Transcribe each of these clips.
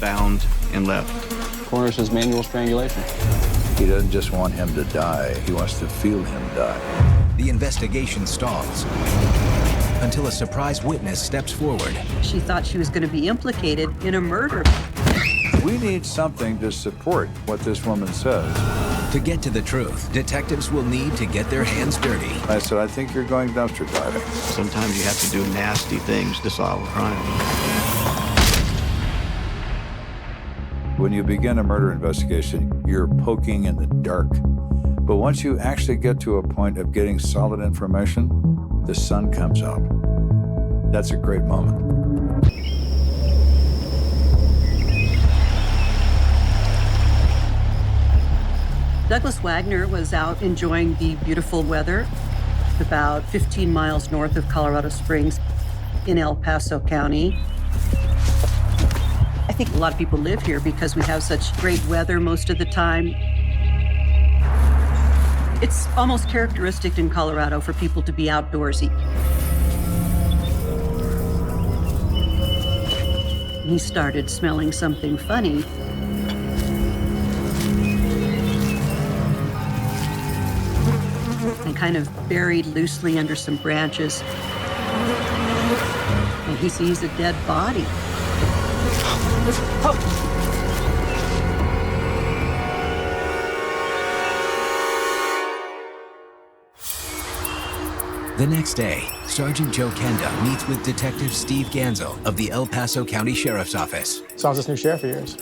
bound and left. Coroner says manual strangulation. He doesn't just want him to die, he wants to feel him die. The investigation stalls until a surprise witness steps forward. She thought she was going to be implicated in a murder. We need something to support what this woman says. To get to the truth, detectives will need to get their hands dirty. I said, I think you're going dumpster diving. Sometimes you have to do nasty things to solve a crime. When you begin a murder investigation, you're poking in the dark. But once you actually get to a point of getting solid information, the sun comes out. That's a great moment. Douglas Wagner was out enjoying the beautiful weather about 15 miles north of Colorado Springs in El Paso County. I think a lot of people live here because we have such great weather most of the time. It's almost characteristic in Colorado for people to be outdoorsy. He started smelling something funny. And kind of buried loosely under some branches. And he sees a dead body. The next day, Sergeant Joe Kenda meets with Detective Steve Gansel of the El Paso County Sheriff's Office. So how's this new sheriff of yours?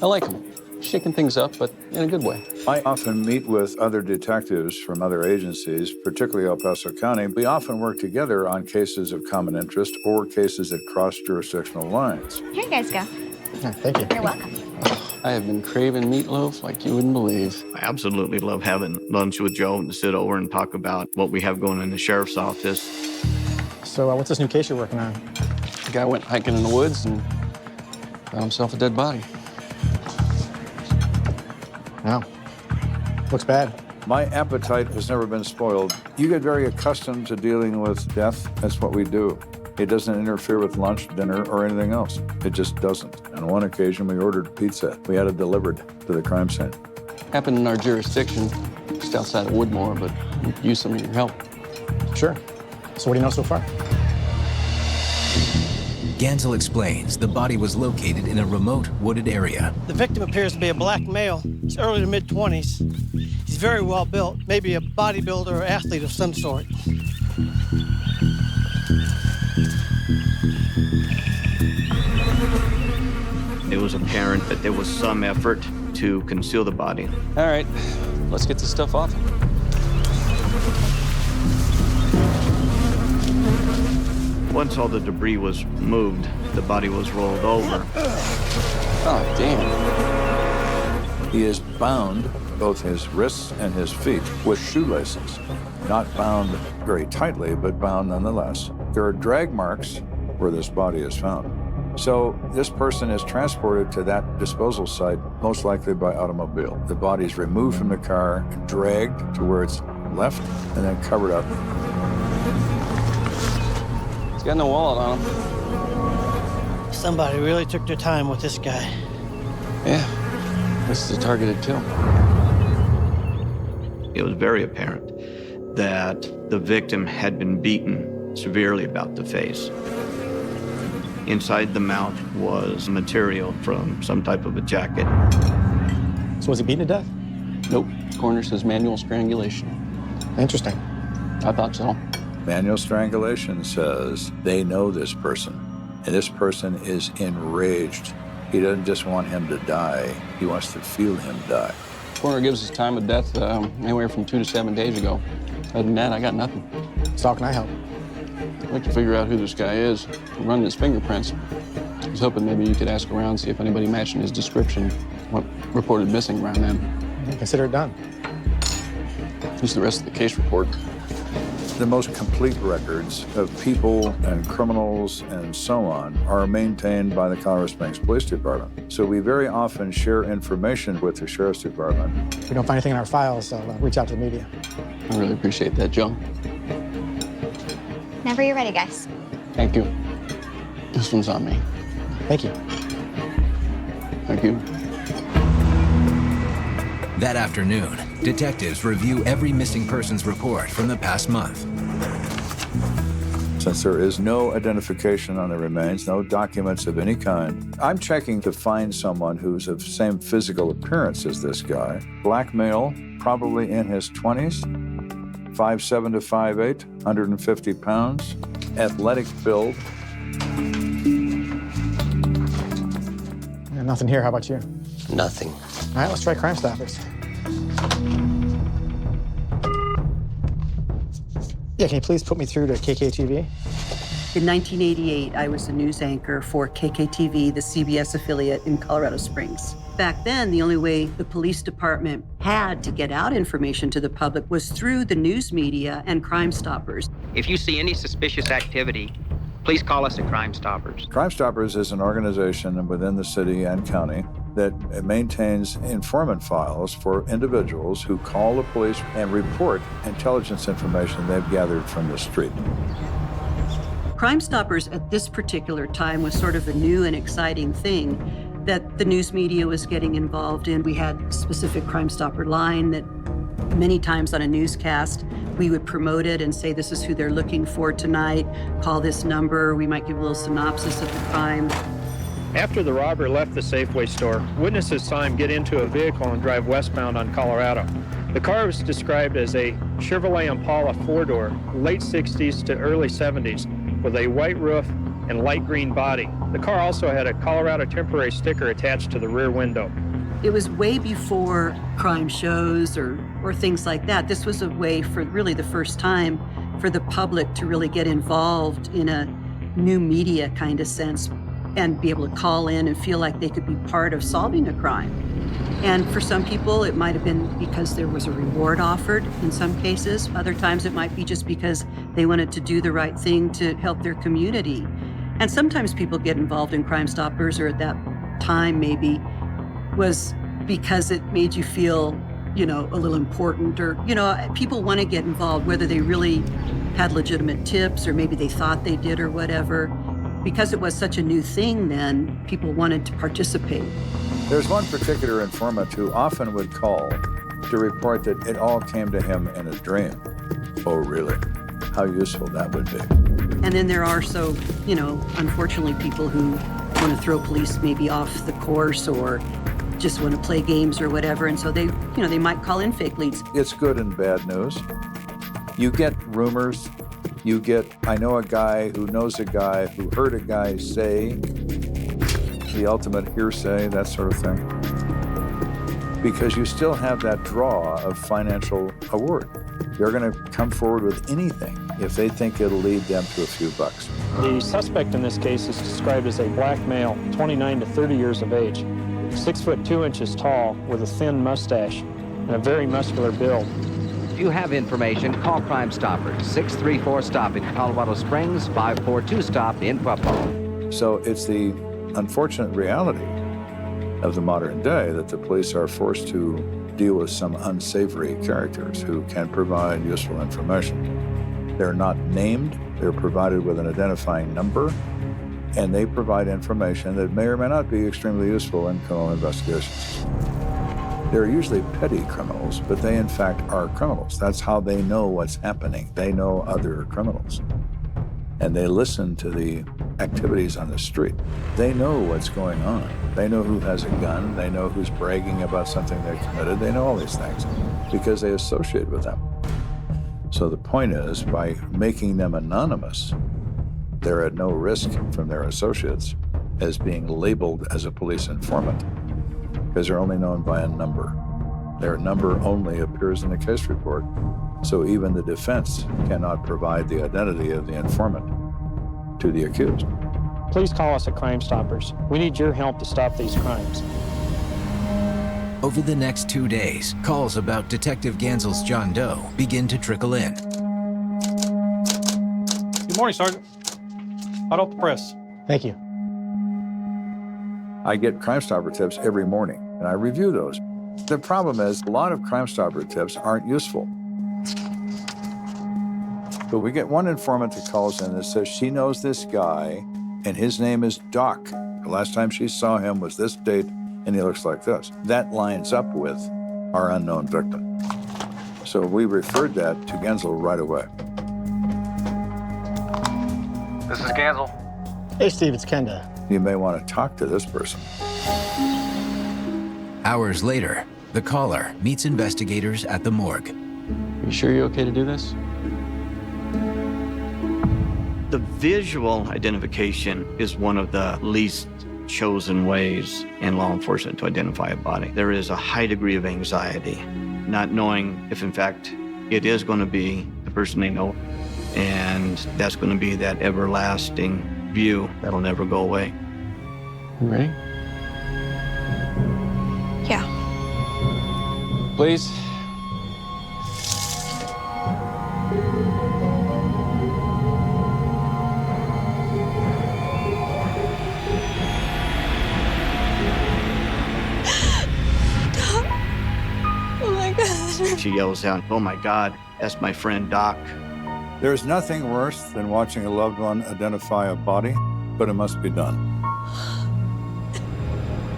I like him. Shaking things up, but in a good way. I often meet with other detectives from other agencies, particularly El Paso County. We often work together on cases of common interest or cases that cross jurisdictional lines. Here you guys go. Yeah, thank you. You're welcome. I have been craving meatloaf like you wouldn't believe. I absolutely love having lunch with Joe and to sit over and talk about what we have going in the sheriff's office. So what's this new case you're working on? The guy went hiking in the woods and found himself a dead body. Wow. Looks bad. My appetite has never been spoiled. You get very accustomed to dealing with death. That's what we do. It doesn't interfere with lunch, dinner, or anything else. It just doesn't. On one occasion, we ordered pizza. We had it delivered to the crime scene. Happened in our jurisdiction, just outside of Woodmore, but we could use some of your help. Sure. So what do you know so far? Gansel explains the body was located in a remote wooded area. The victim appears to be a black male. He's early to mid-20s. He's very well built, maybe a bodybuilder or athlete of some sort. It was apparent that there was some effort to conceal the body. All right, let's get this stuff off. Once all the debris was moved, the body was rolled over. Oh, damn. He is bound, both his wrists and his feet, with shoelaces. Not bound very tightly, but bound nonetheless. There are drag marks where this body is found. So this person is transported to that disposal site, most likely by automobile. The body is removed from the car, dragged to where it's left, and then covered up. He's got no wallet on him. Somebody really took their time with this guy. Yeah, this is a targeted kill. It was very apparent that the victim had been beaten severely about the face. Inside the mouth was material from some type of a jacket. So was he beaten to death? Nope. Coroner says manual strangulation. Interesting. I thought so. Manual strangulation says they know this person, and this person is enraged. He doesn't just want him to die, he wants to feel him die. Coroner gives us time of death anywhere from 2 to 7 days ago. Other than that, I got nothing. So how can I help? I'd like to figure out who this guy is, run his fingerprints. I was hoping maybe you could ask around, see if anybody matching his description, what reported missing around then. Consider it done. Here's the rest of the case report. The most complete records of people and criminals and so on are maintained by the Colorado Springs Police Department. So we very often share information with the Sheriff's Department. If we don't find anything in our files, so reach out to the media. I really appreciate that, Joe. Whenever you're ready, guys. Thank you. This one's on me. Thank you. Thank you. That afternoon, detectives review every missing persons report from the past month. Since there is no identification on the remains, no documents of any kind, I'm checking to find someone who's of the same physical appearance as this guy. Black male, probably in his 20s, 5'7" to 5'8", 150 pounds, athletic build. Yeah, nothing here. How about you? Nothing. All right, let's try Crime Stoppers. Yeah, can you please put me through to KKTV? In 1988, I was a news anchor for KKTV, the CBS affiliate in Colorado Springs. Back then, the only way the police department had to get out information to the public was through the news media and Crime Stoppers. If you see any suspicious activity, please call us at Crime Stoppers. Crime Stoppers is an organization within the city and county that maintains informant files for individuals who call the police and report intelligence information they've gathered from the street. Crime Stoppers at this particular time was sort of a new and exciting thing that the news media was getting involved in. We had a specific Crime Stopper line that many times on a newscast, we would promote it and say, this is who they're looking for tonight, call this number. We might give a little synopsis of the crime. After the robber left the Safeway store, witnesses saw him get into a vehicle and drive westbound on Colorado. The car was described as a Chevrolet Impala four-door, late 60s to early 70s, with a white roof and light green body. The car also had a Colorado temporary sticker attached to the rear window. It was way before crime shows or things like that. This was a way for really the first time for the public to really get involved in a new media kind of sense and be able to call in and feel like they could be part of solving a crime. And for some people, it might have been because there was a reward offered in some cases. Other times it might be just because they wanted to do the right thing to help their community. And sometimes people get involved in Crime Stoppers, or at that time maybe, was because it made you feel, a little important, or, people want to get involved, whether they really had legitimate tips or maybe they thought they did or whatever. Because it was such a new thing then, people wanted to participate. There's one particular informant who often would call to report that it all came to him in a dream. Oh, really? How useful that would be. And then there are unfortunately, people who want to throw police maybe off the course or just want to play games or whatever. And so they might call in fake leads. It's good and bad news. You get rumors. You get, I know a guy who knows a guy who heard a guy say, the ultimate hearsay, that sort of thing. Because you still have that draw of financial award. They're going to come forward with anything if they think it'll lead them to a few bucks. The suspect in this case is described as a black male, 29 to 30 years of age, 6 foot 2 inches tall with a thin mustache and a very muscular build. If you have information, call Crime Stoppers. 634-STOP in Colorado Springs, 542-STOP in Pueblo. So it's the unfortunate reality of the modern day that the police are forced to deal with some unsavory characters who can provide useful information. They're not named, they're provided with an identifying number, and they provide information that may or may not be extremely useful in criminal investigations. They're usually petty criminals, but they in fact are criminals. That's how they know what's happening. They know other criminals. And they listen to the activities on the street. They know what's going on. They know who has a gun. They know who's bragging about something they committed. They know all these things because they associate with them. So the point is, by making them anonymous, they're at no risk from their associates as being labeled as a police informant, because they're only known by a number. Their number only appears in the case report, so even the defense cannot provide the identity of the informant to the accused. Please call us at Crime Stoppers. We need your help to stop these crimes. Over the next 2 days, calls about Detective Gansel's John Doe begin to trickle in. Good morning, Sergeant. Hot off the press. Thank you. I get Crime Stopper tips every morning, and I review those. The problem is, a lot of Crime Stopper tips aren't useful. But we get one informant that calls in that says she knows this guy, and his name is Doc. The last time she saw him was this date and he looks like this. That lines up with our unknown victim. So we referred that to Genzel right away. This is Genzel. Hey, Steve, it's Kenda. You may want to talk to this person. Hours later, the caller meets investigators at the morgue. You sure you're okay to do this? The visual identification is one of the least chosen ways in law enforcement to identify a body. There is a high degree of anxiety, not knowing if in fact it is going to be the person they know, and that's going to be that everlasting view that'll never go away. You ready? Yeah. Please. Oh my God. She yells out, "Oh my God, that's my friend Doc." There's nothing worse than watching a loved one identify a body, but it must be done.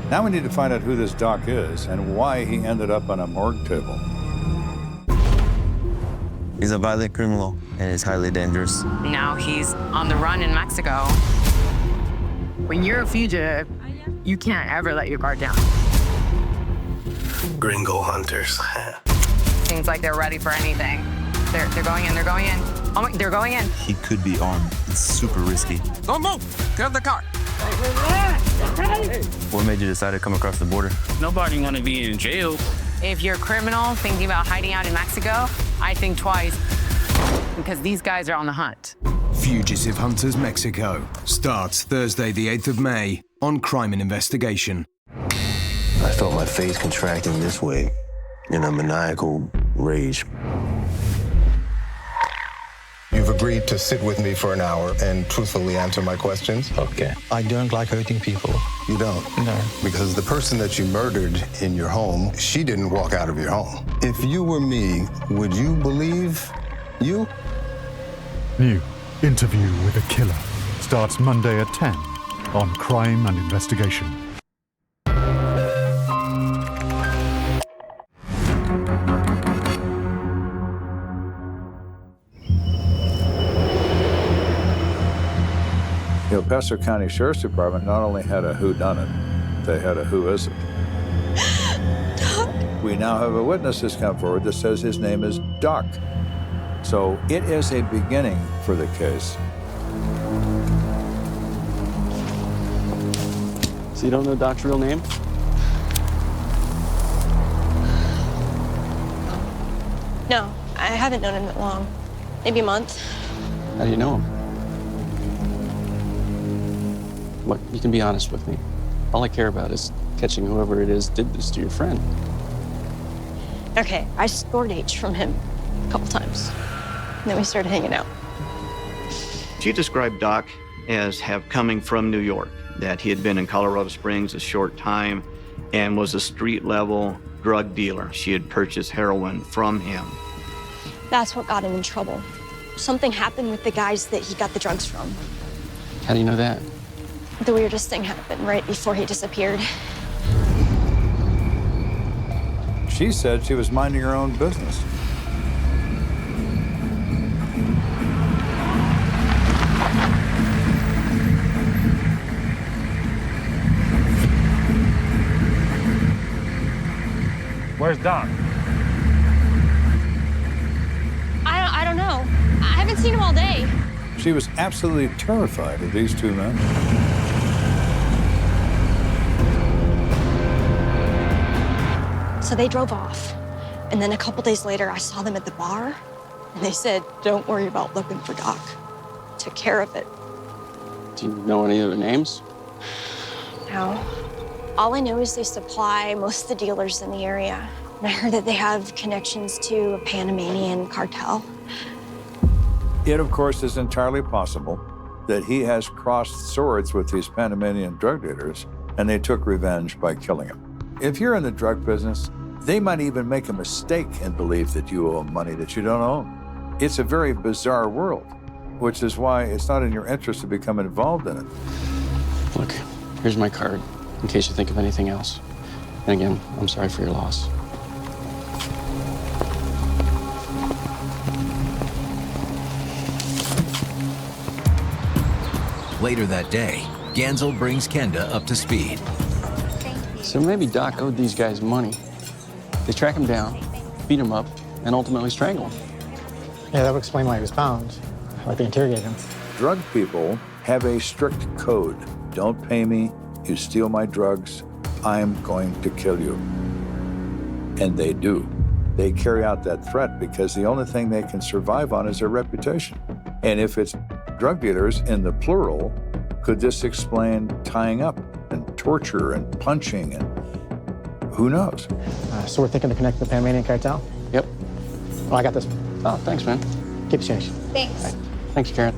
Now we need to find out who this Doc is and why he ended up on a morgue table. He's a violent criminal and is highly dangerous. Now he's on the run in Mexico. When you're a fugitive, you can't ever let your guard down. Gringo hunters. Seems like they're ready for anything. They're going in, they're going in. Oh my, they're going in. He could be armed. It's super risky. Don't move, get out of the car. What made you decide to come across the border? Nobody want to be in jail. If you're a criminal thinking about hiding out in Mexico, I think twice, because these guys are on the hunt. Fugitive Hunters Mexico starts Thursday, the 8th of May on Crime and Investigation. I felt my face contracting this way in a maniacal rage. You've agreed to sit with me for an hour and truthfully answer my questions? Okay. I don't like hurting people. You don't? No. Because the person that you murdered in your home, she didn't walk out of your home. If you were me, would you believe you? New Interview with a Killer starts Monday at 10 on Crime and Investigation. The El Paso County Sheriff's Department not only had a whodunit, they had a who is it. We now have a witness that's come forward that says his name is Doc. So it is a beginning for the case. So you don't know Doc's real name? No, I haven't known him that long. Maybe a month. How do you know him? Look, you can be honest with me. All I care about is catching whoever it is did this to your friend. Okay, I scored H from him a couple times. And then we started hanging out. She described Doc as coming from New York, that he had been in Colorado Springs a short time and was a street-level drug dealer. She had purchased heroin from him. That's what got him in trouble. Something happened with the guys that he got the drugs from. How do you know that? The weirdest thing happened right before he disappeared. She said she was minding her own business. Where's Doc? I don't know. I haven't seen him all day. She was absolutely terrified of these two men. So they drove off. And then a couple days later, I saw them at the bar. And they said, don't worry about looking for Doc. Took care of it. Do you know any other names? No. All I know is they supply most of the dealers in the area. And I heard that they have connections to a Panamanian cartel. It, of course, is entirely possible that he has crossed swords with these Panamanian drug dealers, and they took revenge by killing him. If you're in the drug business, they might even make a mistake and believe that you owe money that you don't own. It's a very bizarre world, which is why it's not in your interest to become involved in it. Look, here's my card, in case you think of anything else. And again, I'm sorry for your loss. Later that day, Gansel brings Kenda up to speed. So maybe Doc owed these guys money. They track him down, beat him up, and ultimately strangle him. Yeah, that would explain why he was bound, why they interrogated him. Drug people have a strict code. Don't pay me, you steal my drugs, I'm going to kill you. And they do. They carry out that threat because the only thing they can survive on is their reputation. And if it's drug dealers in the plural, could this explain tying up and torture and punching and who knows? So we're thinking to connect the Panamanian cartel? Yep. Oh, I got this. Oh, thanks, man. Keep the change. Thanks. Right. Thanks, Karen.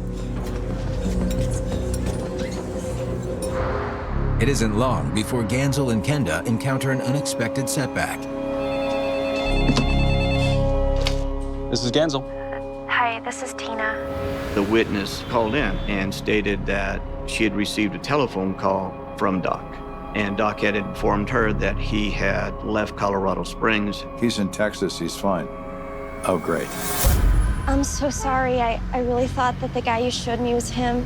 It isn't long before Gansel and Kenda encounter an unexpected setback. This is Gansel. Hi, this is Tina. The witness called in and stated that she had received a telephone call from Doc. And Doc had informed her that he had left Colorado Springs. He's in Texas, he's fine. Oh, great. I'm so sorry. I really thought that the guy you showed me was him.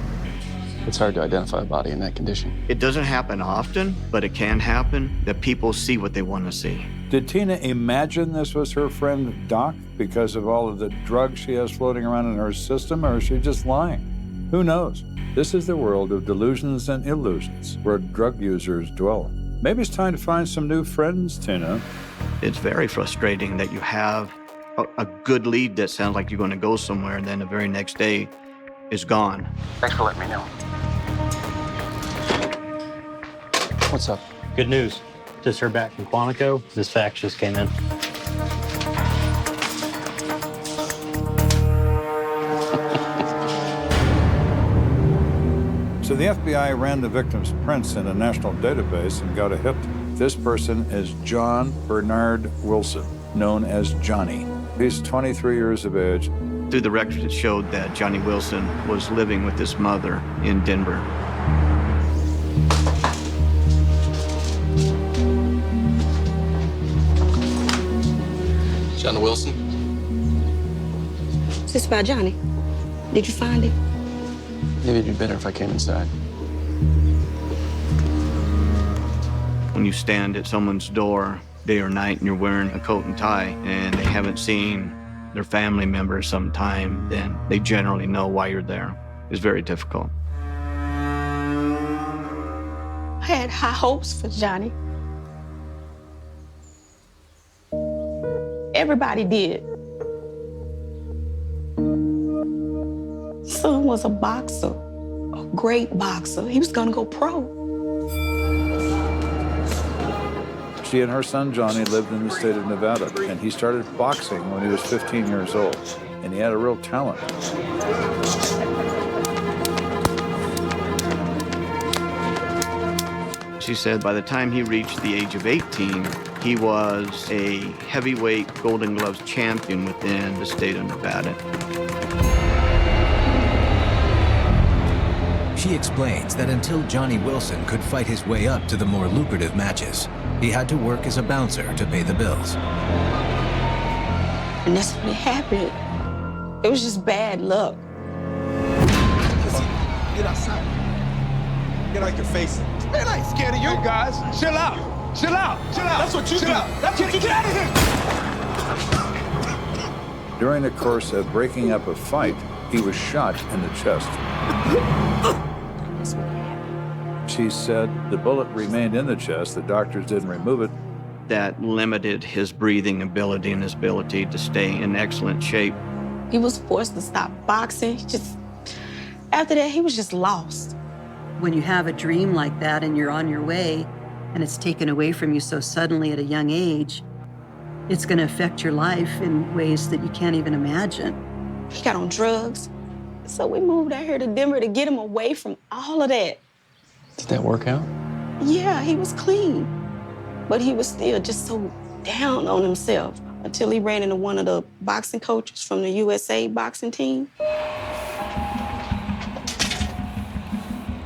It's hard to identify a body in that condition. It doesn't happen often, but it can happen that people see what they want to see. Did Tina imagine this was her friend Doc because of all of the drugs she has floating around in her system, or is she just lying? Who knows? This is the world of delusions and illusions where drug users dwell. Maybe it's time to find some new friends, Tina. It's very frustrating that you have a good lead that sounds like you're going to go somewhere, and then the very next day is gone. Thanks for letting me know. What's up? Good news. Just heard back from Quantico. This fax just came in. So the FBI ran the victim's prints in a national database and got a hit. This person is John Bernard Wilson, known as Johnny. He's 23 years of age. Through the records, it showed that Johnny Wilson was living with his mother in Denver. John Wilson? Is this about Johnny? Did you find him? Maybe it'd be better if I came inside. When you stand at someone's door day or night and you're wearing a coat and tie and they haven't seen their family members sometime, then they generally know why you're there. It's very difficult. I had high hopes for Johnny. Everybody did. Son was a boxer, a great boxer. He was gonna go pro. She and her son Johnny lived in the state of Nevada, and he started boxing when he was 15 years old, and he had a real talent. She said by the time he reached the age of 18, he was a heavyweight Golden Gloves champion within the state of Nevada. She explains that until Johnny Wilson could fight his way up to the more lucrative matches, he had to work as a bouncer to pay the bills. And that's when it happened. It was just bad luck. Get outside. Get out your face. Man, I ain't scared of you. Hey guys, chill out. Chill out. Chill out. That's what you do. That's what you get out of here. During the course of breaking up a fight, he was shot in the chest. She said the bullet remained in the chest. The doctors didn't remove it. That limited his breathing ability and his ability to stay in excellent shape. He was forced to stop boxing. After that, he was just lost. When you have a dream like that and you're on your way and it's taken away from you so suddenly at a young age, it's going to affect your life in ways that you can't even imagine. He got on drugs. So we moved out here to Denver to get him away from all of that. Did that work out? Yeah, he was clean. But he was still just so down on himself until he ran into one of the boxing coaches from the USA boxing team.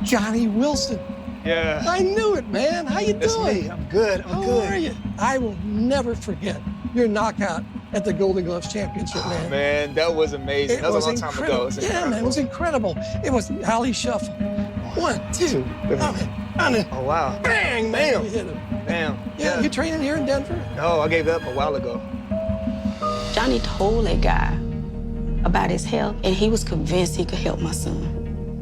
Johnny Wilson. Yeah. I knew it, man. How you It's doing? me. I'm good. I'm good. How are you? I will never forget your knockout at the Golden Gloves Championship, man. Man, that was amazing. That was a long time ago. It was Yeah, incredible. man, it was incredible. It was Holly Shuffle. 1, 2, Oh, wow. bang, man. You hit him. Damn. Yeah, you training here in Denver? No, I gave that up a while ago. Johnny told that guy about his health, and he was convinced he could help my son.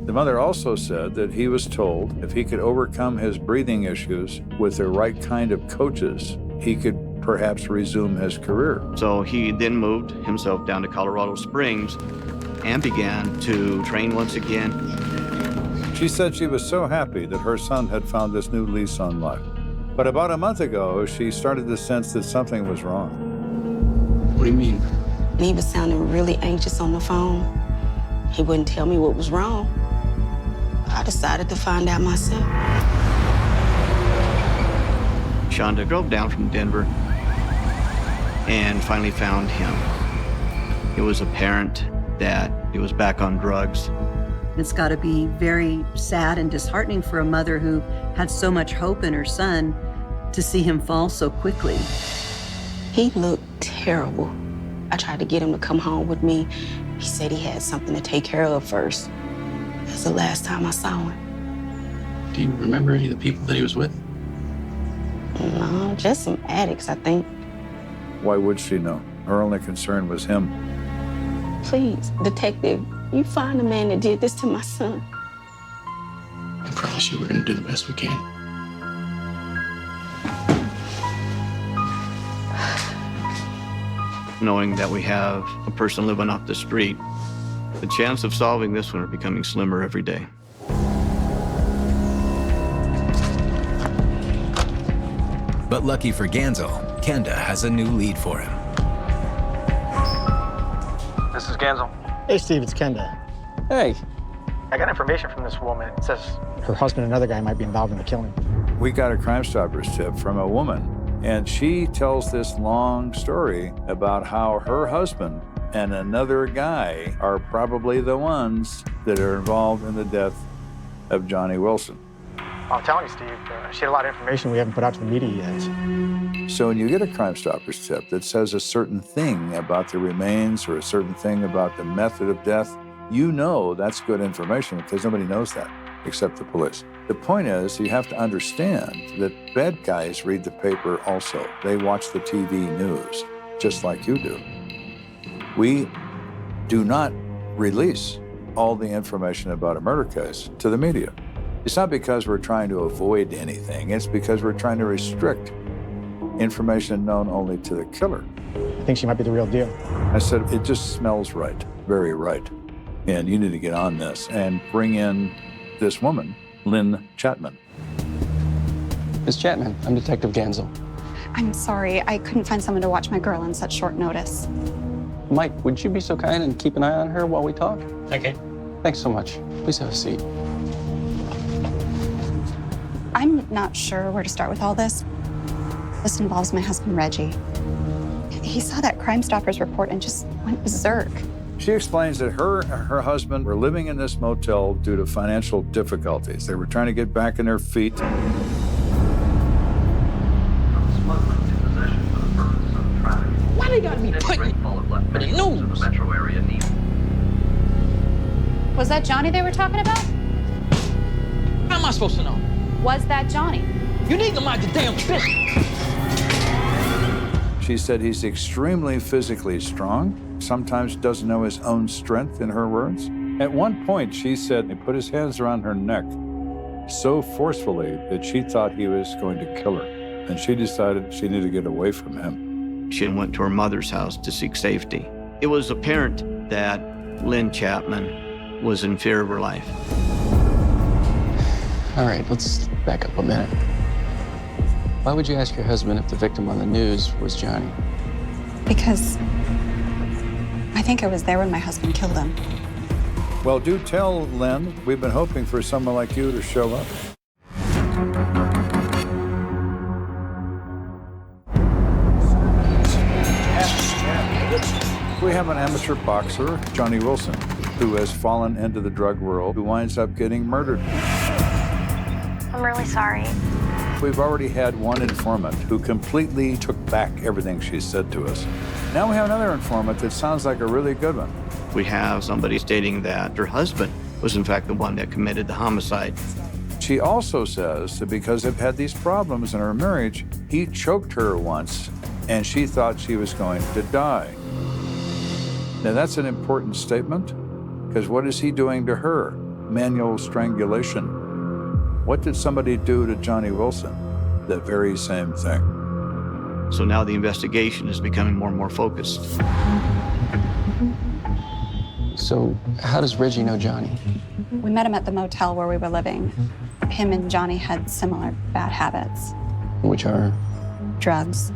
The mother also said that he was told if he could overcome his breathing issues with the right kind of coaches, he could perhaps resume his career. So he then moved himself down to Colorado Springs and began to train once again. She said she was so happy that her son had found this new lease on life. But about a month ago, she started to sense that something was wrong. What do you mean? He was sounding really anxious on the phone. He wouldn't tell me what was wrong. I decided to find out myself. Shonda drove down from Denver and finally found him. It was apparent that he was back on drugs. It's got to be very sad and disheartening for a mother who had so much hope in her son to see him fall so quickly. He looked terrible. I tried to get him to come home with me. He said he had something to take care of first. That was the last time I saw him. Do you remember any of the people that he was with? No, just some addicts, I think. Why would she know? Her only concern was him. Please, detective, you find the man that did this to my son. I promise you we're going to do the best we can. Knowing that we have a person living off the street, the chance of solving this one are becoming slimmer every day. But lucky for Gansel, Kenda has a new lead for him. This is Gansel. Hey, Steve, it's Kenda. Hey. I got information from this woman. It says Her husband and another guy might be involved in the killing. We got a Crime Stoppers tip from a woman, and she tells this long story about how her husband and another guy are probably the ones that are involved in the death of Johnny Wilson. I'm telling you, Steve, she had a lot of information we haven't put out to the media yet. So when you get a Crime Stoppers tip that says a certain thing about the remains or a certain thing about the method of death, you know that's good information because nobody knows that except the police. The point is, you have to understand that bad guys read the paper also. They watch the TV news, just like you do. We do not release all the information about a murder case to the media. It's not because we're trying to avoid anything. It's because we're trying to restrict information known only to the killer. I think she might be the real deal. I said, it just smells right, very right. And you need to get on this and bring in this woman, Lynn Chapman. Miss Chapman, I'm Detective Gansel. I'm sorry, I couldn't find someone to watch my girl on such short notice. Mike, would you be so kind and keep an eye on her while we talk? Okay. Thanks so much. Please have a seat. I'm not sure where to start with all this. This involves my husband, Reggie. He saw that Crime Stoppers report and just went berserk. She explains that her and her husband were living in this motel due to financial difficulties. They were trying to get back on their feet. Why they gotta be putting in the news? Was that Johnny they were talking about? How am I supposed to know? Was that Johnny? You need to mind your damn business. She said he's extremely physically strong, sometimes doesn't know his own strength, in her words. At one point, she said he put his hands around her neck so forcefully that she thought he was going to kill her, and she decided she needed to get away from him. She went to her mother's house to seek safety. It was apparent that Lynn Chapman was in fear of her life. All right, let's back up a minute. Why would you ask your husband if the victim on the news was Johnny? Because I think I was there when my husband killed him. Well, do tell Lynn, we've been hoping for someone like you to show up. We have an amateur boxer, Johnny Wilson, who has fallen into the drug world, who winds up getting murdered. I'm really sorry. We've already had one informant who completely took back everything she said to us. Now we have another informant that sounds like a really good one. We have somebody stating that her husband was in fact the one that committed the homicide. She also says that because they've had these problems in her marriage, he choked her once and she thought she was going to die. Now that's an important statement, because what is he doing to her? Manual strangulation. What did somebody do to Johnny Wilson? The very same thing. So now the investigation is becoming more and more focused. So how does Reggie know Johnny? We met him at the motel where we were living. Him and Johnny had similar bad habits. Which are? Drugs.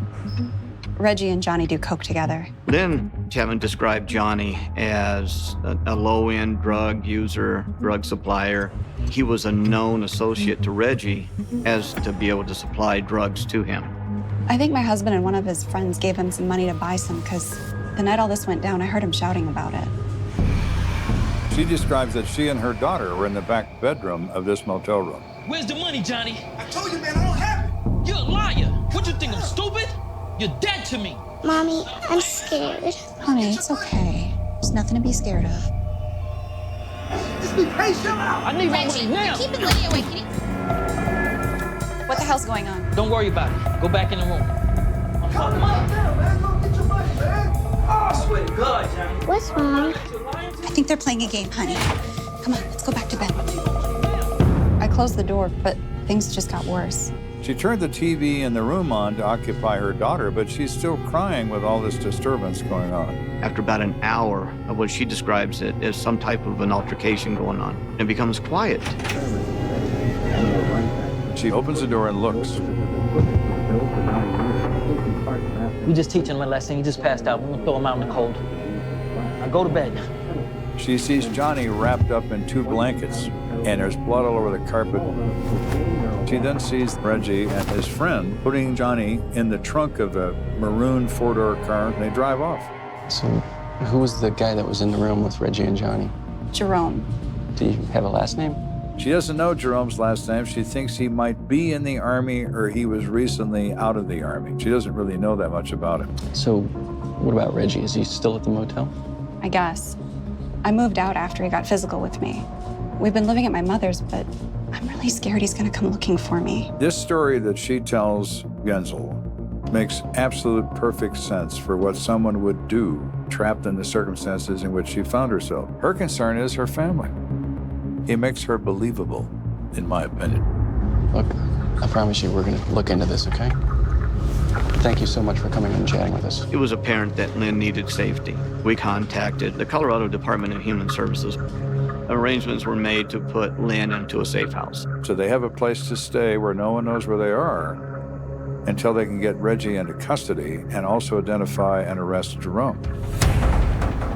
Reggie and Johnny do coke together. Then Chapman described Johnny as a low-end drug user, drug supplier. He was a known associate to Reggie as to be able to supply drugs to him. I think my husband and one of his friends gave him some money to buy some because the night all this went down, I heard him shouting about it. She describes that she and her daughter were in the back bedroom of this motel room. Where's the money, Johnny? I told you, man, I don't have it. You're a liar. What you think, I'm stupid? You're dead to me. Mommy, I'm scared. Honey, it's okay. There's nothing to be scared of. Hey, chill out. I need my money now. You're keeping Lydia awake. Can you... What the hell's going on? Don't worry about it. Go back in the room. Come on down, man. Go get your money, man. Oh, I swear to God, Johnny. What's wrong? I think they're playing a game, honey. Come on, let's go back to bed. I closed the door, but things just got worse. She turned the TV in the room on to occupy her daughter, but she's still crying with all this disturbance going on. After about an hour of what she describes it as some type of an altercation going on, it becomes quiet. She opens the door and looks. We just teaching him a lesson. He just passed out. We're gonna throw him out in the cold. Now go to bed. She sees Johnny wrapped up in 2 blankets, and there's blood all over the carpet. She then sees Reggie and his friend putting Johnny in the trunk of a maroon 4-door car, and they drive off. So who was the guy that was in the room with Reggie and Johnny? Jerome. Do you have a last name? She doesn't know Jerome's last name. She thinks he might be in the Army or he was recently out of the Army. She doesn't really know that much about him. So what about Reggie? Is he still at the motel? I guess. I moved out after he got physical with me. We've been living at my mother's, but I'm really scared he's gonna come looking for me. This story that she tells Genzel makes absolute perfect sense for what someone would do trapped in the circumstances in which she found herself. Her concern is her family. It makes her believable, in my opinion. Look, I promise you we're gonna look into this, okay? Thank you so much for coming and chatting with us. It was apparent that Lynn needed safety. We contacted the Colorado Department of Human Services. Arrangements were made to put Lynn into a safe house. So they have a place to stay where no one knows where they are until they can get Reggie into custody and also identify and arrest Jerome.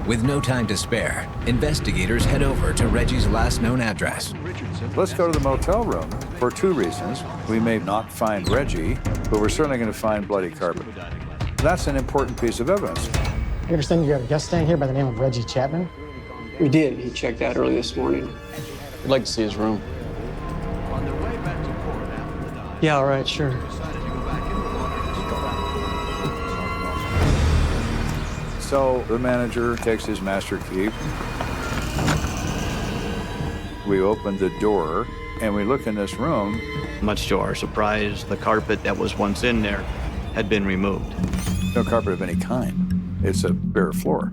With no time to spare, investigators head over to Reggie's last known address. Let's go to the motel room for 2 reasons. We may not find Reggie, but we're certainly going to find bloody carpet. That's an important piece of evidence. You understand you got a guest staying here by the name of Reggie Chapman? We did. He checked out early this morning. I'd like to see his room. Yeah, all right, sure. So the manager takes his master key. We open the door and we look in this room. Much to our surprise, the carpet that was once in there had been removed. No carpet of any kind. It's a bare floor.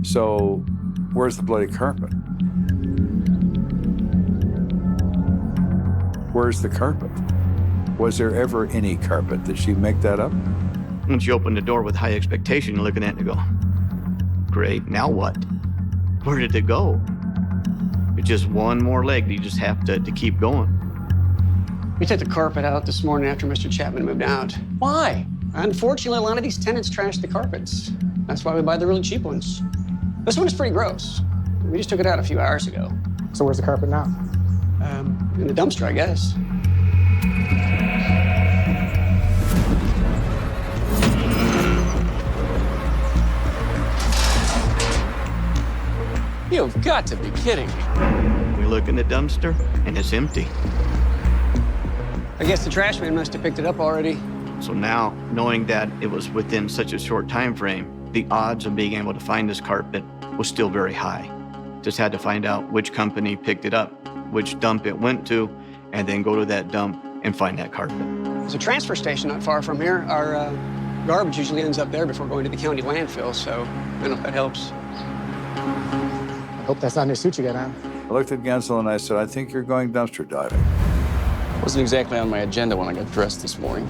So where's the bloody carpet? Where's the carpet? Was there ever any carpet? Did she make that up? When she opened the door with high expectation, looking at it and go, great, now what? Where did it go? It's just one more leg that you just have to keep going. We took the carpet out this morning after Mr. Chapman moved out. Why? Unfortunately, a lot of these tenants trash the carpets. That's why we buy the really cheap ones. This one is pretty gross. We just took it out a few hours ago. So where's the carpet now? In the dumpster, I guess. You've got to be kidding me. We look in the dumpster, and it's empty. I guess the trash man must have picked it up already. So now, knowing that it was within such a short time frame, the odds of being able to find this carpet was still very high. Just had to find out which company picked it up, which dump it went to, and then go to that dump and find that carpet. There's a transfer station not far from here. Our garbage usually ends up there before going to the county landfill, so I don't know if that helps. I hope that's not a new suit you got on. I looked at Gensel and I said, I think you're going dumpster diving. Wasn't exactly on my agenda when I got dressed this morning.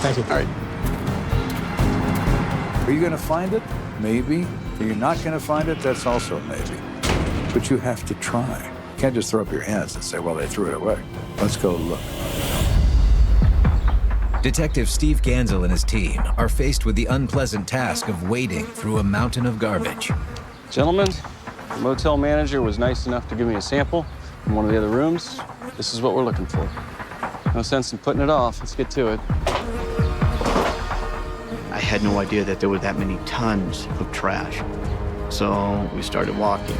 Thank you. All right. Are you going to find it? Maybe. Are you not going to find it? That's also maybe. But you have to try. You can't just throw up your hands and say, well, they threw it away. Let's go look. Detective Steve Gansel and his team are faced with the unpleasant task of wading through a mountain of garbage. Gentlemen, the motel manager was nice enough to give me a sample from one of the other rooms. This is what we're looking for. No sense in putting it off. Let's get to it. I had no idea that there were that many tons of trash. So we started walking.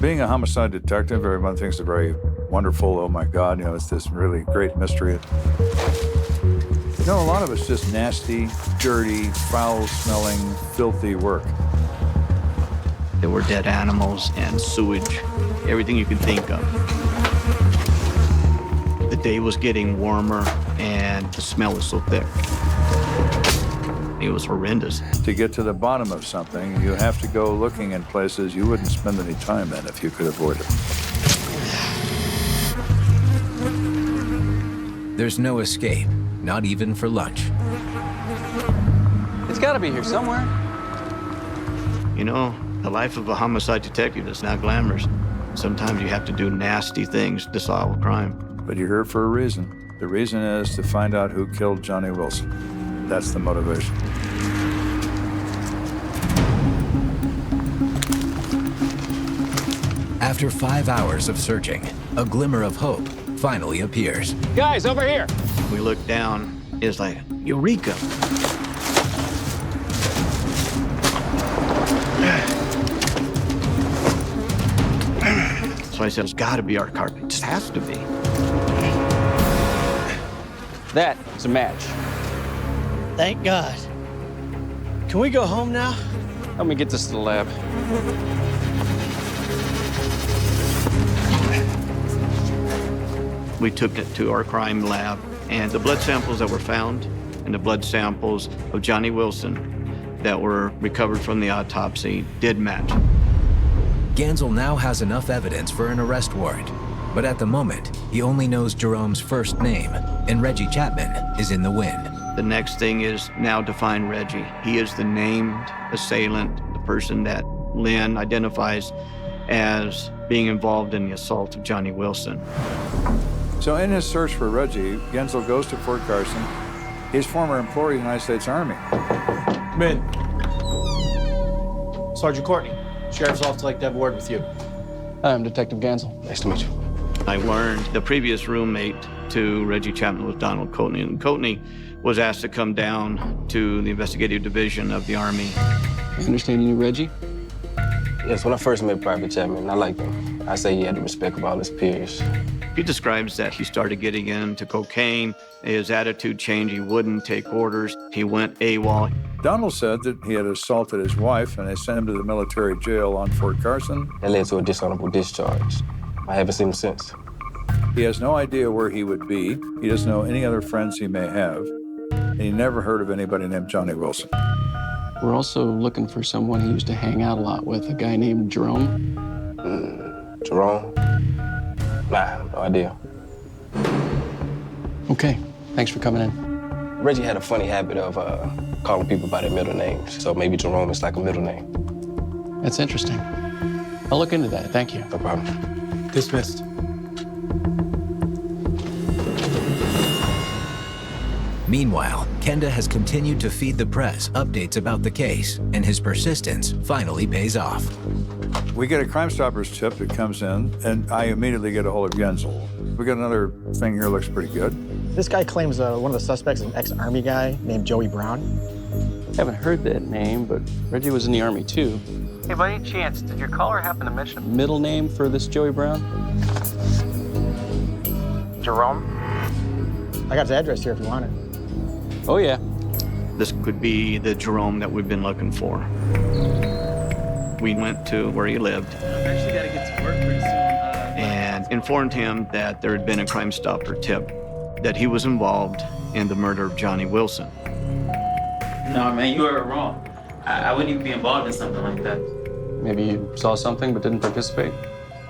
Being a homicide detective, everyone thinks it's very wonderful. Oh my God, it's this really great mystery. A lot of it's just nasty, dirty, foul-smelling, filthy work. There were dead animals and sewage, everything you could think of. The day was getting warmer and the smell was so thick. It was horrendous. To get to the bottom of something, you have to go looking in places you wouldn't spend any time in if you could avoid it. There's no escape, not even for lunch. It's got to be here somewhere. The life of a homicide detective is not glamorous. Sometimes you have to do nasty things to solve a crime. But you're here for a reason. The reason is to find out who killed Johnny Wilson. That's the motivation. After 5 hours of searching, a glimmer of hope finally appears. Guys, over here. We look down, it's like, Eureka! So I said, it's gotta be our carpet. It just has to be. That is a match. Thank God. Can we go home now? Help me get this to the lab. We took it to our crime lab, and the blood samples that were found and the blood samples of Johnny Wilson that were recovered from the autopsy did match. Gansel now has enough evidence for an arrest warrant, but at the moment, he only knows Jerome's first name, and Reggie Chapman is in the wind. The next thing is now to find Reggie. He is the named assailant, the person that Lynn identifies as being involved in the assault of Johnny Wilson. So in his search for Reggie, Gensel goes to Fort Carson. His former employee in the United States Army. Men. Sergeant Courtney, Sheriff's Office would like to have a word with you. I'm Detective Gansel. Nice to meet you. I learned the previous roommate to Reggie Chapman was Donald Coatney, and Coatney was asked to come down to the investigative division of the Army. I understand you knew Reggie? Yes, when I first met Private Chapman, I liked him. I say he had the respect of all his peers. He describes that he started getting into cocaine. His attitude changed. He wouldn't take orders. He went AWOL. Donald said that he had assaulted his wife and they sent him to the military jail on Fort Carson. That led to a dishonorable discharge. I haven't seen him since. He has no idea where he would be. He doesn't know any other friends he may have. And he never heard of anybody named Johnny Wilson. We're also looking for someone he used to hang out a lot with, a guy named Jerome. Jerome? Nah, no idea. Okay, thanks for coming in. Reggie had a funny habit of calling people by their middle names, so maybe Jerome is like a middle name. That's interesting. I'll look into that, thank you. No problem. Dismissed. Meanwhile, Kenda has continued to feed the press updates about the case, and his persistence finally pays off. We get a Crime Stoppers tip that comes in, and I immediately get a hold of Gensel. We got another thing here, looks pretty good. This guy claims one of the suspects is an ex-Army guy named Joey Brown. Haven't heard that name, but Reggie was in the Army too. Hey, by any chance, did your caller happen to mention a Middle name for this Joey Brown? Jerome? I got his address here if you want it. Oh, yeah. This could be the Jerome that we've been looking for. We went to where he lived. I've actually got to get to work pretty soon. And informed him that there had been a Crime Stopper tip that he was involved in the murder of Johnny Wilson. No, man, you are wrong. I wouldn't even be involved in something like that. Maybe you saw something but didn't participate?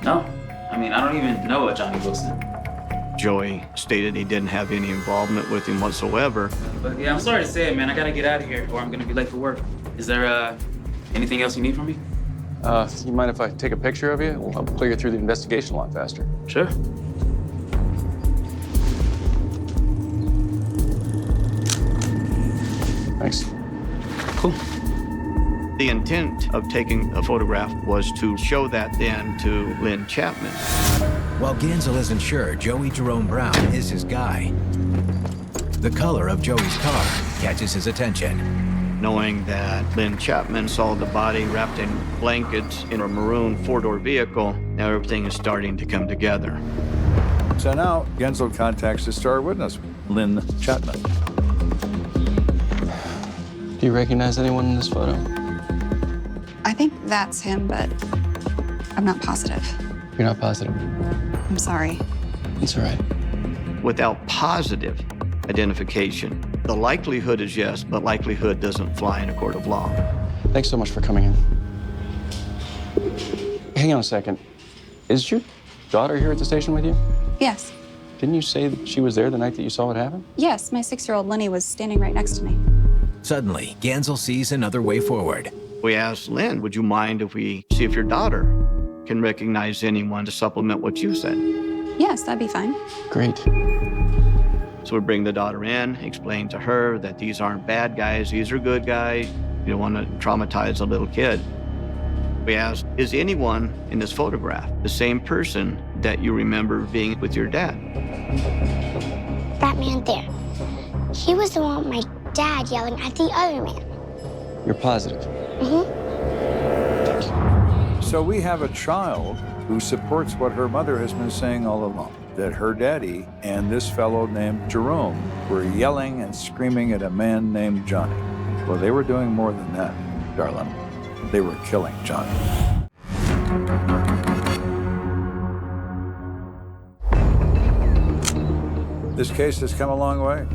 No. I mean, I don't even know a Johnny Wilson. Joey stated he didn't have any involvement with him whatsoever. But yeah, I'm sorry to say it, man. I got to get out of here or I'm going to be late for work. Is there anything else you need from me? You mind if I take a picture of you? I'll clear you through the investigation a lot faster. Sure. Thanks. Cool. The intent of taking a photograph was to show that then to Lynn Chapman. While Gansel isn't sure Joey Jerome Brown is his guy, the color of Joey's car catches his attention. Knowing that Lynn Chapman saw the body wrapped in blankets in a maroon four-door vehicle, now everything is starting to come together. So now Gansel contacts the star witness, Lynn Chapman. Do you recognize anyone in this photo? I think that's him, but I'm not positive. You're not positive? I'm sorry. It's all right. Without positive identification, the likelihood is yes, but likelihood doesn't fly in a court of law. Thanks so much for coming in. Hang on a second. Is your daughter here at the station with you? Yes. Didn't you say that she was there the night that you saw it happen? Yes, my 6-year-old Lenny was standing right next to me. Suddenly, Gansel sees another way forward. We asked Lynn, would you mind if we see if your daughter can recognize anyone to supplement what you said? Yes, that'd be fine. Great. So we bring the daughter in, explain to her that these aren't bad guys, these are good guys. You don't want to traumatize a little kid. We asked, is anyone in this photograph the same person that you remember being with your dad? That man there. He was the one with my dad yelling at the other man. You're positive? So we have a child who supports what her mother has been saying all along, that her daddy and this fellow named Jerome were yelling and screaming at a man named Johnny. Well, they were doing more than that, darling. They were killing Johnny. This case has come a long way.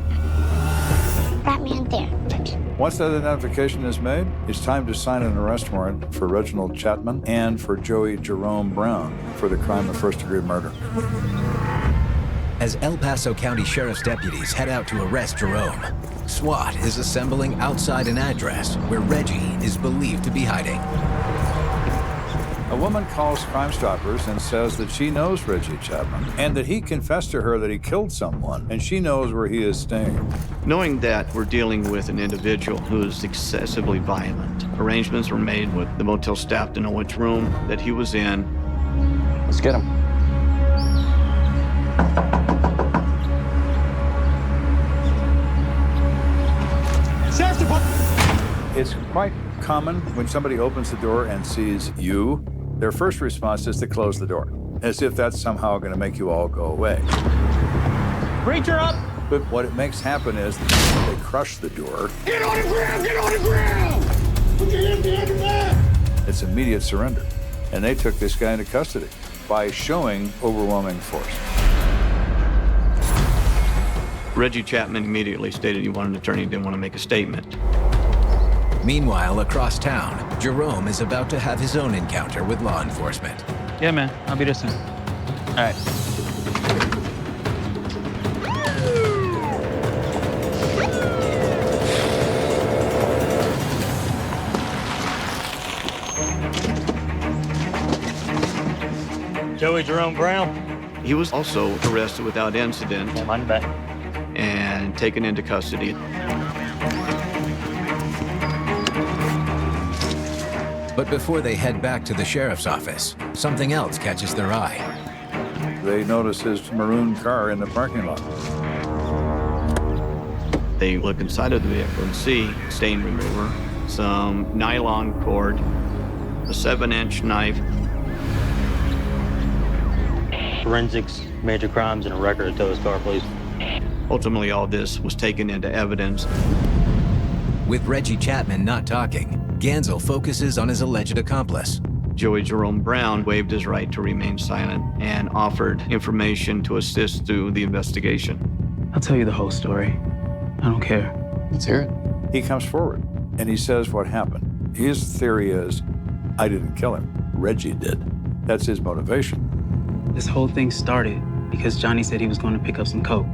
That man there. Thank you. Once that identification is made, it's time to sign an arrest warrant for Reginald Chapman and for Joey Jerome Brown for the crime of first-degree murder. As El Paso County Sheriff's deputies head out to arrest Jerome, SWAT is assembling outside an address where Reggie is believed to be hiding. A woman calls Crime Stoppers and says that she knows Reggie Chapman and that he confessed to her that he killed someone, and she knows where he is staying. Knowing that we're dealing with an individual who is excessively violent, arrangements were made with the motel staff to know which room that he was in. Let's get him. Sheriff's Department! It's quite common when somebody opens the door and sees you, their first response is to close the door, as if that's somehow going to make you all go away. Breacher up! But what it makes happen is they crush the door. Get on the ground! Get on the ground! Put your hands behind your back! It's immediate surrender. And they took this guy into custody by showing overwhelming force. Reggie Chapman immediately stated he wanted an attorney, didn't want to make a statement. Meanwhile, across town, Jerome is about to have his own encounter with law enforcement. Yeah, man. I'll be there soon. All right. Joey Jerome Brown. He was also arrested without incident Mind back. and taken into custody. But before they head back to the sheriff's office, something else catches their eye. They notice his maroon car in the parking lot. They look inside of the vehicle and see stain remover, some nylon cord, a 7-inch knife. Forensics, major crimes, and a record of tow's car, please. Ultimately, all this was taken into evidence. With Reggie Chapman not talking, Gansel focuses on his alleged accomplice. Joey Jerome Brown waived his right to remain silent and offered information to assist through the investigation. I'll tell you the whole story. I don't care. Let's hear it. He comes forward and he says what happened. His theory is, I didn't kill him. Reggie did. That's his motivation. This whole thing started because Johnny said he was going to pick up some coke.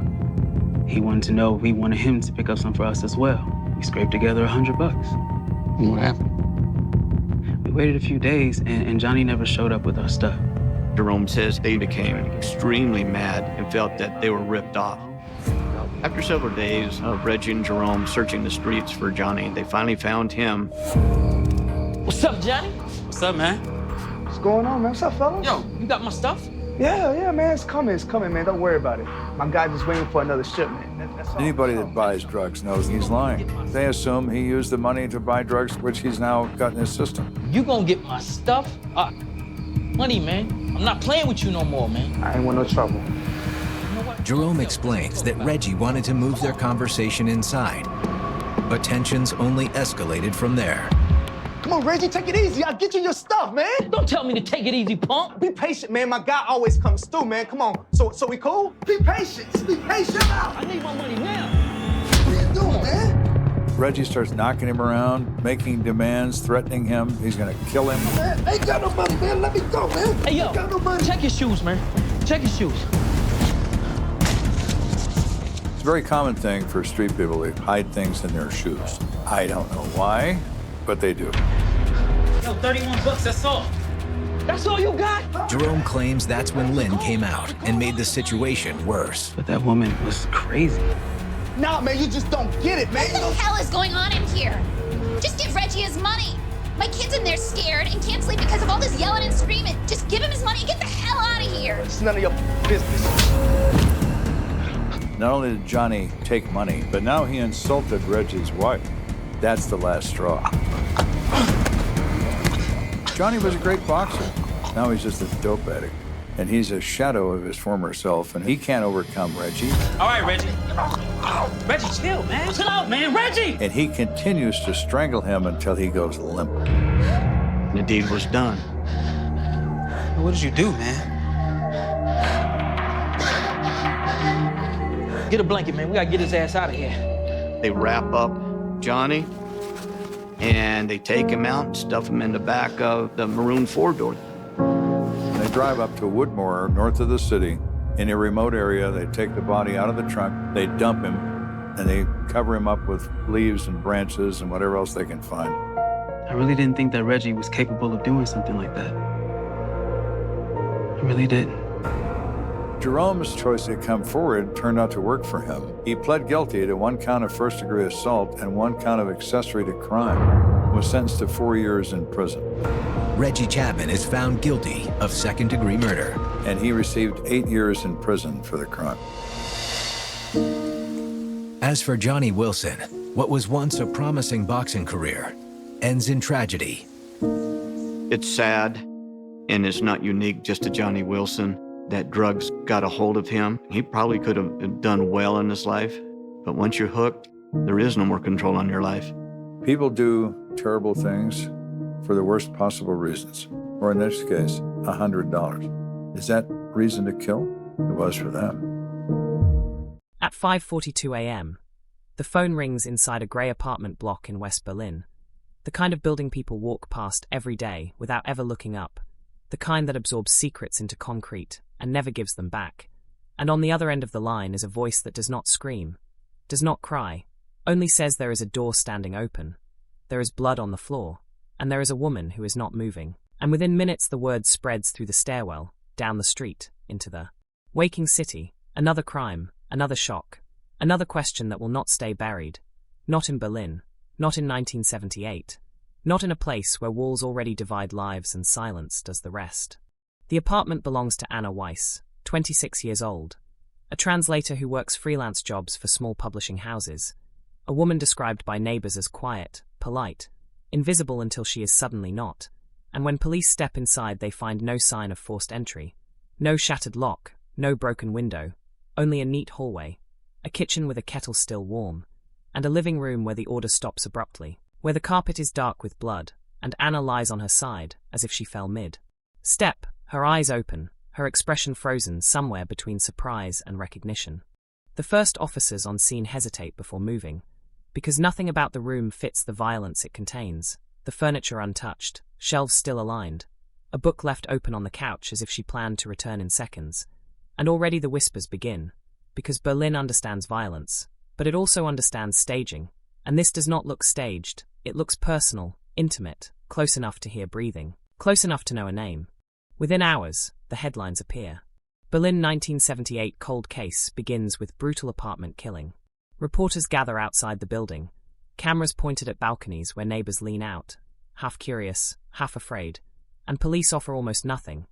He wanted to know if we wanted him to pick up some for us as well. We scraped together $100. And what happened? We waited a few days, and Johnny never showed up with our stuff. Jerome says they became extremely mad and felt that they were ripped off. After several days of Reggie and Jerome searching the streets for Johnny, they finally found him. What's up, Johnny? What's up, man? What's going on, man? What's up, fellas? Yo, you got my stuff? Yeah, man. It's coming, man. Don't worry about it. My guy's just waiting for another shipment. That's all. Anybody that buys drugs knows he's lying. They assume he used the money to buy drugs, which he's now got in his system. You gonna get my stuff? Money, man. I'm not playing with you no more, man. I ain't want no trouble. Jerome explains that Reggie wanted to move their conversation inside, but tensions only escalated from there. Come on, Reggie, take it easy. I'll get you your stuff, man. Don't tell me to take it easy, punk. Be patient, man. My guy always comes through, man. Come on. So we cool? Be patient. Just be patient now. I need my money now. What are you doing, man? Reggie starts knocking him around, making demands, threatening him. He's gonna kill him. Man, ain't got no money, man. Let me go, man. Hey, yo, ain't got no money. Check your shoes, man. Check your shoes. It's a very common thing for street people to hide things in their shoes. I don't know why, but they do. Yo, $31, that's all. That's all you got? Jerome claims that's when Lynn came out and made the situation worse. But that woman was crazy. Nah, man, you just don't get it, man. What the hell is going on in here? Just give Reggie his money. My kid's in there scared and can't sleep because of all this yelling and screaming. Just give him his money and get the hell out of here. It's none of your business. Not only did Johnny take money, but now he insulted Reggie's wife. That's the last straw. Johnny was a great boxer. Now he's just a dope addict. And he's a shadow of his former self, and he can't overcome Reggie. All right, Reggie. Reggie, chill, man. Chill out, man. Reggie! And he continues to strangle him until he goes limp. The deed was done. What did you do, man? Get a blanket, man. We gotta get his ass out of here. They wrap up Johnny, and they take him out and stuff him in the back of the maroon four-door. They drive up to Woodmore, north of the city. In a remote area, they take the body out of the trunk, they dump him, and they cover him up with leaves and branches and whatever else they can find. I really didn't think that Reggie was capable of doing something like that. I really didn't. Jerome's choice to come forward turned out to work for him. He pled guilty to 1 count of first-degree assault and 1 count of accessory to crime, was sentenced to 4 years in prison. Reggie Chapman is found guilty of second-degree murder. And he received 8 years in prison for the crime. As for Johnny Wilson, what was once a promising boxing career ends in tragedy. It's sad, and it's not unique just to Johnny Wilson, that drugs got a hold of him. He probably could have done well in his life, but once you're hooked, there is no more control on your life. People do terrible things for the worst possible reasons, or in this case, $100. Is that reason to kill? It was for them. At 5:42 a.m., the phone rings inside a grey apartment block in West Berlin, the kind of building people walk past every day without ever looking up, the kind that absorbs secrets into concrete and never gives them back. And on the other end of the line is a voice that does not scream, does not cry, only says there is a door standing open, there is blood on the floor, and there is a woman who is not moving. And within minutes the word spreads through the stairwell, down the street, into the waking city. Another crime, another shock, another question that will not stay buried. Not in Berlin, not in 1978, not in a place where walls already divide lives and silence does the rest. The apartment belongs to Anna Weiss, 26 years old, a translator who works freelance jobs for small publishing houses, a woman described by neighbors as quiet, polite, invisible until she is suddenly not, and when police step inside they find no sign of forced entry, no shattered lock, no broken window, only a neat hallway, a kitchen with a kettle still warm, and a living room where the order stops abruptly, where the carpet is dark with blood, and Anna lies on her side, as if she fell mid-step, her eyes open, her expression frozen somewhere between surprise and recognition. The first officers on scene hesitate before moving, because nothing about the room fits the violence it contains, the furniture untouched, shelves still aligned, a book left open on the couch as if she planned to return in seconds, and already the whispers begin, because Berlin understands violence, but it also understands staging, and this does not look staged, it looks personal, intimate, close enough to hear breathing, close enough to know a name. Within hours, the headlines appear. Berlin 1978 cold case begins with brutal apartment killing. Reporters gather outside the building, cameras pointed at balconies where neighbors lean out, half curious, half afraid, and police offer almost nothing.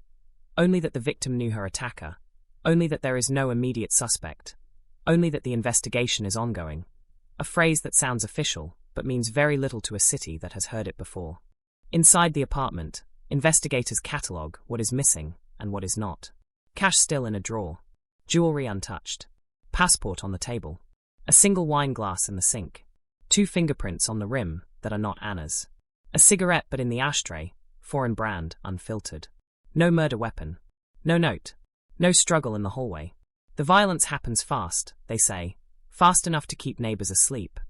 Only that the victim knew her attacker, only that there is no immediate suspect, only that the investigation is ongoing. A phrase that sounds official, but means very little to a city that has heard it before. Inside the apartment, investigators catalogue what is missing and what is not. Cash still in a drawer, jewelry untouched, passport on the table, a single wine glass in the sink, 2 fingerprints on the rim that are not Anna's, a cigarette but in the ashtray, foreign brand, unfiltered. No murder weapon, no note, no struggle in the hallway. The violence happens fast, they say, fast enough to keep neighbors asleep,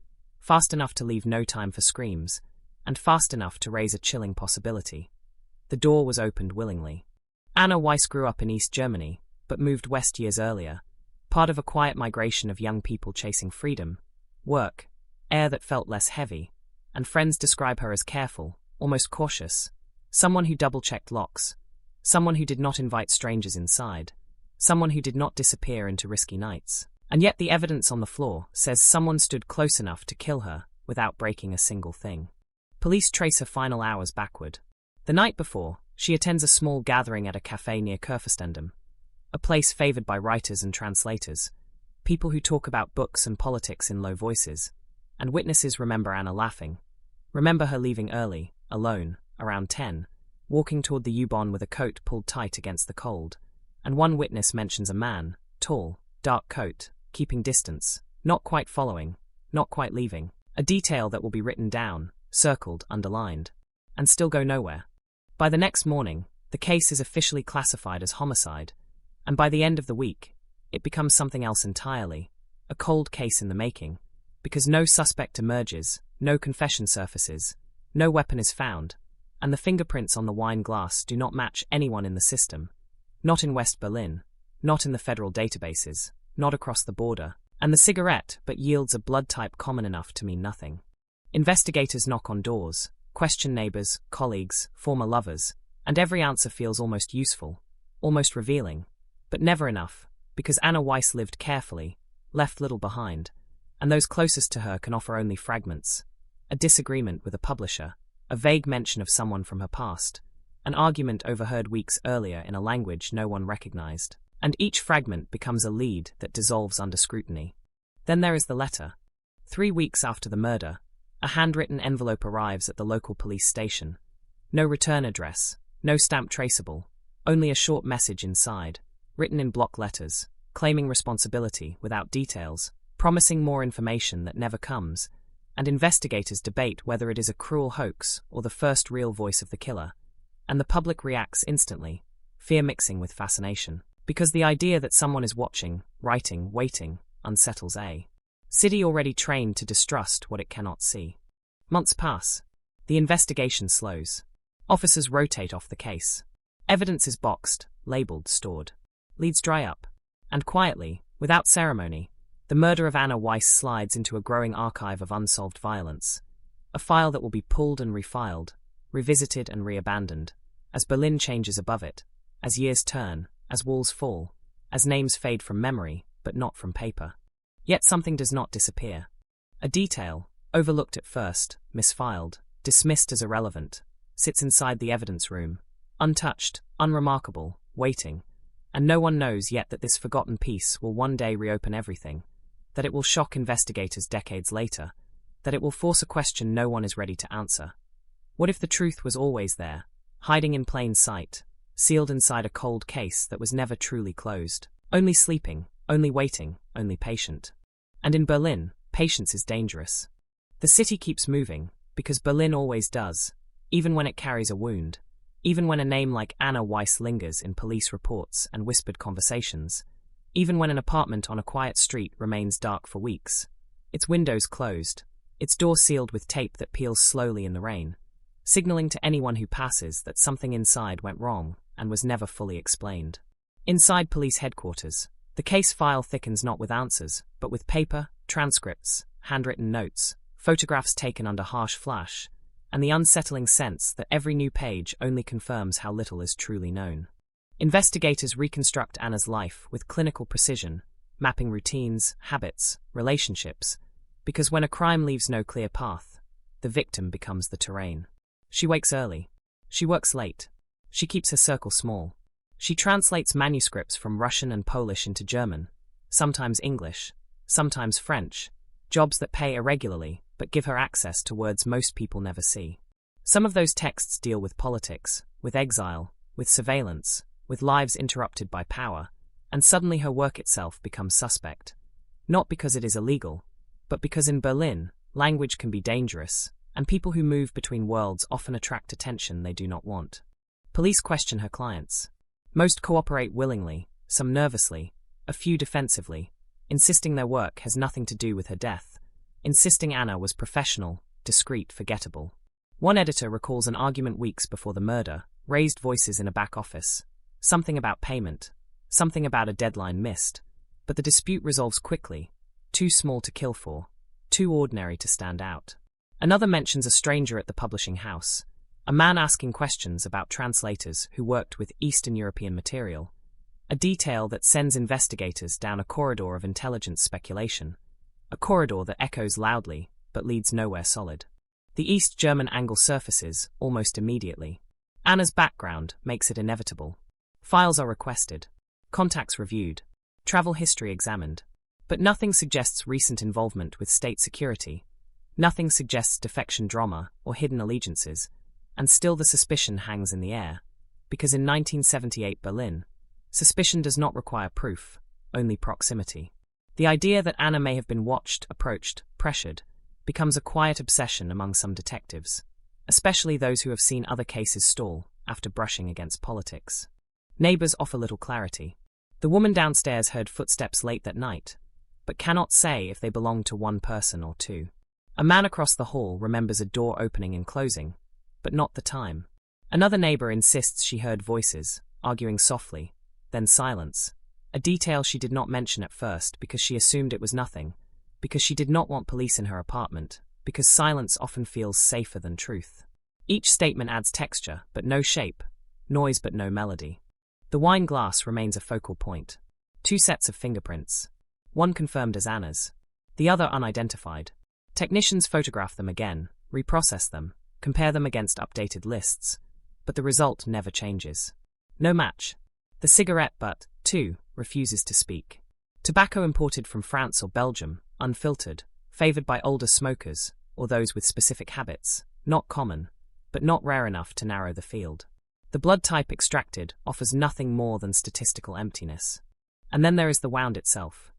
fast enough to leave no time for screams, and fast enough to raise a chilling possibility. The door was opened willingly. Anna Weiss grew up in East Germany, but moved west years earlier, part of a quiet migration of young people chasing freedom, work, air that felt less heavy, and friends describe her as careful, almost cautious, someone who double-checked locks, someone who did not invite strangers inside, someone who did not disappear into risky nights. And yet the evidence on the floor says someone stood close enough to kill her without breaking a single thing. Police trace her final hours backward. The night before, she attends a small gathering at a cafe near Kurfürstendamm, a place favored by writers and translators, people who talk about books and politics in low voices, and witnesses remember Anna laughing, remember her leaving early, alone, around 10, walking toward the U-Bahn with a coat pulled tight against the cold, and one witness mentions a man, tall, dark coat, keeping distance, not quite following, not quite leaving, a detail that will be written down, circled, underlined, and still go nowhere. By the next morning, the case is officially classified as homicide, and by the end of the week, it becomes something else entirely, a cold case in the making, because no suspect emerges, no confession surfaces, no weapon is found, and the fingerprints on the wine glass do not match anyone in the system, not in West Berlin, not in the federal databases, not across the border, and the cigarette but yields a blood type common enough to mean nothing. Investigators knock on doors, question neighbors, colleagues, former lovers, and every answer feels almost useful, almost revealing, but never enough, because Anna Weiss lived carefully, left little behind, and those closest to her can offer only fragments, a disagreement with a publisher, a vague mention of someone from her past, an argument overheard weeks earlier in a language no one recognized, and each fragment becomes a lead that dissolves under scrutiny. Then there is the letter. 3 weeks after the murder, a handwritten envelope arrives at the local police station. No return address, no stamp traceable, only a short message inside, written in block letters, claiming responsibility without details, promising more information that never comes, and investigators debate whether it is a cruel hoax or the first real voice of the killer, and the public reacts instantly, fear mixing with fascination, because the idea that someone is watching, writing, waiting, unsettles a city already trained to distrust what it cannot see. Months pass. The investigation slows. Officers rotate off the case. Evidence is boxed, labeled, stored. Leads dry up. And quietly, without ceremony, the murder of Anna Weiss slides into a growing archive of unsolved violence. A file that will be pulled and refiled, revisited and reabandoned, as Berlin changes above it, as years turn, as walls fall, as names fade from memory, but not from paper. Yet something does not disappear. A detail, overlooked at first, misfiled, dismissed as irrelevant, sits inside the evidence room, untouched, unremarkable, waiting, and no one knows yet that this forgotten piece will one day reopen everything, that it will shock investigators decades later, that it will force a question no one is ready to answer. What if the truth was always there, hiding in plain sight, sealed inside a cold case that was never truly closed? Only sleeping, only waiting, only patient. And in Berlin, patience is dangerous. The city keeps moving, because Berlin always does, even when it carries a wound, even when a name like Anna Weiss lingers in police reports and whispered conversations, even when an apartment on a quiet street remains dark for weeks, its windows closed, its door sealed with tape that peels slowly in the rain, signaling to anyone who passes that something inside went wrong and was never fully explained. Inside police headquarters, the case file thickens not with answers, but with paper, transcripts, handwritten notes, photographs taken under harsh flash, and the unsettling sense that every new page only confirms how little is truly known. Investigators reconstruct Anna's life with clinical precision, mapping routines, habits, relationships, because when a crime leaves no clear path, the victim becomes the terrain. She wakes early. She works late. She keeps her circle small. She translates manuscripts from Russian and Polish into German, sometimes English, sometimes French, jobs that pay irregularly but give her access to words most people never see. Some of those texts deal with politics, with exile, with surveillance, with lives interrupted by power, and suddenly her work itself becomes suspect. Not because it is illegal, but because in Berlin, language can be dangerous, and people who move between worlds often attract attention they do not want. Police question her clients. Most cooperate willingly, some nervously, a few defensively, insisting their work has nothing to do with her death, insisting Anna was professional, discreet, forgettable. One editor recalls an argument weeks before the murder, raised voices in a back office, something about payment, something about a deadline missed, but the dispute resolves quickly, too small to kill for, too ordinary to stand out. Another mentions a stranger at the publishing house, a man asking questions about translators who worked with Eastern European material, a detail that sends investigators down a corridor of intelligence speculation, a corridor that echoes loudly but leads nowhere solid. The East German angle surfaces almost immediately. Anna's background makes it inevitable. Files are requested, contacts reviewed, travel history examined, but nothing suggests recent involvement with state security, nothing suggests defection drama or hidden allegiances, and still the suspicion hangs in the air, because in 1978 Berlin, suspicion does not require proof, only proximity. The idea that Anna may have been watched, approached, pressured, becomes a quiet obsession among some detectives, especially those who have seen other cases stall after brushing against politics. Neighbors offer little clarity. The woman downstairs heard footsteps late that night, but cannot say if they belong to one person or two. A man across the hall remembers a door opening and closing, but not the time. Another neighbor insists she heard voices, arguing softly, then silence, a detail she did not mention at first because she assumed it was nothing, because she did not want police in her apartment, because silence often feels safer than truth. Each statement adds texture, but no shape, noise but no melody. The wine glass remains a focal point. 2 sets of fingerprints. One confirmed as Anna's, the other unidentified. Technicians photograph them again, reprocess them, compare them against updated lists, but the result never changes. No match. The cigarette butt, too, refuses to speak. Tobacco imported from France or Belgium, unfiltered, favored by older smokers, or those with specific habits, not common, but not rare enough to narrow the field. The blood type extracted offers nothing more than statistical emptiness. And then there is the wound itself.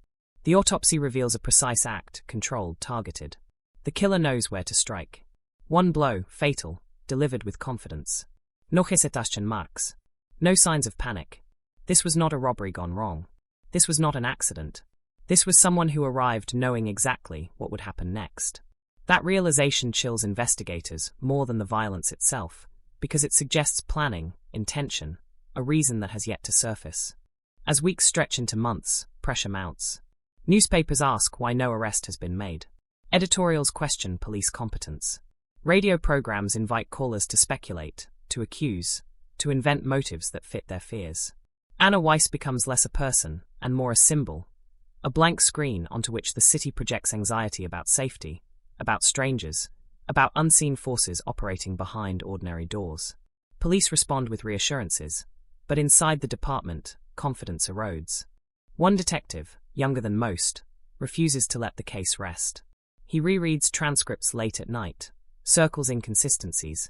The autopsy reveals a precise act, controlled, targeted. The killer knows where to strike. One blow, fatal, delivered with confidence. No hesitation marks. No signs of panic. This was not a robbery gone wrong. This was not an accident. This was someone who arrived knowing exactly what would happen next. That realization chills investigators more than the violence itself, because it suggests planning, intention, a reason that has yet to surface. As weeks stretch into months, pressure mounts. Newspapers ask why no arrest has been made. Editorials question police competence. Radio programs invite callers to speculate, to accuse, to invent motives that fit their fears. Anna Weiss becomes less a person and more a symbol, a blank screen onto which the city projects anxiety about safety, about strangers, about unseen forces operating behind ordinary doors. Police respond with reassurances, but inside the department, confidence erodes. One detective, younger than most, refuses to let the case rest. He rereads transcripts late at night, circles inconsistencies,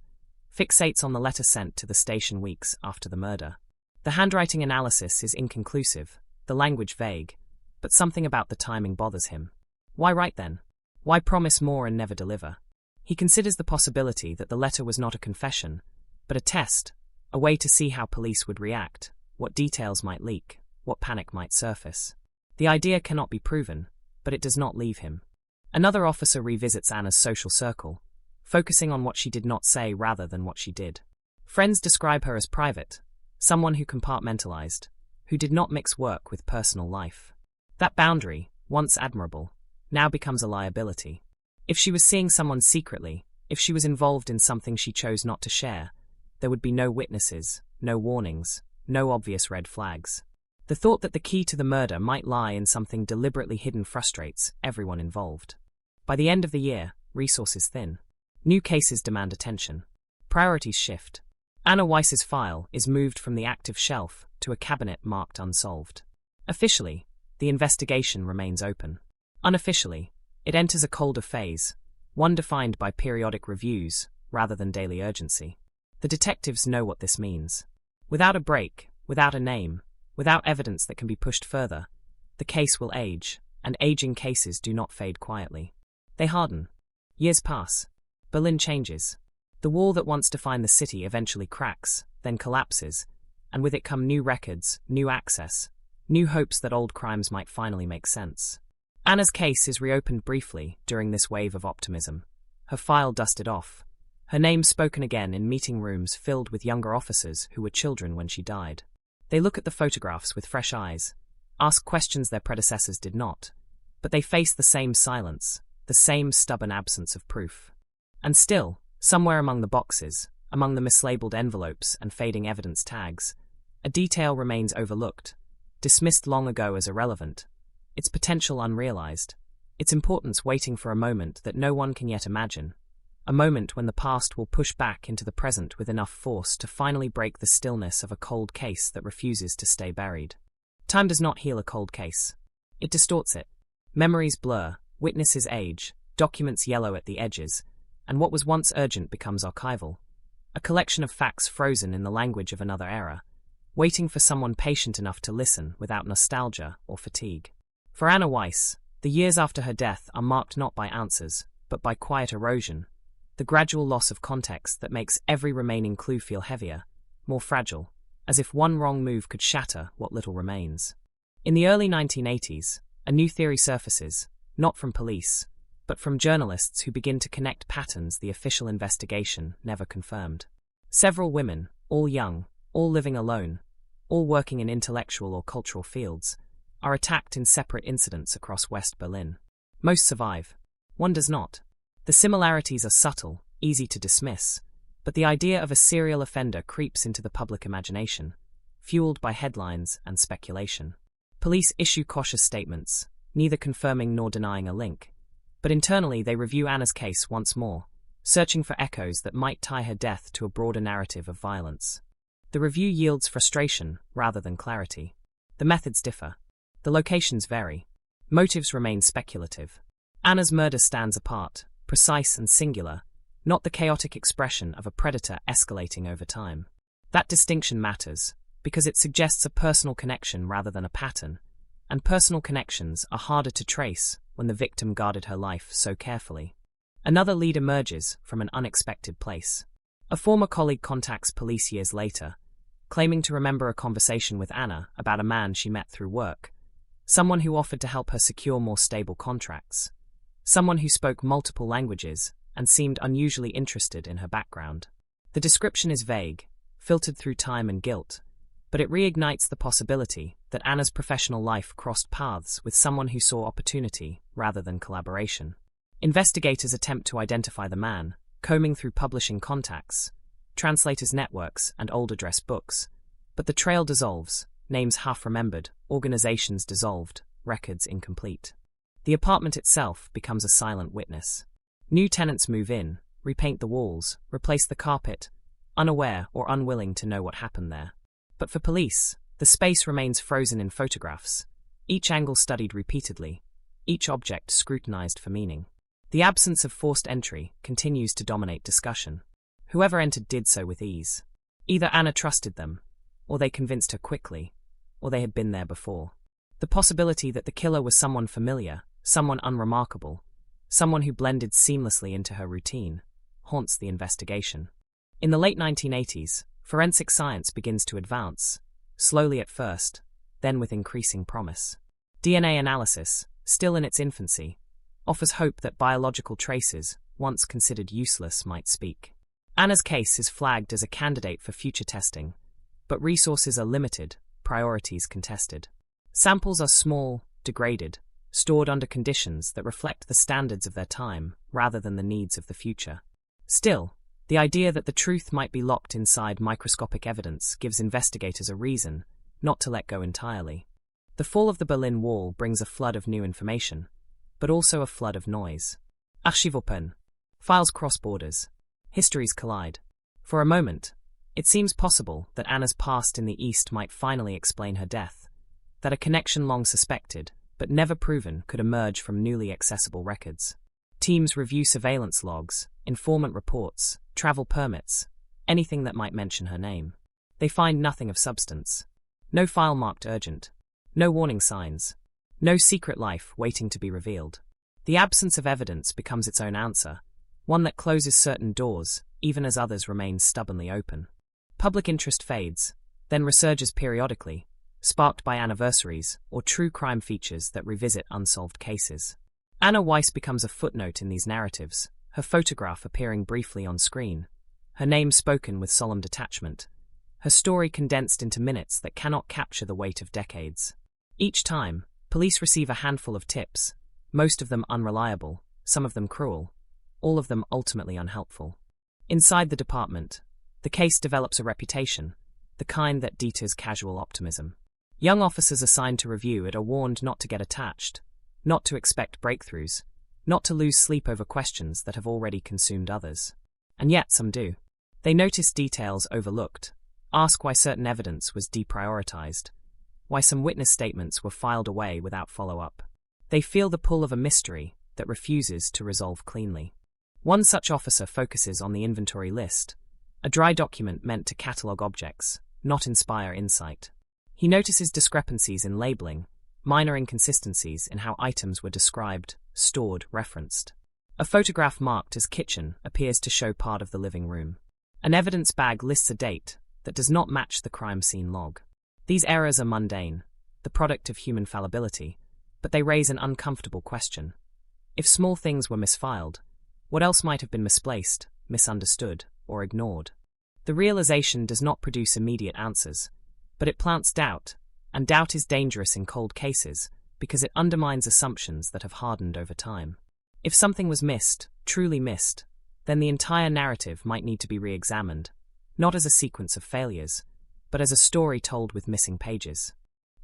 fixates on the letter sent to the station weeks after the murder. The handwriting analysis is inconclusive, the language vague, but something about the timing bothers him. Why write then? Why promise more and never deliver? He considers the possibility that the letter was not a confession, but a test, a way to see how police would react, what details might leak, what panic might surface. The idea cannot be proven, but it does not leave him. Another officer revisits Anna's social circle, focusing on what she did not say rather than what she did. Friends describe her as private, someone who compartmentalized, who did not mix work with personal life. That boundary, once admirable, now becomes a liability. If she was seeing someone secretly, if she was involved in something she chose not to share, there would be no witnesses, no warnings, no obvious red flags. The thought that the key to the murder might lie in something deliberately hidden frustrates everyone involved. By the end of the year, resources thin. New cases demand attention. Priorities shift. Anna Weiss's file is moved from the active shelf to a cabinet marked unsolved. Officially, the investigation remains open. Unofficially, it enters a colder phase, one defined by periodic reviews rather than daily urgency. The detectives know what this means. Without a break, without a name, without evidence that can be pushed further, the case will age, and aging cases do not fade quietly. They harden. Years pass. Berlin changes. The wall that once defined the city eventually cracks, then collapses, and with it come new records, new access, new hopes that old crimes might finally make sense. Anna's case is reopened briefly during this wave of optimism. Her file dusted off. Her name spoken again in meeting rooms filled with younger officers who were children when she died. They look at the photographs with fresh eyes, ask questions their predecessors did not, but they face the same silence, the same stubborn absence of proof. And still, somewhere among the boxes, among the mislabeled envelopes and fading evidence tags, a detail remains overlooked, dismissed long ago as irrelevant, its potential unrealized, its importance waiting for a moment that no one can yet imagine, a moment when the past will push back into the present with enough force to finally break the stillness of a cold case that refuses to stay buried. Time does not heal a cold case. It distorts it. Memories blur, witnesses age, documents yellow at the edges, and what was once urgent becomes archival, a collection of facts frozen in the language of another era, waiting for someone patient enough to listen without nostalgia or fatigue. For Anna Weiss, the years after her death are marked not by answers, but by quiet erosion, the gradual loss of context that makes every remaining clue feel heavier, more fragile, as if one wrong move could shatter what little remains. In the early 1980s, a new theory surfaces, not from police, but from journalists who begin to connect patterns the official investigation never confirmed. Several women, all young, all living alone, all working in intellectual or cultural fields, are attacked in separate incidents across West Berlin. Most survive. One does not. The similarities are subtle, easy to dismiss, but the idea of a serial offender creeps into the public imagination, fueled by headlines and speculation. Police issue cautious statements, neither confirming nor denying a link, but internally they review Anna's case once more, searching for echoes that might tie her death to a broader narrative of violence. The review yields frustration rather than clarity. The methods differ. The locations vary. Motives remain speculative. Anna's murder stands apart, precise and singular, not the chaotic expression of a predator escalating over time. That distinction matters, because it suggests a personal connection rather than a pattern, and personal connections are harder to trace when the victim guarded her life so carefully. Another lead emerges from an unexpected place. A former colleague contacts police years later, claiming to remember a conversation with Anna about a man she met through work, someone who offered to help her secure more stable contracts, someone who spoke multiple languages and seemed unusually interested in her background. The description is vague, filtered through time and guilt, but it reignites the possibility that Anna's professional life crossed paths with someone who saw opportunity rather than collaboration. Investigators attempt to identify the man, combing through publishing contacts, translators' networks, and old address books, but the trail dissolves, names half-remembered, organizations dissolved, records incomplete. The apartment itself becomes a silent witness. New tenants move in, repaint the walls, replace the carpet, unaware or unwilling to know what happened there. But for police, the space remains frozen in photographs, each angle studied repeatedly, each object scrutinized for meaning. The absence of forced entry continues to dominate discussion. Whoever entered did so with ease. Either Anna trusted them, or they convinced her quickly, or they had been there before. The possibility that the killer was someone familiar, someone unremarkable, someone who blended seamlessly into her routine, haunts the investigation. In the late 1980s, forensic science begins to advance, slowly at first, then with increasing promise. DNA analysis, still in its infancy, offers hope that biological traces, once considered useless, might speak. Anna's case is flagged as a candidate for future testing, but resources are limited, priorities contested. Samples are small, degraded, stored under conditions that reflect the standards of their time rather than the needs of the future. Still, the idea that the truth might be locked inside microscopic evidence gives investigators a reason not to let go entirely. The fall of the Berlin Wall brings a flood of new information, but also a flood of noise. Archives open. Files cross borders. Histories collide. For a moment, it seems possible that Anna's past in the East might finally explain her death, that a connection long suspected, but never proven, could emerge from newly accessible records. Teams review surveillance logs, informant reports, travel permits, anything that might mention her name. They find nothing of substance. No file marked urgent. No warning signs. No secret life waiting to be revealed. The absence of evidence becomes its own answer, one that closes certain doors, even as others remain stubbornly open. Public interest fades, then resurges periodically, sparked by anniversaries or true crime features that revisit unsolved cases. Anna Weiss becomes a footnote in these narratives, her photograph appearing briefly on screen, her name spoken with solemn detachment, her story condensed into minutes that cannot capture the weight of decades. Each time, police receive a handful of tips, most of them unreliable, some of them cruel, all of them ultimately unhelpful. Inside the department, the case develops a reputation, the kind that deters casual optimism. Young officers assigned to review it are warned not to get attached, not to expect breakthroughs, not to lose sleep over questions that have already consumed others. And yet some do. They notice details overlooked, ask why certain evidence was deprioritized, why some witness statements were filed away without follow-up. They feel the pull of a mystery that refuses to resolve cleanly. One such officer focuses on the inventory list, a dry document meant to catalogue objects, not inspire insight. He notices discrepancies in labeling, minor inconsistencies in how items were described, stored, referenced. A photograph marked as kitchen appears to show part of the living room. An evidence bag lists a date that does not match the crime scene log. These errors are mundane, the product of human fallibility, but they raise an uncomfortable question. If small things were misfiled, what else might have been misplaced, misunderstood, or ignored? The realization does not produce immediate answers, but it plants doubt, and doubt is dangerous in cold cases because it undermines assumptions that have hardened over time. If something was missed, truly missed, then the entire narrative might need to be re-examined, not as a sequence of failures, but as a story told with missing pages.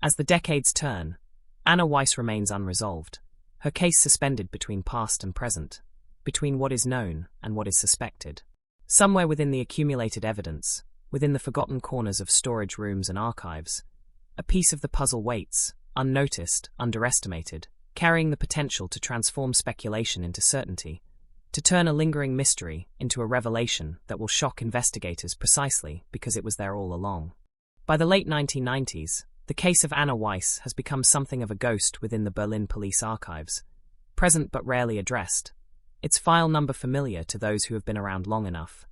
As the decades turn, Anna Weiss remains unresolved, her case suspended between past and present, between what is known and what is suspected. Somewhere within the accumulated evidence, within the forgotten corners of storage rooms and archives, a piece of the puzzle waits, unnoticed, underestimated, carrying the potential to transform speculation into certainty, to turn a lingering mystery into a revelation that will shock investigators precisely because it was there all along. By the late 1990s, the case of Anna Weiss has become something of a ghost within the Berlin police archives, present but rarely addressed, its file number familiar to those who have been around long enough,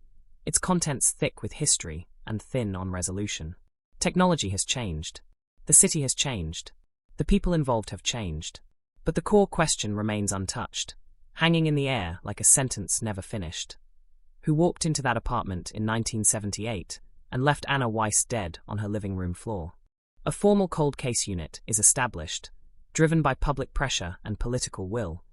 its contents thick with history and thin on resolution. Technology has changed. The city has changed. The people involved have changed. But the core question remains untouched, hanging in the air like a sentence never finished. Who walked into that apartment in 1978 and left Anna Weiss dead on her living room floor? A formal cold case unit is established, driven by public pressure and political will,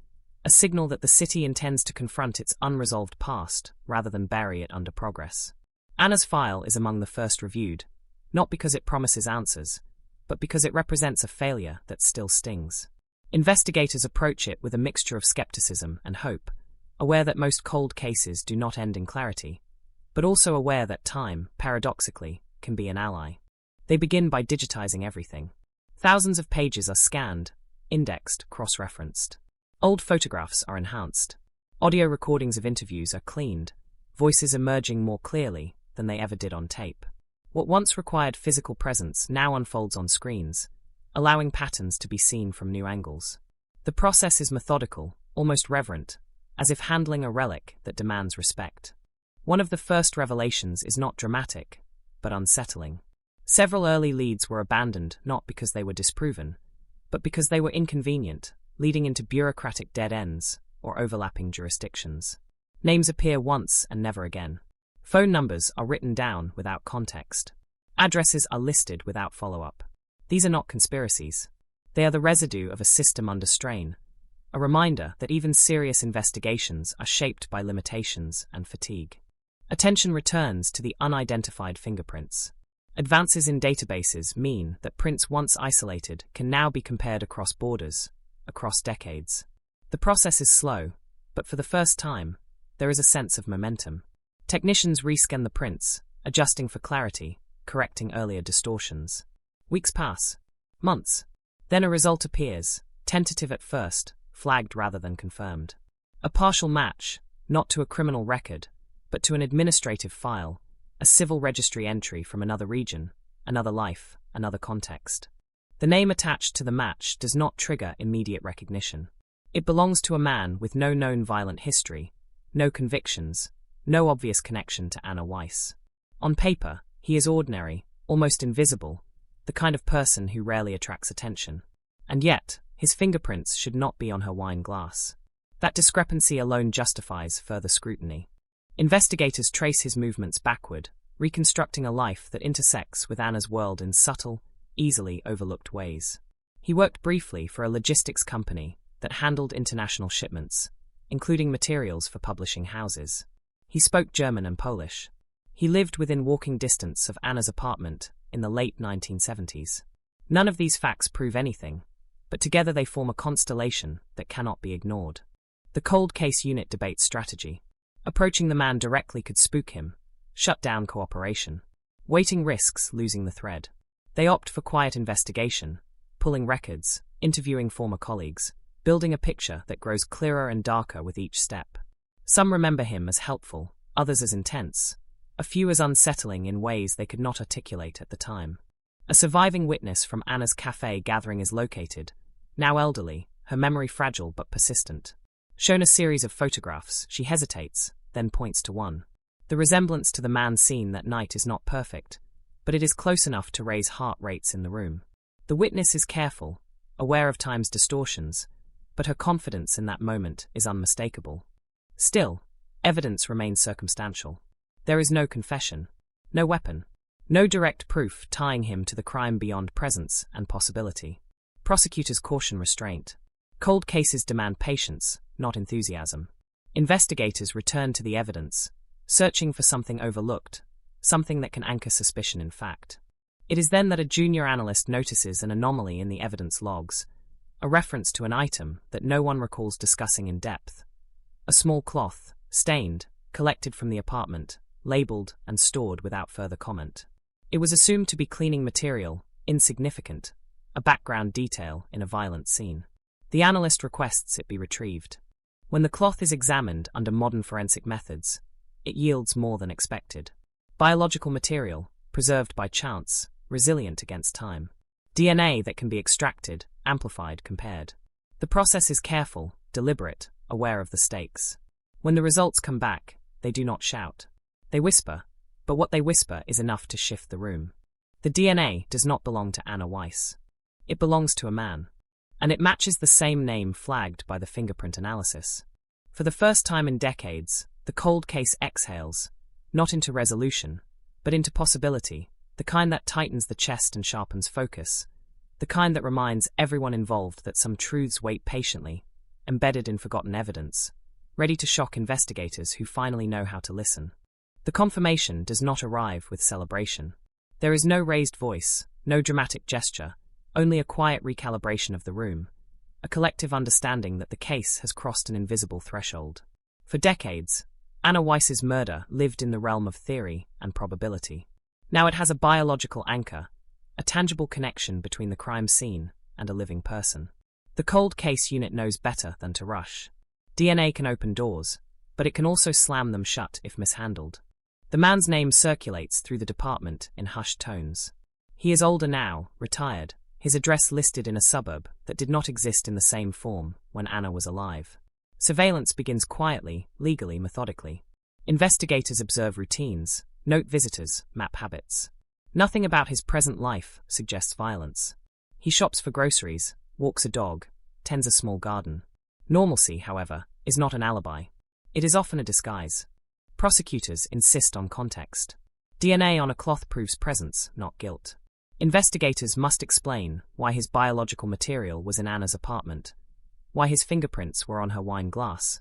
a signal that the city intends to confront its unresolved past rather than bury it under progress. Anna's file is among the first reviewed, not because it promises answers, but because it represents a failure that still stings. Investigators approach it with a mixture of skepticism and hope, aware that most cold cases do not end in clarity, but also aware that time, paradoxically, can be an ally. They begin by digitizing everything. Thousands of pages are scanned, indexed, cross-referenced. Old photographs are enhanced. Audio recordings of interviews are cleaned, voices emerging more clearly than they ever did on tape. What once required physical presence now unfolds on screens, allowing patterns to be seen from new angles. The process is methodical, almost reverent, as if handling a relic that demands respect. One of the first revelations is not dramatic, but unsettling. Several early leads were abandoned not because they were disproven, but because they were inconvenient, leading into bureaucratic dead ends or overlapping jurisdictions. Names appear once and never again. Phone numbers are written down without context. Addresses are listed without follow-up. These are not conspiracies. They are the residue of a system under strain, a reminder that even serious investigations are shaped by limitations and fatigue. Attention returns to the unidentified fingerprints. Advances in databases mean that prints once isolated can now be compared across borders, across decades. The process is slow, but for the first time, there is a sense of momentum. Technicians rescan the prints, adjusting for clarity, correcting earlier distortions. Weeks pass. Months. Then a result appears, tentative at first, flagged rather than confirmed. A partial match, not to a criminal record, but to an administrative file, a civil registry entry from another region, another life, another context. The name attached to the match does not trigger immediate recognition. It belongs to a man with no known violent history, no convictions, no obvious connection to Anna Weiss. On paper, he is ordinary, almost invisible, the kind of person who rarely attracts attention. And yet, his fingerprints should not be on her wine glass. That discrepancy alone justifies further scrutiny. Investigators trace his movements backward, reconstructing a life that intersects with Anna's world in subtle, easily overlooked ways. He worked briefly for a logistics company that handled international shipments, including materials for publishing houses. He spoke German and Polish. He lived within walking distance of Anna's apartment in the late 1970s. None of these facts prove anything, but together they form a constellation that cannot be ignored. The cold case unit debates strategy. Approaching the man directly could spook him, shut down cooperation. Waiting risks losing the thread. They opt for quiet investigation, pulling records, interviewing former colleagues, building a picture that grows clearer and darker with each step. Some remember him as helpful, others as intense, a few as unsettling in ways they could not articulate at the time. A surviving witness from Anna's cafe gathering is located, now elderly, her memory fragile but persistent. Shown a series of photographs, she hesitates, then points to one. The resemblance to the man seen that night is not perfect, but it is close enough to raise heart rates in the room. The witness is careful, aware of time's distortions, but her confidence in that moment is unmistakable. Still, evidence remains circumstantial. There is no confession, no weapon, no direct proof tying him to the crime beyond presence and possibility. Prosecutors caution restraint. Cold cases demand patience, not enthusiasm. Investigators return to the evidence, searching for something overlooked, something that can anchor suspicion in fact. It is then that a junior analyst notices an anomaly in the evidence logs, a reference to an item that no one recalls discussing in depth. A small cloth, stained, collected from the apartment, labeled and stored without further comment. It was assumed to be cleaning material, insignificant, a background detail in a violent scene. The analyst requests it be retrieved. When the cloth is examined under modern forensic methods, it yields more than expected. Biological material, preserved by chance, resilient against time. DNA that can be extracted, amplified, compared. The process is careful, deliberate, aware of the stakes. When the results come back, they do not shout. They whisper, but what they whisper is enough to shift the room. The DNA does not belong to Anna Weiss. It belongs to a man. And it matches the same name flagged by the fingerprint analysis. For the first time in decades, the cold case exhales, not into resolution, but into possibility, the kind that tightens the chest and sharpens focus, the kind that reminds everyone involved that some truths wait patiently, embedded in forgotten evidence, ready to shock investigators who finally know how to listen. The confirmation does not arrive with celebration. There is no raised voice, no dramatic gesture, only a quiet recalibration of the room, a collective understanding that the case has crossed an invisible threshold. For decades, Anna Weiss's murder lived in the realm of theory and probability. Now it has a biological anchor, a tangible connection between the crime scene and a living person. The cold case unit knows better than to rush. DNA can open doors, but it can also slam them shut if mishandled. The man's name circulates through the department in hushed tones. He is older now, retired, his address listed in a suburb that did not exist in the same form when Anna was alive. Surveillance begins quietly, legally, methodically. Investigators observe routines, note visitors, map habits. Nothing about his present life suggests violence. He shops for groceries, walks a dog, tends a small garden. Normalcy, however, is not an alibi. It is often a disguise. Prosecutors insist on context. DNA on a cloth proves presence, not guilt. Investigators must explain why his biological material was in Anna's apartment, why his fingerprints were on her wine glass,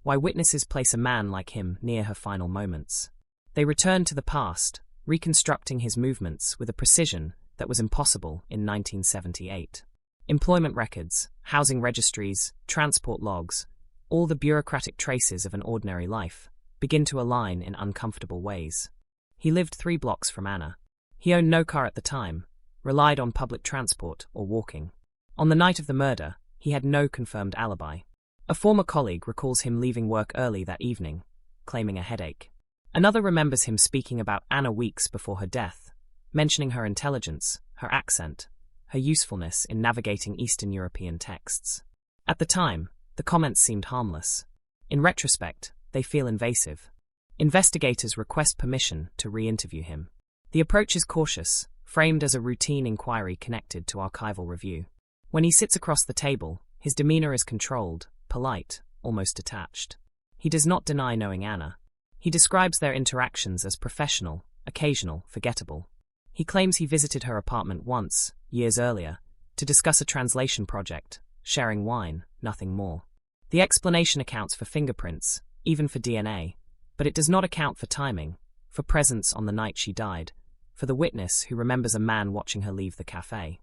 why witnesses place a man like him near her final moments. They return to the past, reconstructing his movements with a precision that was impossible in 1978. Employment records, housing registries, transport logs, all the bureaucratic traces of an ordinary life, begin to align in uncomfortable ways. He lived 3 blocks from Anna. He owned no car at the time, relied on public transport or walking. On the night of the murder, he had no confirmed alibi. A former colleague recalls him leaving work early that evening, claiming a headache. Another remembers him speaking about Anna weeks before her death, mentioning her intelligence, her accent, her usefulness in navigating Eastern European texts. At the time, the comments seemed harmless. In retrospect, they feel invasive. Investigators request permission to re-interview him. The approach is cautious, framed as a routine inquiry connected to archival review. When he sits across the table, his demeanor is controlled, polite, almost detached. He does not deny knowing Anna. He describes their interactions as professional, occasional, forgettable. He claims he visited her apartment once, years earlier, to discuss a translation project, sharing wine, nothing more. The explanation accounts for fingerprints, even for DNA, but it does not account for timing, for presence on the night she died, for the witness who remembers a man watching her leave the cafe.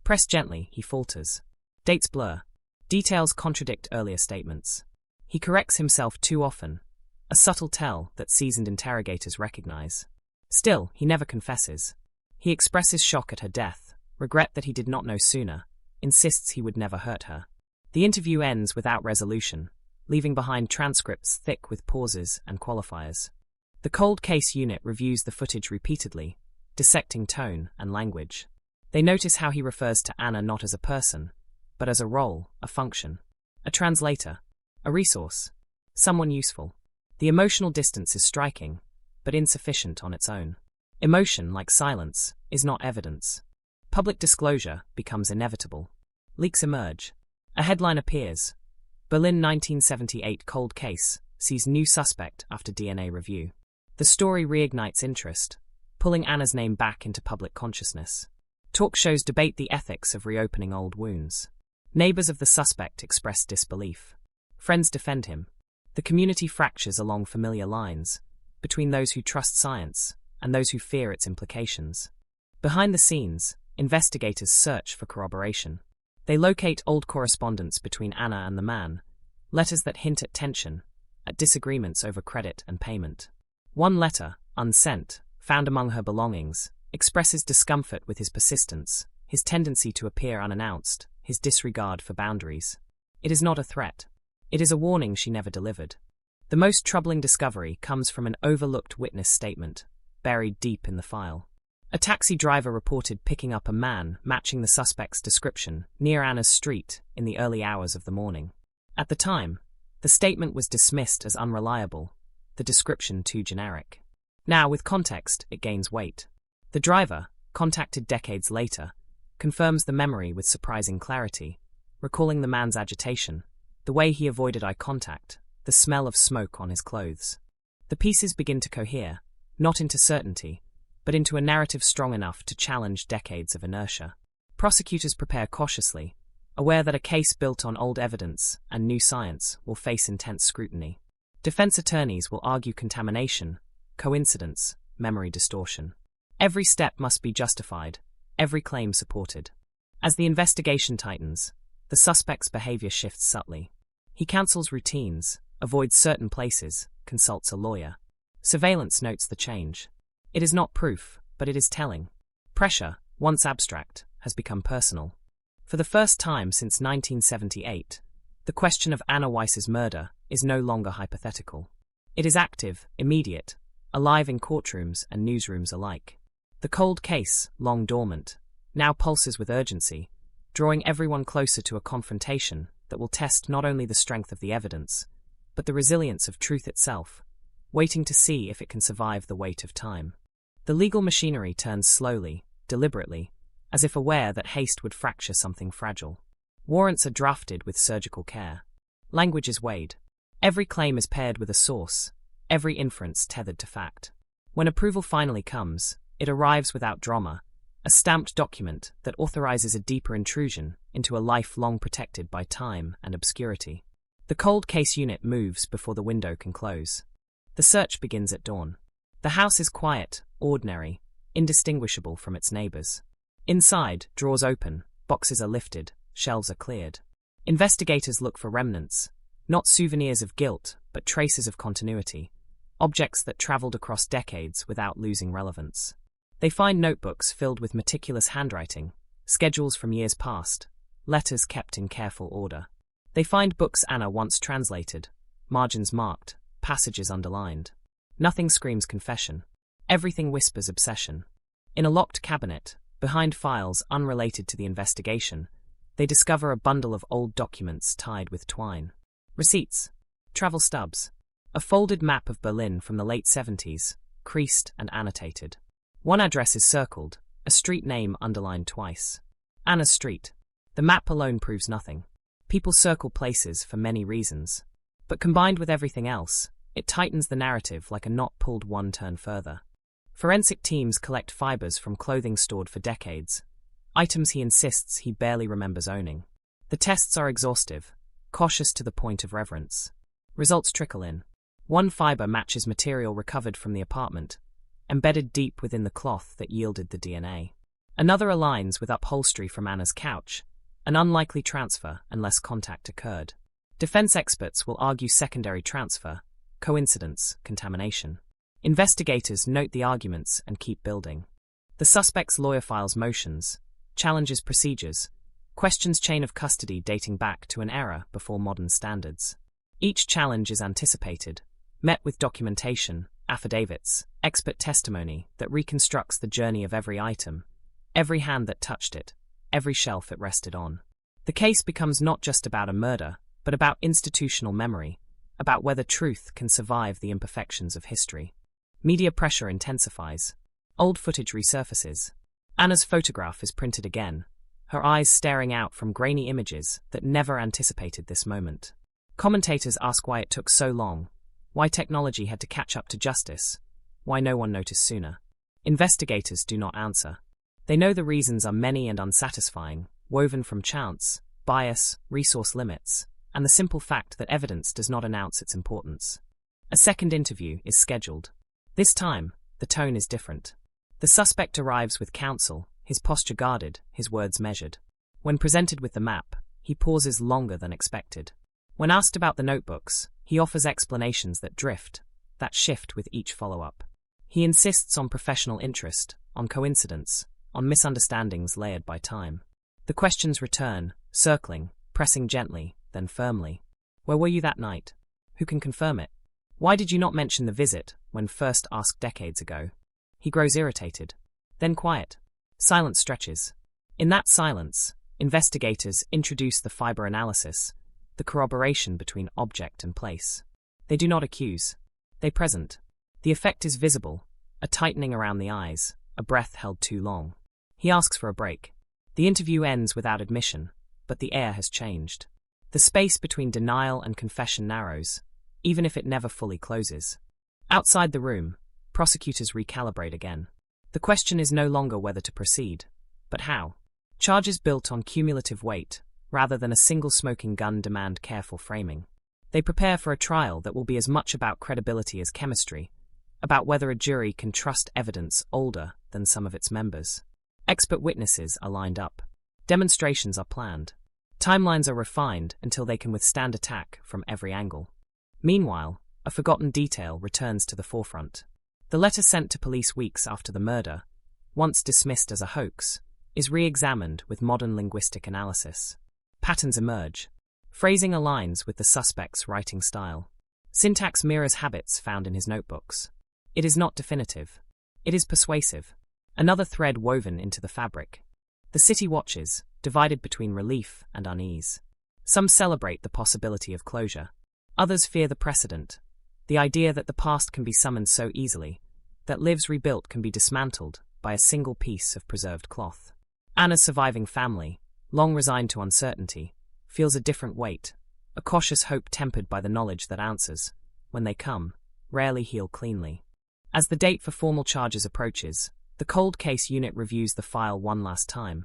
Pressed gently, he falters. Dates blur. Details contradict earlier statements. He corrects himself too often, a subtle tell that seasoned interrogators recognize. Still, he never confesses. He expresses shock at her death, regret that he did not know sooner, insists he would never hurt her. The interview ends without resolution, leaving behind transcripts thick with pauses and qualifiers. The cold case unit reviews the footage repeatedly, dissecting tone and language. They notice how he refers to Anna not as a person, but as a role, a function, a translator, a resource, someone useful. The emotional distance is striking, but insufficient on its own. Emotion, like silence, is not evidence. Public disclosure becomes inevitable. Leaks emerge. A headline appears. Berlin 1978 cold case sees new suspect after DNA review. The story reignites interest, pulling Anna's name back into public consciousness. Talk shows debate the ethics of reopening old wounds. Neighbors of the suspect express disbelief. Friends defend him. The community fractures along familiar lines, between those who trust science and those who fear its implications. Behind the scenes, investigators search for corroboration. They locate old correspondence between Anna and the man, letters that hint at tension, at disagreements over credit and payment. One letter, unsent, found among her belongings, expresses discomfort with his persistence, his tendency to appear unannounced, his disregard for boundaries. It is not a threat. It is a warning she never delivered. The most troubling discovery comes from an overlooked witness statement, buried deep in the file. A taxi driver reported picking up a man matching the suspect's description near Anna's street in the early hours of the morning. At the time, the statement was dismissed as unreliable, the description too generic. Now, with context, it gains weight. The driver, contacted decades later, confirms the memory with surprising clarity, recalling the man's agitation, the way he avoided eye contact, the smell of smoke on his clothes. The pieces begin to cohere, not into certainty, but into a narrative strong enough to challenge decades of inertia. Prosecutors prepare cautiously, aware that a case built on old evidence and new science will face intense scrutiny. Defense attorneys will argue contamination, coincidence, memory distortion. Every step must be justified, every claim supported. As the investigation tightens, the suspect's behavior shifts subtly. He cancels routines, avoids certain places, consults a lawyer. Surveillance notes the change. It is not proof, but it is telling. Pressure, once abstract, has become personal. For the first time since 1978, the question of Anna Weiss's murder is no longer hypothetical. It is active, immediate, alive in courtrooms and newsrooms alike. The cold case, long dormant, now pulses with urgency, drawing everyone closer to a confrontation that will test not only the strength of the evidence, but the resilience of truth itself, waiting to see if it can survive the weight of time. The legal machinery turns slowly, deliberately, as if aware that haste would fracture something fragile. Warrants are drafted with surgical care. Language is weighed. Every claim is paired with a source, every inference tethered to fact. When approval finally comes, it arrives without drama, a stamped document that authorizes a deeper intrusion into a life long protected by time and obscurity. The cold case unit moves before the window can close. The search begins at dawn. The house is quiet, ordinary, indistinguishable from its neighbors. Inside, drawers open, boxes are lifted, shelves are cleared. Investigators look for remnants, not souvenirs of guilt, but traces of continuity, objects that traveled across decades without losing relevance. They find notebooks filled with meticulous handwriting, schedules from years past, letters kept in careful order. They find books Anna once translated, margins marked, passages underlined. Nothing screams confession. Everything whispers obsession. In a locked cabinet, behind files unrelated to the investigation, they discover a bundle of old documents tied with twine. Receipts, travel stubs, a folded map of Berlin from the late 70s, creased and annotated. One address is circled, a street name underlined twice. Anna's Street. The map alone proves nothing. People circle places for many reasons. But combined with everything else, it tightens the narrative like a knot pulled one turn further. Forensic teams collect fibers from clothing stored for decades, items he insists he barely remembers owning. The tests are exhaustive, cautious to the point of reverence. Results trickle in. One fiber matches material recovered from the apartment, embedded deep within the cloth that yielded the DNA. Another aligns with upholstery from Anna's couch, an unlikely transfer unless contact occurred. Defense experts will argue secondary transfer, coincidence, contamination. Investigators note the arguments and keep building. The suspect's lawyer files motions, challenges procedures, questions chain of custody dating back to an era before modern standards. Each challenge is anticipated, met with documentation, affidavits, expert testimony that reconstructs the journey of every item, every hand that touched it, every shelf it rested on. The case becomes not just about a murder, but about institutional memory, about whether truth can survive the imperfections of history. Media pressure intensifies. Old footage resurfaces. Anna's photograph is printed again, her eyes staring out from grainy images that never anticipated this moment. Commentators ask why it took so long, why technology had to catch up to justice, why no one noticed sooner. Investigators do not answer. They know the reasons are many and unsatisfying, woven from chance, bias, resource limits, and the simple fact that evidence does not announce its importance. A second interview is scheduled. This time, the tone is different. The suspect arrives with counsel, his posture guarded, his words measured. When presented with the map, he pauses longer than expected. When asked about the notebooks, he offers explanations that drift, that shift with each follow-up. He insists on professional interest, on coincidence, on misunderstandings layered by time. The questions return, circling, pressing gently, then firmly. Where were you that night? Who can confirm it? Why did you not mention the visit when first asked decades ago? He grows irritated, then quiet. Silence stretches. In that silence, investigators introduce the fiber analysis, the corroboration between object and place. They do not accuse. They present. The effect is visible, a tightening around the eyes, a breath held too long. He asks for a break. The interview ends without admission, but the air has changed. The space between denial and confession narrows, even if it never fully closes. Outside the room, prosecutors recalibrate again. The question is no longer whether to proceed, but how. Charges built on cumulative weight, rather than a single smoking gun, demand careful framing. They prepare for a trial that will be as much about credibility as chemistry, about whether a jury can trust evidence older than some of its members. Expert witnesses are lined up. Demonstrations are planned. Timelines are refined until they can withstand attack from every angle. Meanwhile, a forgotten detail returns to the forefront. The letter sent to police weeks after the murder, once dismissed as a hoax, is re-examined with modern linguistic analysis. Patterns emerge. Phrasing aligns with the suspect's writing style. Syntax mirrors habits found in his notebooks. It is not definitive. It is persuasive. Another thread woven into the fabric. The city watches, divided between relief and unease. Some celebrate the possibility of closure. Others fear the precedent, the idea that the past can be summoned so easily, that lives rebuilt can be dismantled by a single piece of preserved cloth. Anna's surviving family, long resigned to uncertainty, feels a different weight, a cautious hope tempered by the knowledge that answers, when they come, rarely heal cleanly. As the date for formal charges approaches, the cold case unit reviews the file one last time,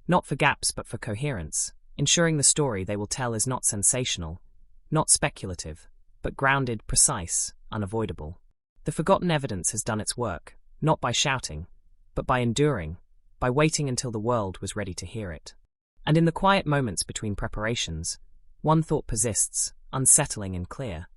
not for gaps but for coherence, ensuring the story they will tell is not sensational, not speculative, but grounded, precise, unavoidable. The forgotten evidence has done its work, not by shouting, but by enduring, by waiting until the world was ready to hear it. And in the quiet moments between preparations, one thought persists, unsettling and clear.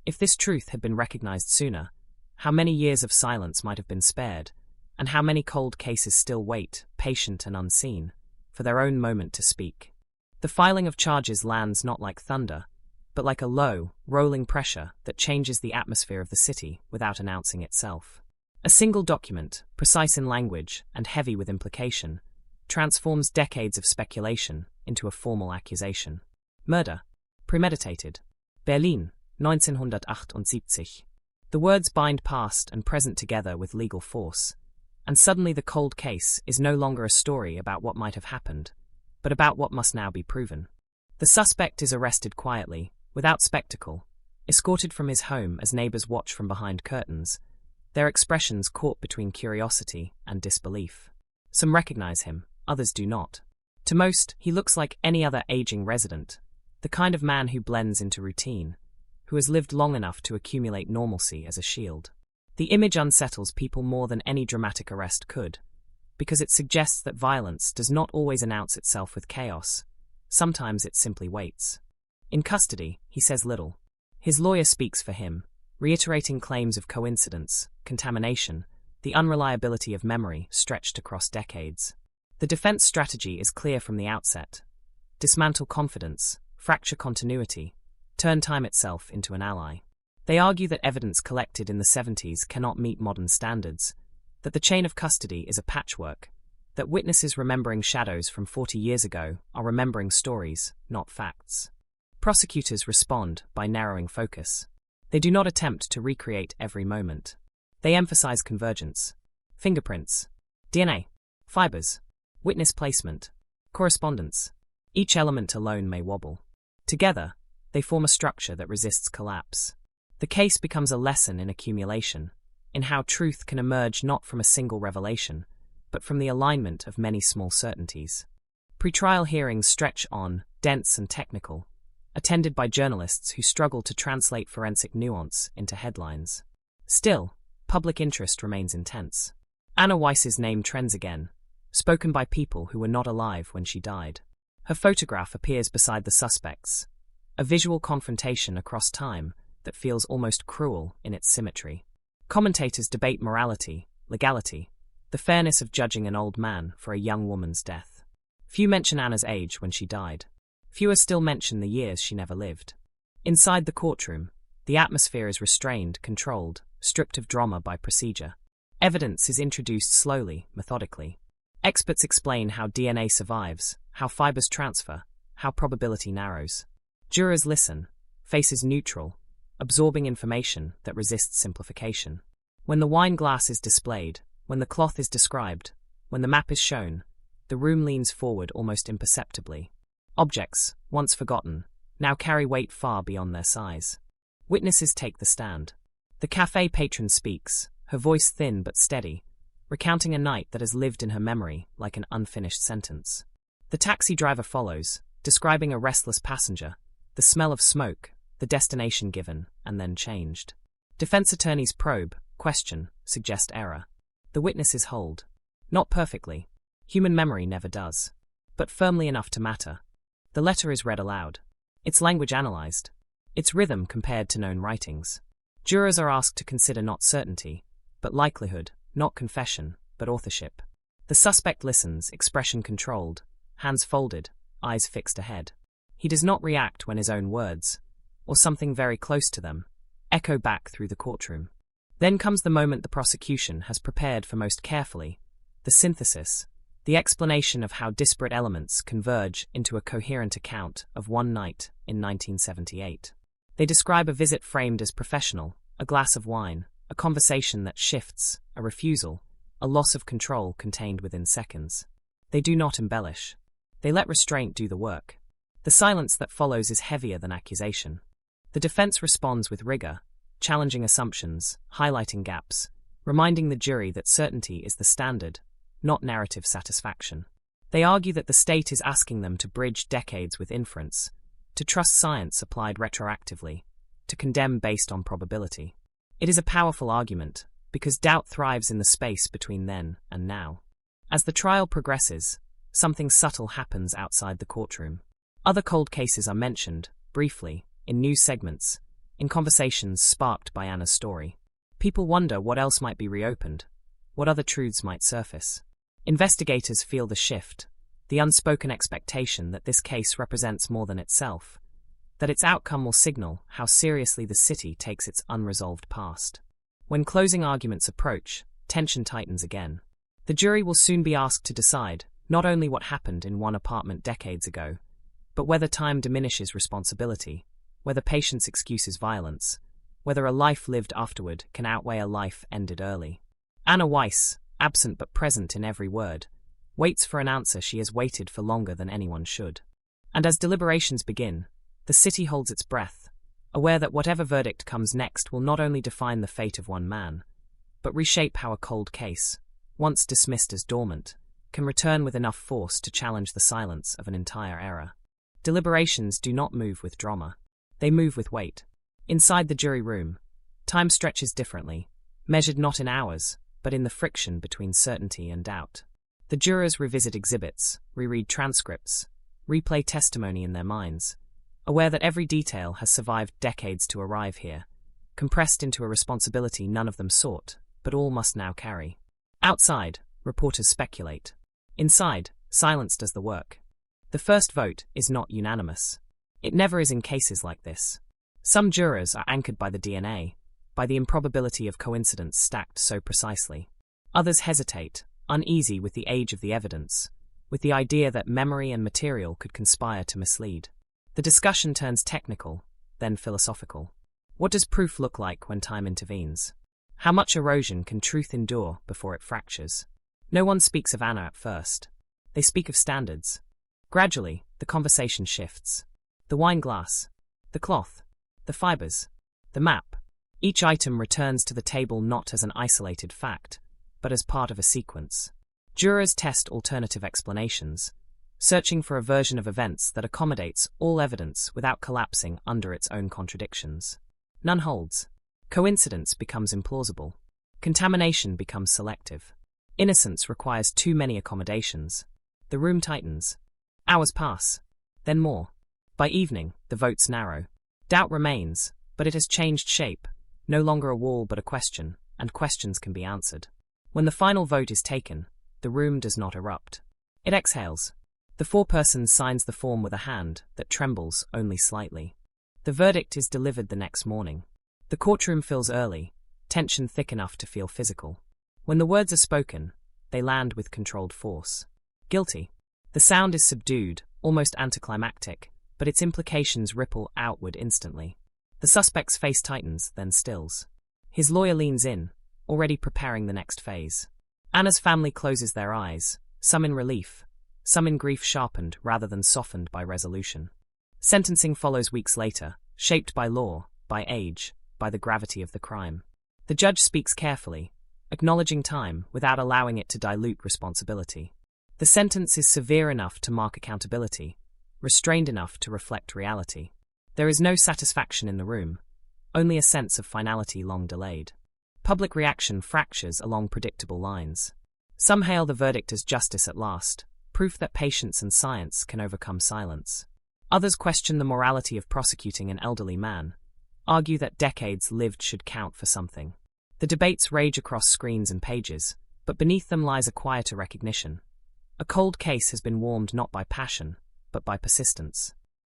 If this truth had been recognized sooner, how many years of silence might have been spared, and how many cold cases still wait, patient and unseen, for their own moment to speak. The filing of charges lands not like thunder, but like a low, rolling pressure that changes the atmosphere of the city without announcing itself. A single document, precise in language and heavy with implication, transforms decades of speculation into a formal accusation. Murder. Premeditated. Berlin, 1978. The words bind past and present together with legal force, and suddenly the cold case is no longer a story about what might have happened, but about what must now be proven. The suspect is arrested quietly, without spectacle, escorted from his home as neighbors watch from behind curtains, their expressions caught between curiosity and disbelief. Some recognize him, others do not. To most, he looks like any other aging resident, the kind of man who blends into routine, who has lived long enough to accumulate normalcy as a shield. The image unsettles people more than any dramatic arrest could, because it suggests that violence does not always announce itself with chaos. Sometimes it simply waits. In custody, he says little. His lawyer speaks for him, reiterating claims of coincidence, contamination, the unreliability of memory stretched across decades. The defense strategy is clear from the outset. Dismantle confidence, fracture continuity, turn time itself into an ally. They argue that evidence collected in the 70s cannot meet modern standards, that the chain of custody is a patchwork, that witnesses remembering shadows from 40 years ago are remembering stories, not facts. Prosecutors respond by narrowing focus. They do not attempt to recreate every moment. They emphasize convergence. Fingerprints, DNA, fibers, witness placement, correspondence. Each element alone may wobble. Together, they form a structure that resists collapse. The case becomes a lesson in accumulation, in how truth can emerge not from a single revelation, but from the alignment of many small certainties. Pretrial hearings stretch on, dense and technical, attended by journalists who struggle to translate forensic nuance into headlines. Still, public interest remains intense. Anna Weiss's name trends again, spoken by people who were not alive when she died. Her photograph appears beside the suspects, a visual confrontation across time that feels almost cruel in its symmetry. Commentators debate morality, legality, the fairness of judging an old man for a young woman's death. Few mention Anna's age when she died. Fewer still mention the years she never lived. Inside the courtroom, the atmosphere is restrained, controlled, stripped of drama by procedure. Evidence is introduced slowly, methodically. Experts explain how DNA survives, how fibers transfer, how probability narrows. Jurors listen, faces neutral, absorbing information that resists simplification. When the wine glass is displayed, when the cloth is described, when the map is shown, the room leans forward almost imperceptibly. Objects, once forgotten, now carry weight far beyond their size. Witnesses take the stand. The cafe patron speaks, her voice thin but steady, recounting a night that has lived in her memory like an unfinished sentence. The taxi driver follows, describing a restless passenger, the smell of smoke, the destination given, and then changed. Defense attorneys probe, question, suggest error. The witnesses hold. Not perfectly. Human memory never does. But firmly enough to matter. The letter is read aloud. Its language analyzed. Its rhythm compared to known writings. Jurors are asked to consider not certainty, but likelihood, not confession, but authorship. The suspect listens, expression controlled, hands folded, eyes fixed ahead. He does not react when his own words, or something very close to them, echo back through the courtroom. Then comes the moment the prosecution has prepared for most carefully, the synthesis, the explanation of how disparate elements converge into a coherent account of one night in 1978. They describe a visit framed as professional, a glass of wine, a conversation that shifts, a refusal, a loss of control contained within seconds. They do not embellish. They let restraint do the work. The silence that follows is heavier than accusation. The defense responds with rigor, challenging assumptions, highlighting gaps, reminding the jury that certainty is the standard, not narrative satisfaction. They argue that the state is asking them to bridge decades with inference, to trust science applied retroactively, to condemn based on probability. It is a powerful argument, because doubt thrives in the space between then and now. As the trial progresses, something subtle happens outside the courtroom. Other cold cases are mentioned, briefly, in news segments, in conversations sparked by Anna's story. People wonder what else might be reopened, what other truths might surface. Investigators feel the shift, the unspoken expectation that this case represents more than itself, that its outcome will signal how seriously the city takes its unresolved past. When closing arguments approach, tension tightens again. The jury will soon be asked to decide not only what happened in one apartment decades ago, but whether time diminishes responsibility, whether patience excuses violence, whether a life lived afterward can outweigh a life ended early. Anna Weiss, absent but present in every word, waits for an answer she has waited for longer than anyone should. And as deliberations begin, the city holds its breath, aware that whatever verdict comes next will not only define the fate of one man, but reshape how a cold case, once dismissed as dormant, can return with enough force to challenge the silence of an entire era. Deliberations do not move with drama. They move with weight. Inside the jury room, time stretches differently, measured not in hours, but in the friction between certainty and doubt. The jurors revisit exhibits, reread transcripts, replay testimony in their minds, aware that every detail has survived decades to arrive here, compressed into a responsibility none of them sought, but all must now carry. Outside, reporters speculate. Inside, silence does the work. The first vote is not unanimous. It never is in cases like this. Some jurors are anchored by the DNA, by the improbability of coincidence stacked so precisely. Others hesitate, uneasy with the age of the evidence, with the idea that memory and material could conspire to mislead. The discussion turns technical, then philosophical. What does proof look like when time intervenes? How much erosion can truth endure before it fractures? No one speaks of Anna at first. They speak of standards. Gradually, the conversation shifts. The wine glass, the cloth, the fibers, the map. Each item returns to the table not as an isolated fact, but as part of a sequence. Jurors test alternative explanations, searching for a version of events that accommodates all evidence without collapsing under its own contradictions. None holds. Coincidence becomes implausible. Contamination becomes selective. Innocence requires too many accommodations. The room tightens. Hours pass. Then more. By evening, the votes narrow. Doubt remains, but it has changed shape, no longer a wall but a question, and questions can be answered. When the final vote is taken, the room does not erupt. It exhales. The foreperson signs the form with a hand that trembles only slightly. The verdict is delivered the next morning. The courtroom fills early, tension thick enough to feel physical. When the words are spoken, they land with controlled force. Guilty. The sound is subdued, almost anticlimactic, but its implications ripple outward instantly. The suspect's face tightens, then stills. His lawyer leans in, already preparing the next phase. Anna's family closes their eyes, some in relief, some in grief sharpened rather than softened by resolution. Sentencing follows weeks later, shaped by law, by age, by the gravity of the crime. The judge speaks carefully, acknowledging time without allowing it to dilute responsibility. The sentence is severe enough to mark accountability, restrained enough to reflect reality. There is no satisfaction in the room, only a sense of finality long delayed. Public reaction fractures along predictable lines. Some hail the verdict as justice at last, proof that patience and science can overcome silence. Others question the morality of prosecuting an elderly man, argue that decades lived should count for something. The debates rage across screens and pages, But beneath them lies a quieter recognition. A cold case has been warmed not by passion, but by persistence.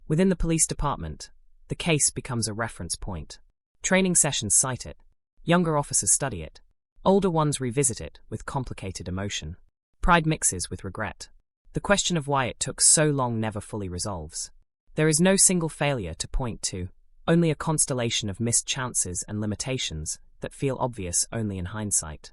Within the police department, the case becomes a reference point. Training sessions cite it. Younger officers study it. Older ones revisit it with complicated emotion. Pride mixes with regret. The question of why it took so long never fully resolves. There is no single failure to point to, only a constellation of missed chances and limitations that feel obvious only in hindsight.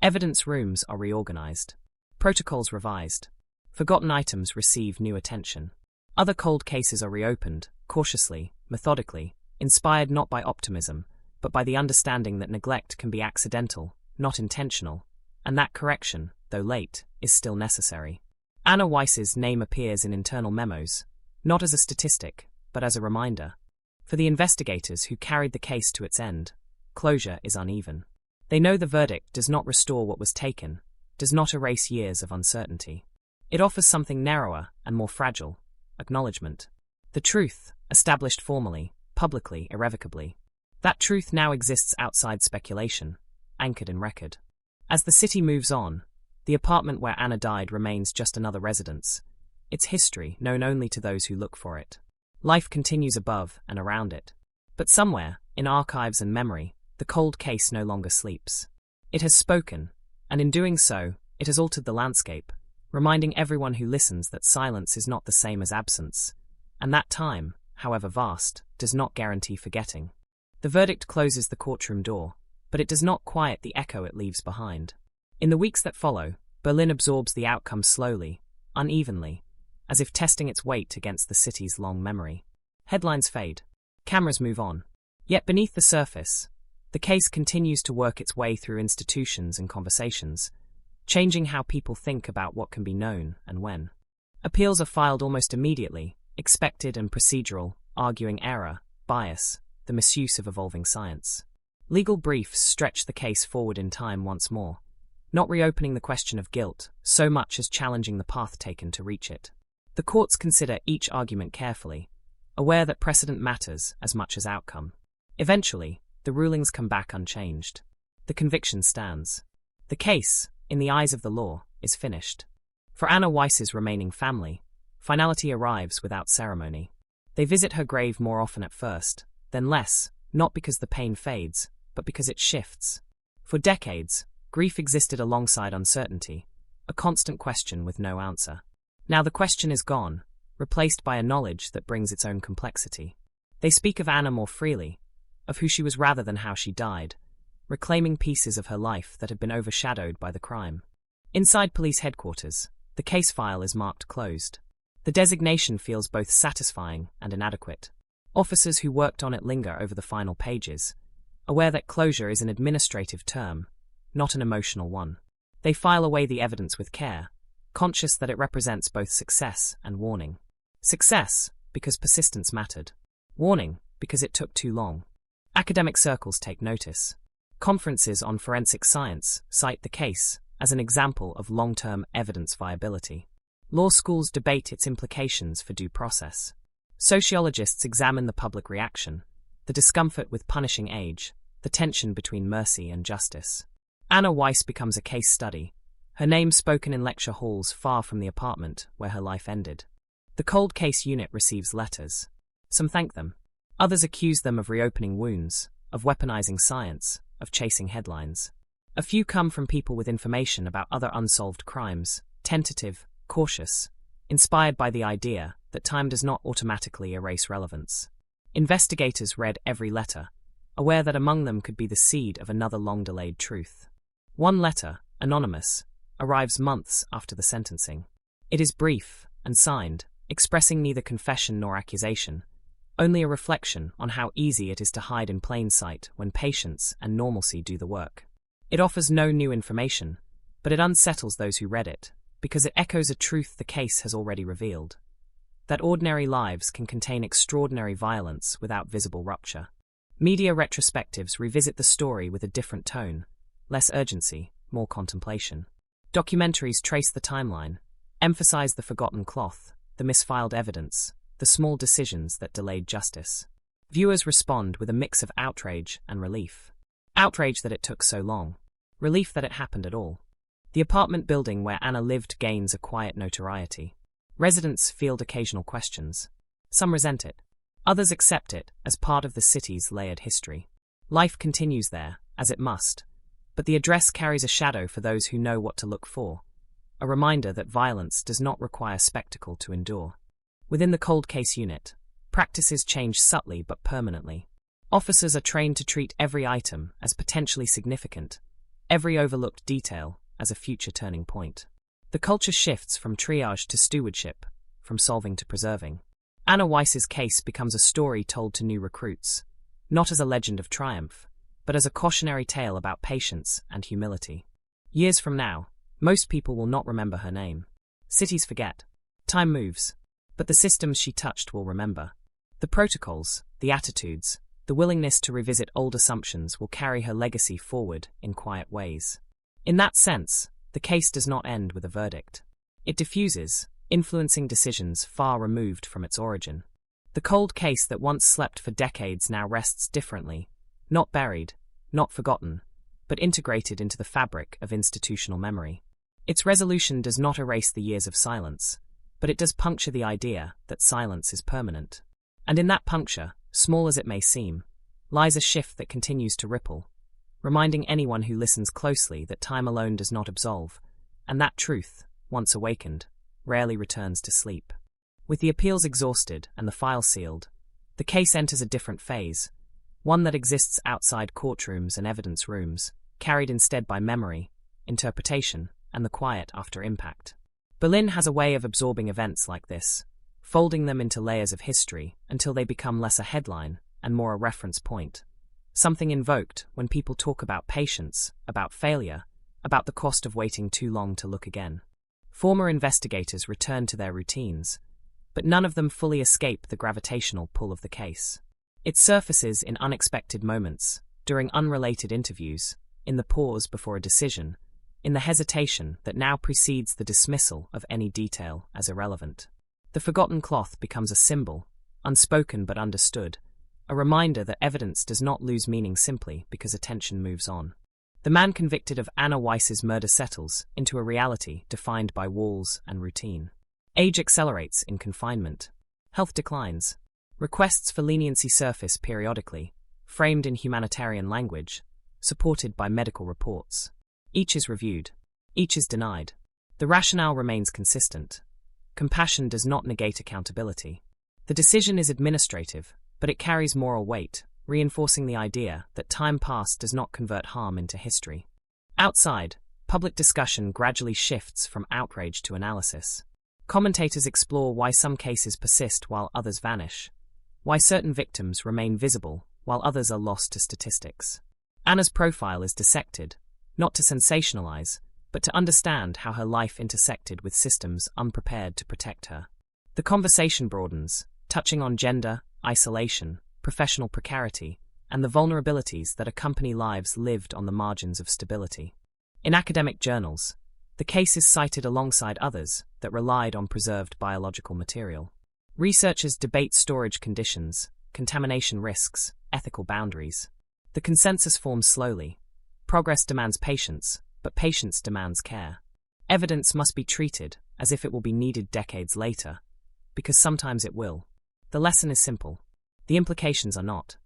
Evidence rooms are reorganized. Protocols revised. Forgotten items receive new attention. Other cold cases are reopened, cautiously, methodically, inspired not by optimism, but by the understanding that neglect can be accidental, not intentional, and that correction, though late, is still necessary. Anna Weiss's name appears in internal memos, not as a statistic, but as a reminder. For the investigators who carried the case to its end, closure is uneven. They know the verdict does not restore what was taken, does not erase years of uncertainty. It offers something narrower and more fragile: acknowledgement. The truth, established formally, publicly, irrevocably. That truth now exists outside speculation, anchored in record. As the city moves on, the apartment where Anna died remains just another residence, its history known only to those who look for it. Life continues above and around it. But somewhere, in archives and memory, the cold case no longer sleeps. It has spoken, and in doing so, it has altered the landscape, reminding everyone who listens that silence is not the same as absence, and that time, however vast, does not guarantee forgetting. The verdict closes the courtroom door, but it does not quiet the echo it leaves behind. In the weeks that follow, Berlin absorbs the outcome slowly, unevenly, as if testing its weight against the city's long memory. Headlines fade. Cameras move on. Yet beneath the surface, the case continues to work its way through institutions and conversations, changing how people think about what can be known and when. Appeals are filed almost immediately, expected and procedural, arguing error, bias, the misuse of evolving science. Legal briefs stretch the case forward in time once more, not reopening the question of guilt so much as challenging the path taken to reach it. The courts consider each argument carefully, aware that precedent matters as much as outcome. Eventually, the rulings come back unchanged. The conviction stands. The case, in the eyes of the law, is finished. For Anna Weiss's remaining family, finality arrives without ceremony. They visit her grave more often at first, then less, not because the pain fades, but because it shifts. For decades, grief existed alongside uncertainty, a constant question with no answer. Now the question is gone, replaced by a knowledge that brings its own complexity. They speak of Anna more freely, of who she was rather than how she died, reclaiming pieces of her life that had been overshadowed by the crime. Inside police headquarters, the case file is marked closed. The designation feels both satisfying and inadequate. Officers who worked on it linger over the final pages, aware that closure is an administrative term, not an emotional one. They file away the evidence with care, conscious that it represents both success and warning. Success, because persistence mattered. Warning, because it took too long. Academic circles take notice. Conferences on forensic science cite the case as an example of long-term evidence viability. Law schools debate its implications for due process. Sociologists examine the public reaction, the discomfort with punishing age, the tension between mercy and justice. Anna Weiss becomes a case study, her name spoken in lecture halls far from the apartment where her life ended. The cold case unit receives letters. Some thank them. Others accuse them of reopening wounds, of weaponizing science, of chasing headlines. A few come from people with information about other unsolved crimes, tentative, cautious, inspired by the idea that time does not automatically erase relevance. Investigators read every letter, aware that among them could be the seed of another long-delayed truth. One letter, anonymous, arrives months after the sentencing. It is brief and signed, expressing neither confession nor accusation, only a reflection on how easy it is to hide in plain sight when patience and normalcy do the work. It offers no new information, but it unsettles those who read it, because it echoes a truth the case has already revealed: that ordinary lives can contain extraordinary violence without visible rupture. Media retrospectives revisit the story with a different tone, less urgency, more contemplation. Documentaries trace the timeline, emphasize the forgotten cloth, the misfiled evidence, the small decisions that delayed justice. Viewers respond with a mix of outrage and relief. Outrage that it took so long. Relief that it happened at all. The apartment building where Anna lived gains a quiet notoriety. Residents field occasional questions. Some resent it. Others accept it as part of the city's layered history. Life continues there, as it must. But the address carries a shadow for those who know what to look for. A reminder that violence does not require spectacle to endure. Within the cold case unit, practices change subtly but permanently. Officers are trained to treat every item as potentially significant, every overlooked detail as a future turning point. The culture shifts from triage to stewardship, from solving to preserving. Anna Weiss's case becomes a story told to new recruits, not as a legend of triumph, but as a cautionary tale about patience and humility. Years from now, most people will not remember her name. Cities forget. Time moves. But the systems she touched will remember. The protocols, the attitudes, the willingness to revisit old assumptions will carry her legacy forward in quiet ways. In that sense, the case does not end with a verdict. It diffuses, influencing decisions far removed from its origin. The cold case that once slept for decades now rests differently, not buried, not forgotten, but integrated into the fabric of institutional memory. Its resolution does not erase the years of silence, but it does puncture the idea that silence is permanent. And in that puncture, small as it may seem, lies a shift that continues to ripple, reminding anyone who listens closely that time alone does not absolve, and that truth, once awakened, rarely returns to sleep. With the appeals exhausted and the file sealed, the case enters a different phase, one that exists outside courtrooms and evidence rooms, carried instead by memory, interpretation, and the quiet after impact. Berlin has a way of absorbing events like this, folding them into layers of history until they become less a headline and more a reference point. Something invoked when people talk about patience, about failure, about the cost of waiting too long to look again. Former investigators return to their routines, but none of them fully escape the gravitational pull of the case. It surfaces in unexpected moments, during unrelated interviews, in the pause before a decision, in the hesitation that now precedes the dismissal of any detail as irrelevant. The forgotten cloth becomes a symbol, unspoken but understood, a reminder that evidence does not lose meaning simply because attention moves on. The man convicted of Anna Weiss's murder settles into a reality defined by walls and routine. Age accelerates in confinement. Health declines. Requests for leniency surface periodically, framed in humanitarian language, supported by medical reports. Each is reviewed. Each is denied. The rationale remains consistent. Compassion does not negate accountability. The decision is administrative, but it carries moral weight, reinforcing the idea that time passed does not convert harm into history. Outside, public discussion gradually shifts from outrage to analysis. Commentators explore why some cases persist while others vanish, why certain victims remain visible while others are lost to statistics. Anna's profile is dissected, not to sensationalize, but to understand how her life intersected with systems unprepared to protect her. The conversation broadens, touching on gender, isolation, professional precarity, and the vulnerabilities that accompany lives lived on the margins of stability. In academic journals, the case is cited alongside others that relied on preserved biological material. Researchers debate storage conditions, contamination risks, ethical boundaries. The consensus forms slowly. Progress demands patience, but patience demands care. Evidence must be treated as if it will be needed decades later, because sometimes it will. The lesson is simple. The implications are not.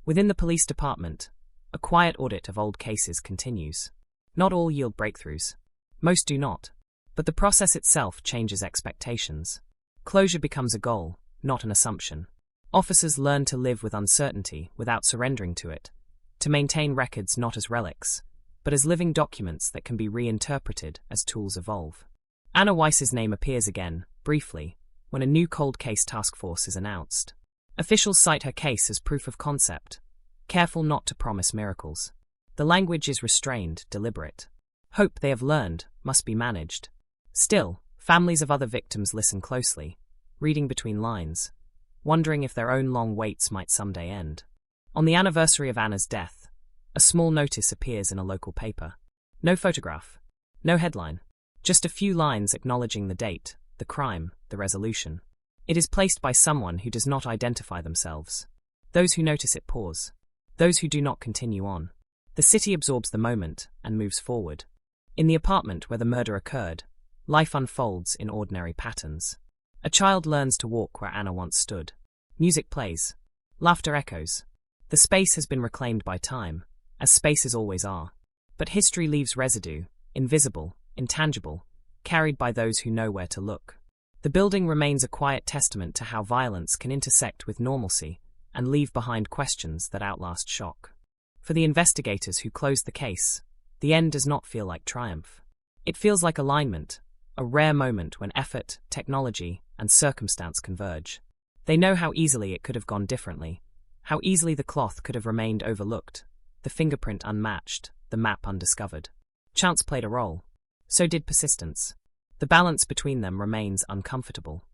Within the police department, a quiet audit of old cases continues. Not all yield breakthroughs. Most do not. But the process itself changes expectations. Closure becomes a goal, not an assumption. Officers learn to live with uncertainty without surrendering to it, to maintain records not as relics, but as living documents that can be reinterpreted as tools evolve. Anna Weiss's name appears again, briefly, when a new cold case task force is announced. Officials cite her case as proof of concept, careful not to promise miracles. The language is restrained, deliberate. Hope, they have learned, must be managed. Still, families of other victims listen closely, reading between lines, wondering if their own long waits might someday end. On the anniversary of Anna's death, a small notice appears in a local paper. No photograph, no headline, just a few lines acknowledging the date, the crime, the resolution. It is placed by someone who does not identify themselves. Those who notice it pause. Those who do not continue on. The city absorbs the moment and moves forward. In the apartment where the murder occurred, life unfolds in ordinary patterns. A child learns to walk where Anna once stood. Music plays. Laughter echoes. The space has been reclaimed by time, as spaces always are. But history leaves residue, invisible, intangible, carried by those who know where to look. The building remains a quiet testament to how violence can intersect with normalcy and leave behind questions that outlast shock. For the investigators who closed the case, the end does not feel like triumph. It feels like alignment, a rare moment when effort, technology, and circumstance converge. They know how easily it could have gone differently, how easily the cloth could have remained overlooked, the fingerprint unmatched, the map undiscovered. Chance played a role. So did persistence. The balance between them remains uncomfortable.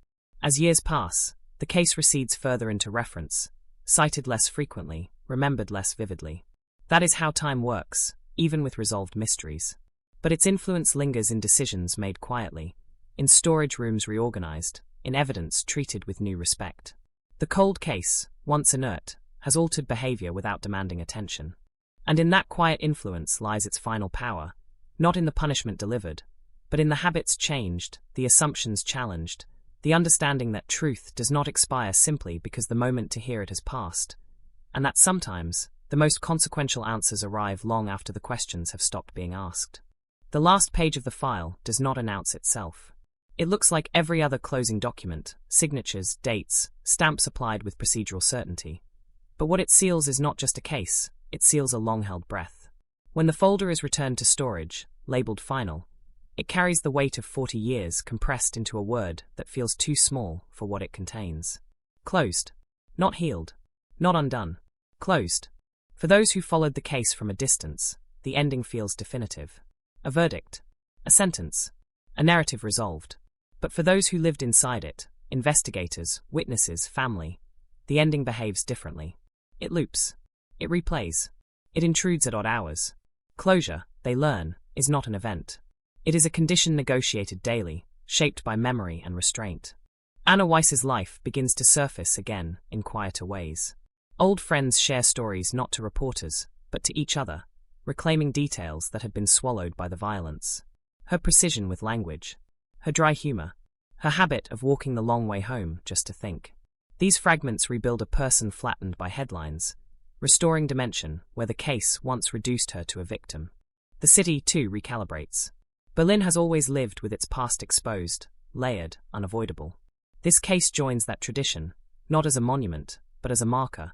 As years pass, the case recedes further into reference, cited less frequently, remembered less vividly. That is how time works, even with resolved mysteries. But its influence lingers in decisions made quietly, in storage rooms reorganized, in evidence treated with new respect. The cold case, once inert, has altered behavior without demanding attention. And in that quiet influence lies its final power, not in the punishment delivered, but in the habits changed, the assumptions challenged, the understanding that truth does not expire simply because the moment to hear it has passed, and that sometimes the most consequential answers arrive long after the questions have stopped being asked. The last page of the file does not announce itself. It looks like every other closing document, signatures, dates, stamps applied with procedural certainty. But what it seals is not just a case, it seals a long-held breath. When the folder is returned to storage, labeled final, it carries the weight of 40 years compressed into a word that feels too small for what it contains. Closed. Not healed. Not undone. Closed. For those who followed the case from a distance, the ending feels definitive. A verdict. A sentence. A narrative resolved. But for those who lived inside it, investigators, witnesses, family, the ending behaves differently. It loops. It replays. It intrudes at odd hours. Closure, they learn, is not an event. It is a condition negotiated daily, shaped by memory and restraint. Anna Weiss's life begins to surface again in quieter ways. Old friends share stories not to reporters, but to each other, reclaiming details that had been swallowed by the violence. Her precision with language, her dry humor, her habit of walking the long way home just to think. These fragments rebuild a person flattened by headlines, restoring dimension where the case once reduced her to a victim. The city, too, recalibrates. Berlin has always lived with its past exposed, layered, unavoidable. This case joins that tradition, not as a monument, but as a marker,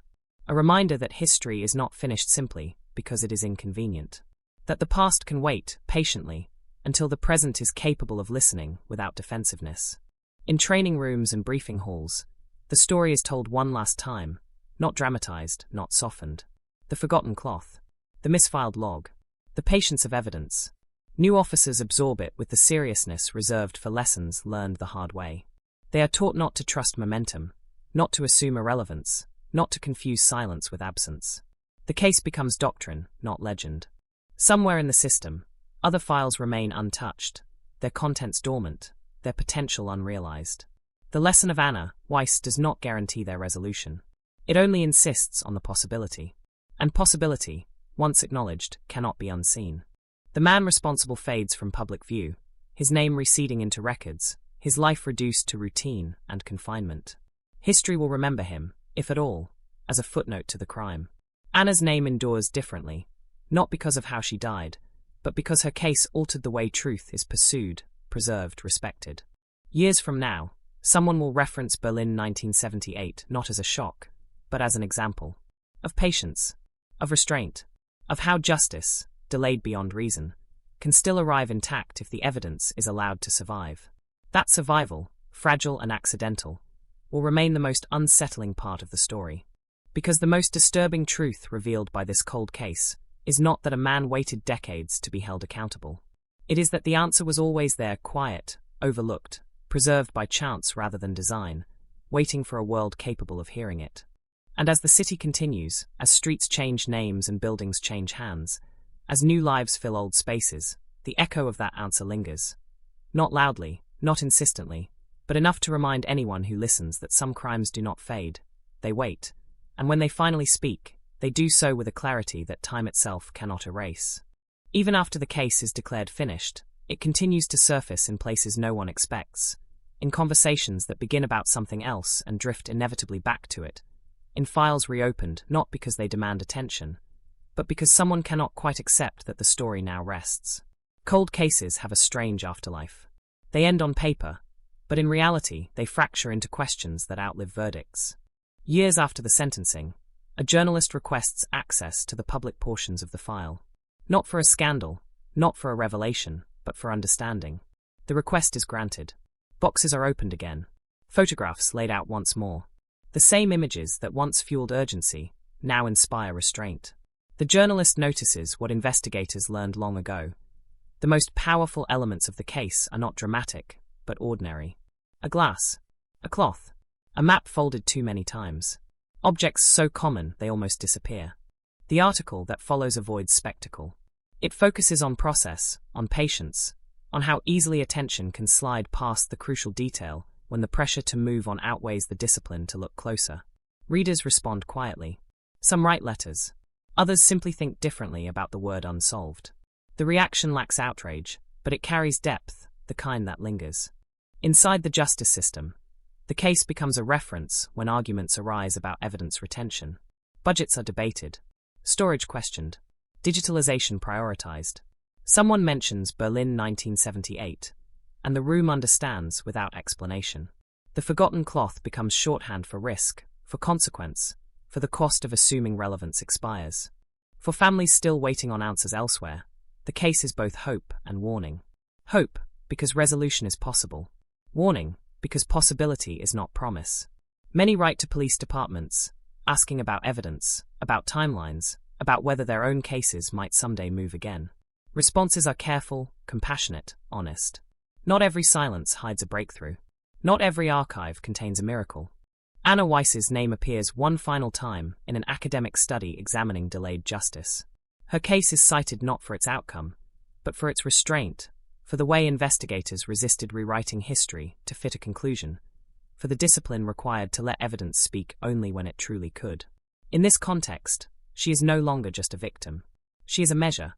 a reminder that history is not finished simply because it is inconvenient, that the past can wait, patiently, until the present is capable of listening without defensiveness. In training rooms and briefing halls, the story is told one last time, not dramatized, not softened. The forgotten cloth, the misfiled log, the patience of evidence. New officers absorb it with the seriousness reserved for lessons learned the hard way. They are taught not to trust momentum, not to assume irrelevance, not to confuse silence with absence. The case becomes doctrine, not legend. Somewhere in the system, other files remain untouched, their contents dormant, their potential unrealized. The lesson of Anna Weiss does not guarantee their resolution. It only insists on the possibility. And possibility, once acknowledged, cannot be unseen. The man responsible fades from public view, his name receding into records, his life reduced to routine and confinement. History will remember him, if at all, as a footnote to the crime. Anna's name endures differently, not because of how she died, but because her case altered the way truth is pursued, preserved, respected. Years from now, someone will reference Berlin 1978 not as a shock, but as an example of patience, of restraint, of how justice, delayed beyond reason, can still arrive intact if the evidence is allowed to survive. That survival, fragile and accidental, will remain the most unsettling part of the story. Because the most disturbing truth revealed by this cold case is not that a man waited decades to be held accountable. It is that the answer was always there, quiet, overlooked, preserved by chance rather than design, waiting for a world capable of hearing it. And as the city continues, as streets change names and buildings change hands, as new lives fill old spaces, the echo of that answer lingers. Not loudly, not insistently, but enough to remind anyone who listens that some crimes do not fade, they wait, and when they finally speak, they do so with a clarity that time itself cannot erase. Even after the case is declared finished, it continues to surface in places no one expects, in conversations that begin about something else and drift inevitably back to it, in files reopened not because they demand attention, but because someone cannot quite accept that the story now rests. Cold cases have a strange afterlife. They end on paper, but in reality they fracture into questions that outlive verdicts. Years after the sentencing, a journalist requests access to the public portions of the file. Not for a scandal, not for a revelation, but for understanding. The request is granted. Boxes are opened again. Photographs laid out once more. The same images that once fueled urgency now inspire restraint. The journalist notices what investigators learned long ago. The most powerful elements of the case are not dramatic, but ordinary. A glass, a cloth, a map folded too many times. Objects so common they almost disappear. The article that follows avoids spectacle. It focuses on process, on patience, on how easily attention can slide past the crucial detail when the pressure to move on outweighs the discipline to look closer. Readers respond quietly. Some write letters. Others simply think differently about the word unsolved. The reaction lacks outrage, but it carries depth, the kind that lingers. Inside the justice system, the case becomes a reference when arguments arise about evidence retention. Budgets are debated. Storage questioned. Digitalization prioritized. Someone mentions Berlin 1978, and the room understands without explanation. The forgotten cloth becomes shorthand for risk, for consequence, for the cost of assuming relevance expires. For families still waiting on answers elsewhere, the case is both hope and warning. Hope, because resolution is possible. Warning, because possibility is not promise. Many write to police departments, asking about evidence, about timelines, about whether their own cases might someday move again. Responses are careful, compassionate, honest. Not every silence hides a breakthrough. Not every archive contains a miracle. Anna Weiss's name appears one final time in an academic study examining delayed justice. Her case is cited not for its outcome, but for its restraint, for the way investigators resisted rewriting history to fit a conclusion, for the discipline required to let evidence speak only when it truly could. In this context, she is no longer just a victim. She is a measure.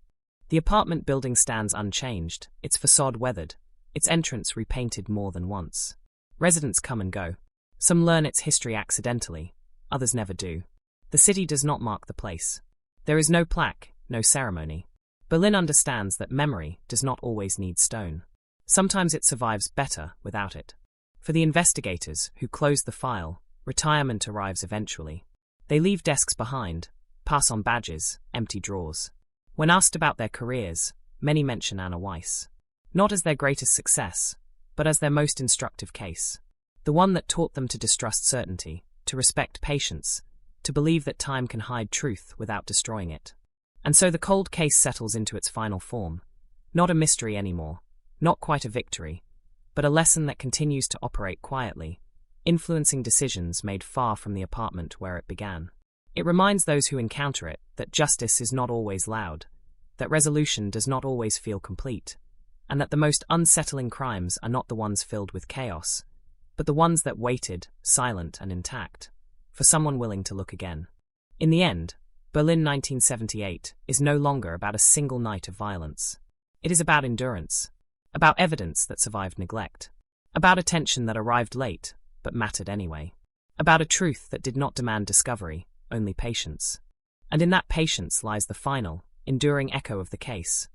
The apartment building stands unchanged, its facade weathered, its entrance repainted more than once. Residents come and go. Some learn its history accidentally, others never do. The city does not mark the place. There is no plaque, no ceremony. Berlin understands that memory does not always need stone. Sometimes it survives better without it. For the investigators who close the file, retirement arrives eventually. They leave desks behind, pass on badges, empty drawers. When asked about their careers, many mention Anna Weiss. Not as their greatest success, but as their most instructive case. The one that taught them to distrust certainty, to respect patience, to believe that time can hide truth without destroying it. And so the cold case settles into its final form. Not a mystery anymore, not quite a victory, but a lesson that continues to operate quietly, influencing decisions made far from the apartment where it began. It reminds those who encounter it that justice is not always loud, that resolution does not always feel complete, and that the most unsettling crimes are not the ones filled with chaos, but the ones that waited, silent and intact, for someone willing to look again. In the end, Berlin 1978 is no longer about a single night of violence. It is about endurance, about evidence that survived neglect, about attention that arrived late but mattered anyway, about a truth that did not demand discovery, only patience. And in that patience lies the final, enduring echo of the case,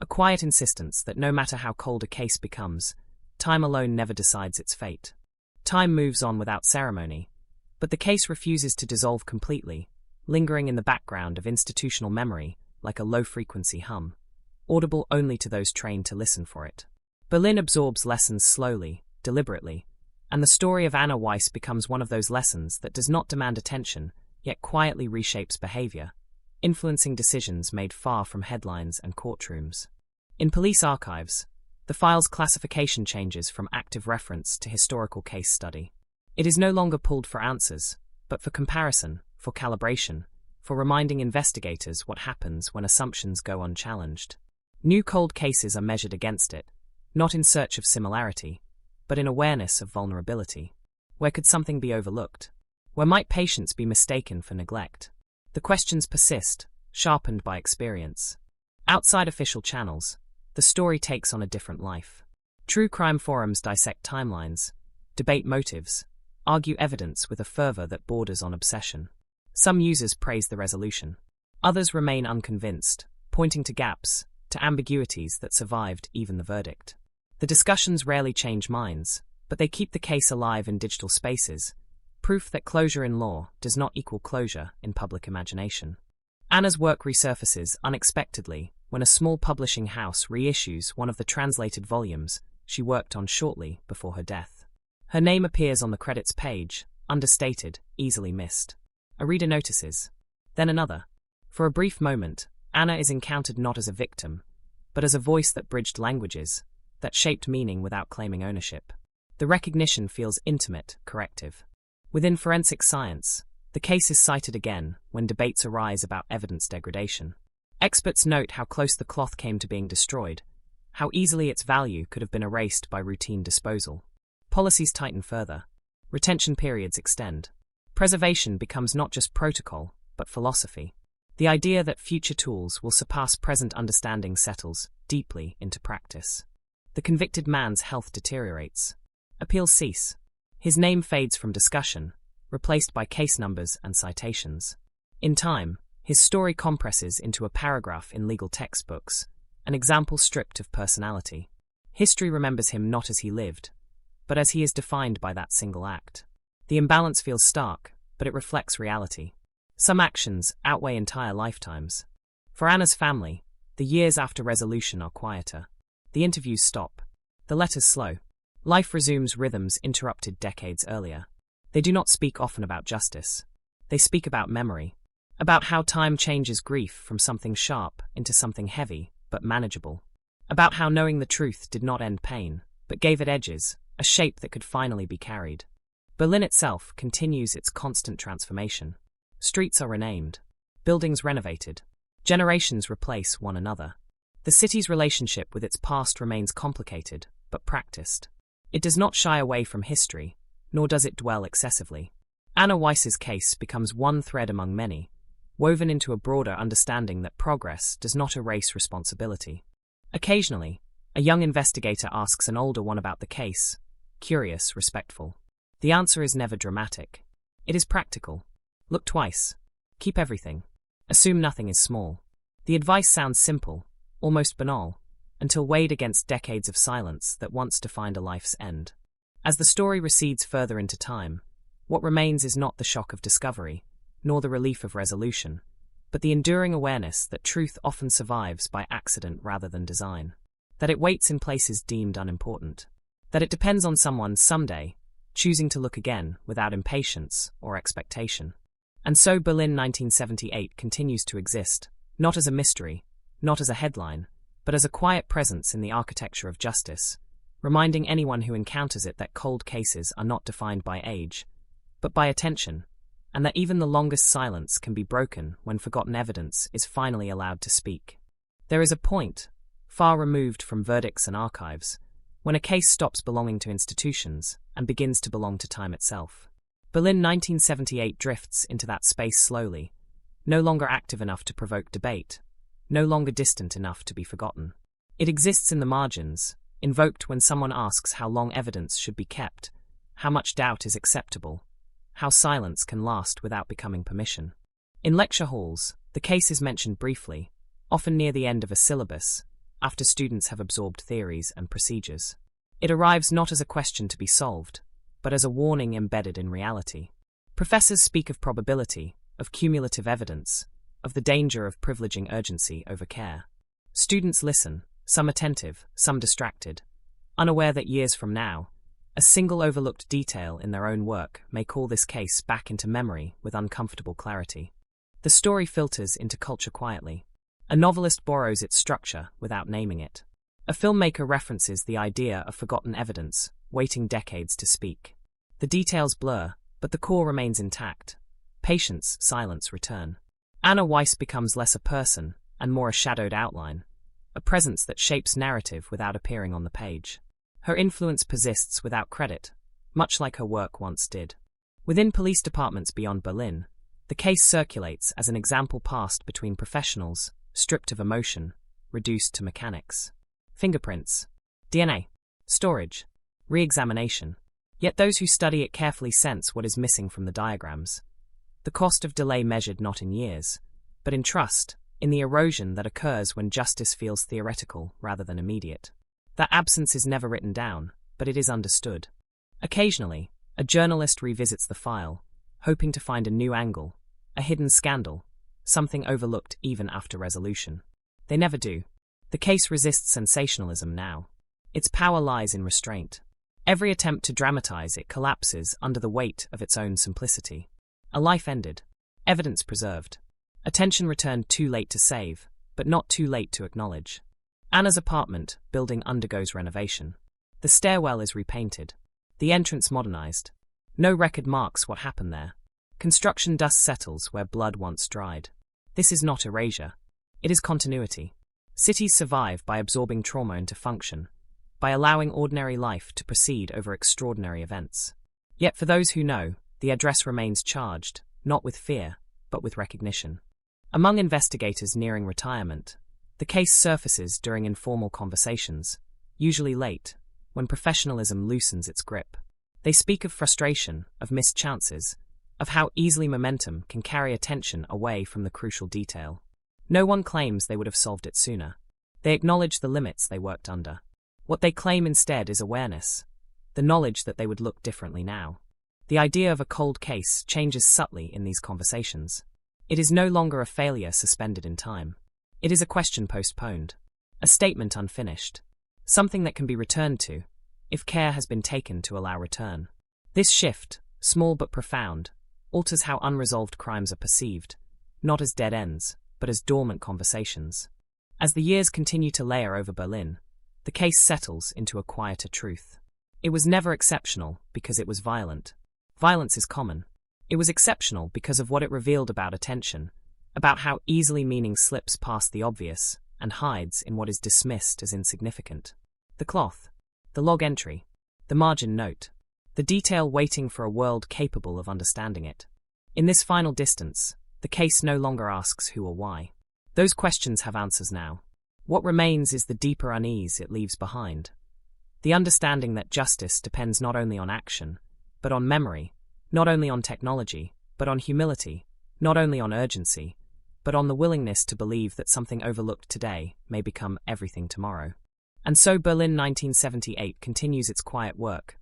a quiet insistence that no matter how cold a case becomes, time alone never decides its fate. Time moves on without ceremony, but the case refuses to dissolve completely, lingering in the background of institutional memory like a low-frequency hum, audible only to those trained to listen for it. Berlin absorbs lessons slowly, deliberately, and the story of Anna Weiss becomes one of those lessons that does not demand attention, yet quietly reshapes behavior, influencing decisions made far from headlines and courtrooms. In police archives, the file's classification changes from active reference to historical case study. It is no longer pulled for answers, but for comparison, for calibration, for reminding investigators what happens when assumptions go unchallenged. New cold cases are measured against it, not in search of similarity, but in awareness of vulnerability. Where could something be overlooked? Where might patience be mistaken for neglect? The questions persist, sharpened by experience. Outside official channels, the story takes on a different life. True crime forums dissect timelines, debate motives, argue evidence with a fervor that borders on obsession. Some users praise the resolution. Others remain unconvinced, pointing to gaps, to ambiguities that survived even the verdict. The discussions rarely change minds, but they keep the case alive in digital spaces, proof that closure in law does not equal closure in public imagination. Anna's work resurfaces unexpectedly when a small publishing house reissues one of the translated volumes she worked on shortly before her death. Her name appears on the credits page, understated, easily missed. A reader notices. Then another. For a brief moment, Anna is encountered not as a victim, but as a voice that bridged languages, that shaped meaning without claiming ownership. The recognition feels intimate, corrective. Within forensic science, the case is cited again when debates arise about evidence degradation. Experts note how close the cloth came to being destroyed, how easily its value could have been erased by routine disposal. Policies tighten further. Retention periods extend. Preservation becomes not just protocol, but philosophy. The idea that future tools will surpass present understanding settles deeply into practice. The convicted man's health deteriorates. Appeals cease. His name fades from discussion, replaced by case numbers and citations. In time, his story compresses into a paragraph in legal textbooks, an example stripped of personality. History remembers him not as he lived, but as he is defined by that single act. The imbalance feels stark, but it reflects reality. Some actions outweigh entire lifetimes. For Anna's family, the years after resolution are quieter. The interviews stop. The letters slow. Life resumes rhythms interrupted decades earlier. They do not speak often about justice. They speak about memory, about how time changes grief from something sharp into something heavy, but manageable. About how knowing the truth did not end pain, but gave it edges, a shape that could finally be carried. Berlin itself continues its constant transformation. Streets are renamed. Buildings renovated. Generations replace one another. The city's relationship with its past remains complicated, but practiced. It does not shy away from history, nor does it dwell excessively. Anna Weiss's case becomes one thread among many, woven into a broader understanding that progress does not erase responsibility. Occasionally, a young investigator asks an older one about the case, curious, respectful. The answer is never dramatic. It is practical. Look twice. Keep everything. Assume nothing is small. The advice sounds simple, almost banal, until weighed against decades of silence that once defined a life's end. As the story recedes further into time, what remains is not the shock of discovery, nor the relief of resolution, but the enduring awareness that truth often survives by accident rather than design, that it waits in places deemed unimportant, that it depends on someone someday choosing to look again without impatience or expectation. And so Berlin 1978 continues to exist, not as a mystery, not as a headline, but as a quiet presence in the architecture of justice, reminding anyone who encounters it that cold cases are not defined by age, but by attention, and that even the longest silence can be broken when forgotten evidence is finally allowed to speak. There is a point, far removed from verdicts and archives, when a case stops belonging to institutions and begins to belong to time itself. Berlin 1978 drifts into that space slowly, no longer active enough to provoke debate, no longer distant enough to be forgotten. It exists in the margins, invoked when someone asks how long evidence should be kept, how much doubt is acceptable, how silence can last without becoming permission. In lecture halls, the case is mentioned briefly, often near the end of a syllabus, after students have absorbed theories and procedures. It arrives not as a question to be solved, but as a warning embedded in reality. Professors speak of probability, of cumulative evidence, of the danger of privileging urgency over care. Students listen, some attentive, some distracted, unaware that years from now, a single overlooked detail in their own work may call this case back into memory with uncomfortable clarity. The story filters into culture quietly. A novelist borrows its structure without naming it. A filmmaker references the idea of forgotten evidence, waiting decades to speak. The details blur, but the core remains intact. Patience, silence return. Anna Weiss becomes less a person and more a shadowed outline, a presence that shapes narrative without appearing on the page. Her influence persists without credit, much like her work once did. Within police departments beyond Berlin, the case circulates as an example passed between professionals, stripped of emotion, reduced to mechanics. Fingerprints, DNA, storage, re-examination. Yet those who study it carefully sense what is missing from the diagrams. The cost of delay measured not in years, but in trust, in the erosion that occurs when justice feels theoretical rather than immediate. That absence is never written down, but it is understood. Occasionally, a journalist revisits the file, hoping to find a new angle, a hidden scandal, something overlooked even after resolution. They never do. The case resists sensationalism now. Its power lies in restraint. Every attempt to dramatize it collapses under the weight of its own simplicity. A life ended. Evidence preserved. Attention returned too late to save, but not too late to acknowledge. Anna's apartment building undergoes renovation. The stairwell is repainted. The entrance modernized. No record marks what happened there. Construction dust settles where blood once dried. This is not erasure. It is continuity. Cities survive by absorbing trauma into function, by allowing ordinary life to proceed over extraordinary events. Yet for those who know, the address remains charged, not with fear, but with recognition. Among investigators nearing retirement, the case surfaces during informal conversations, usually late, when professionalism loosens its grip. They speak of frustration, of missed chances, of how easily momentum can carry attention away from the crucial detail. No one claims they would have solved it sooner. They acknowledge the limits they worked under. What they claim instead is awareness, the knowledge that they would look differently now. The idea of a cold case changes subtly in these conversations. It is no longer a failure suspended in time. It is a question postponed, a statement unfinished, something that can be returned to, if care has been taken to allow return. This shift, small but profound, alters how unresolved crimes are perceived, not as dead ends, but as dormant conversations. As the years continue to layer over Berlin, the case settles into a quieter truth. It was never exceptional because it was violent. Violence is common. It was exceptional because of what it revealed about attention, about how easily meaning slips past the obvious and hides in what is dismissed as insignificant. The cloth, the log entry, the margin note, the detail waiting for a world capable of understanding it. In this final distance, the case no longer asks who or why. Those questions have answers now. What remains is the deeper unease it leaves behind. The understanding that justice depends not only on action, but on memory, not only on technology, but on humility, not only on urgency, but on the willingness to believe that something overlooked today may become everything tomorrow. And so Berlin 1978 continues its quiet work,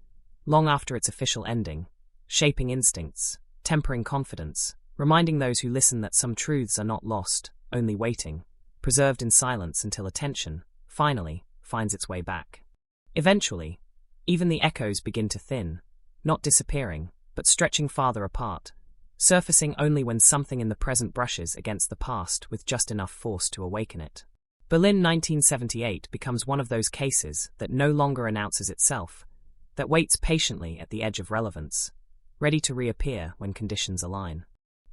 long after its official ending, shaping instincts, tempering confidence, reminding those who listen that some truths are not lost, only waiting, preserved in silence until attention, finally, finds its way back. Eventually, even the echoes begin to thin, not disappearing, but stretching farther apart, surfacing only when something in the present brushes against the past with just enough force to awaken it. Berlin 1978 becomes one of those cases that no longer announces itself, that waits patiently at the edge of relevance, ready to reappear when conditions align.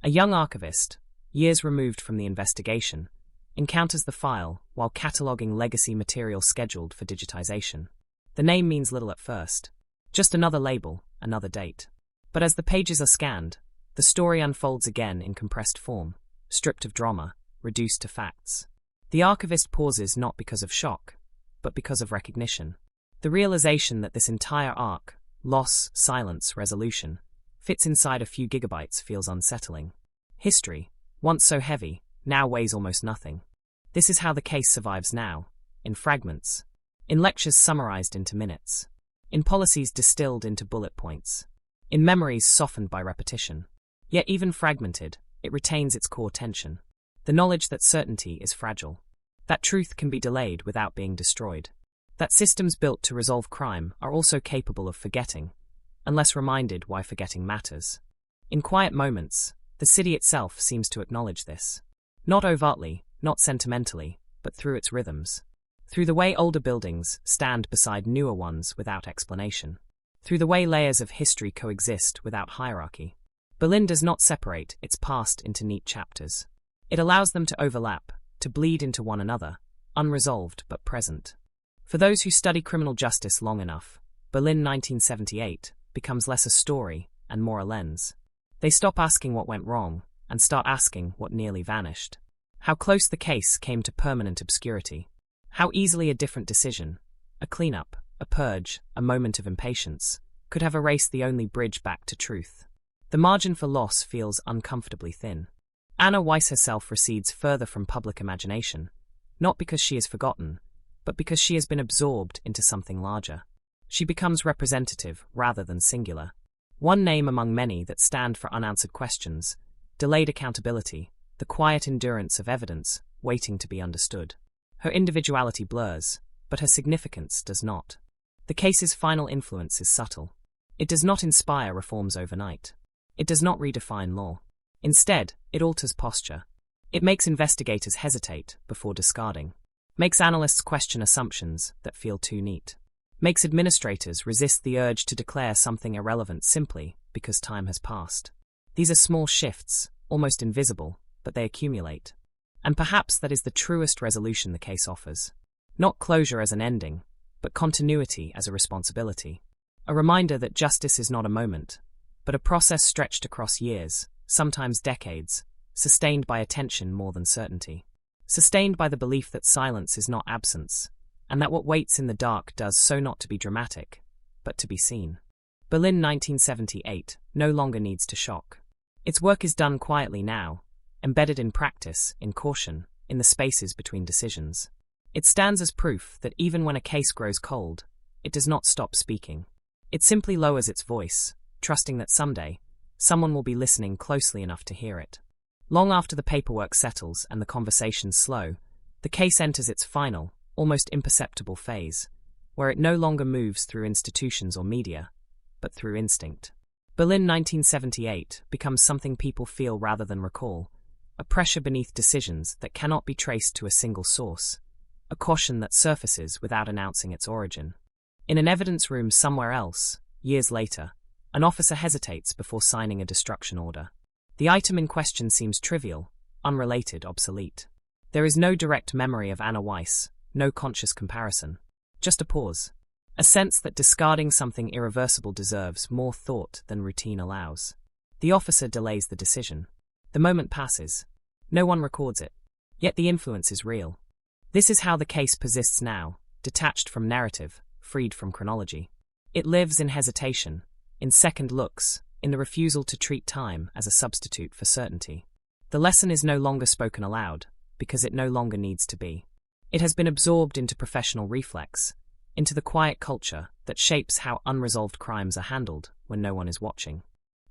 A young archivist, years removed from the investigation, encounters the file while cataloging legacy material scheduled for digitization. The name means little at first, just another label, another date. But as the pages are scanned, the story unfolds again in compressed form, stripped of drama, reduced to facts. The archivist pauses not because of shock, but because of recognition. The realization that this entire arc, loss, silence, resolution, fits inside a few gigabytes feels unsettling. History, once so heavy, now weighs almost nothing. This is how the case survives now, in fragments, in lectures summarized into minutes, in policies distilled into bullet points, in memories softened by repetition. Yet even fragmented, it retains its core tension. The knowledge that certainty is fragile, that truth can be delayed without being destroyed, that systems built to resolve crime are also capable of forgetting, unless reminded why forgetting matters. In quiet moments, the city itself seems to acknowledge this. Not overtly, not sentimentally, but through its rhythms. Through the way older buildings stand beside newer ones without explanation. Through the way layers of history coexist without hierarchy. Berlin does not separate its past into neat chapters. It allows them to overlap, to bleed into one another, unresolved but present. For those who study criminal justice long enough, Berlin 1978 becomes less a story and more a lens. They stop asking what went wrong and start asking what nearly vanished. How close the case came to permanent obscurity. How easily a different decision, a cleanup, a purge, a moment of impatience, could have erased the only bridge back to truth. The margin for loss feels uncomfortably thin. Anna Weiss herself recedes further from public imagination, not because she is forgotten, but because she has been absorbed into something larger. She becomes representative rather than singular. One name among many that stand for unanswered questions, delayed accountability, the quiet endurance of evidence waiting to be understood. Her individuality blurs, but her significance does not. The case's final influence is subtle. It does not inspire reforms overnight. It does not redefine law. Instead, it alters posture. It makes investigators hesitate before discarding. Makes analysts question assumptions that feel too neat. Makes administrators resist the urge to declare something irrelevant simply because time has passed. These are small shifts, almost invisible, but they accumulate. And perhaps that is the truest resolution the case offers. Not closure as an ending, but continuity as a responsibility. A reminder that justice is not a moment, but a process stretched across years, sometimes decades, sustained by attention more than certainty. Sustained by the belief that silence is not absence, and that what waits in the dark does so not to be dramatic, but to be seen. Berlin 1978 no longer needs to shock. Its work is done quietly now, embedded in practice, in caution, in the spaces between decisions. It stands as proof that even when a case grows cold, it does not stop speaking. It simply lowers its voice, trusting that someday, someone will be listening closely enough to hear it. Long after the paperwork settles and the conversations slow, the case enters its final, almost imperceptible phase, where it no longer moves through institutions or media, but through instinct. Berlin 1978 becomes something people feel rather than recall, a pressure beneath decisions that cannot be traced to a single source, a caution that surfaces without announcing its origin. In an evidence room somewhere else, years later, an officer hesitates before signing a destruction order. The item in question seems trivial, unrelated, obsolete. There is no direct memory of Anna Weiss, no conscious comparison. Just a pause. A sense that discarding something irreversible deserves more thought than routine allows. The officer delays the decision. The moment passes. No one records it. Yet the influence is real. This is how the case persists now, detached from narrative, freed from chronology. It lives in hesitation, in second looks, in the refusal to treat time as a substitute for certainty. The lesson is no longer spoken aloud, because it no longer needs to be. It has been absorbed into professional reflex, into the quiet culture that shapes how unresolved crimes are handled when no one is watching.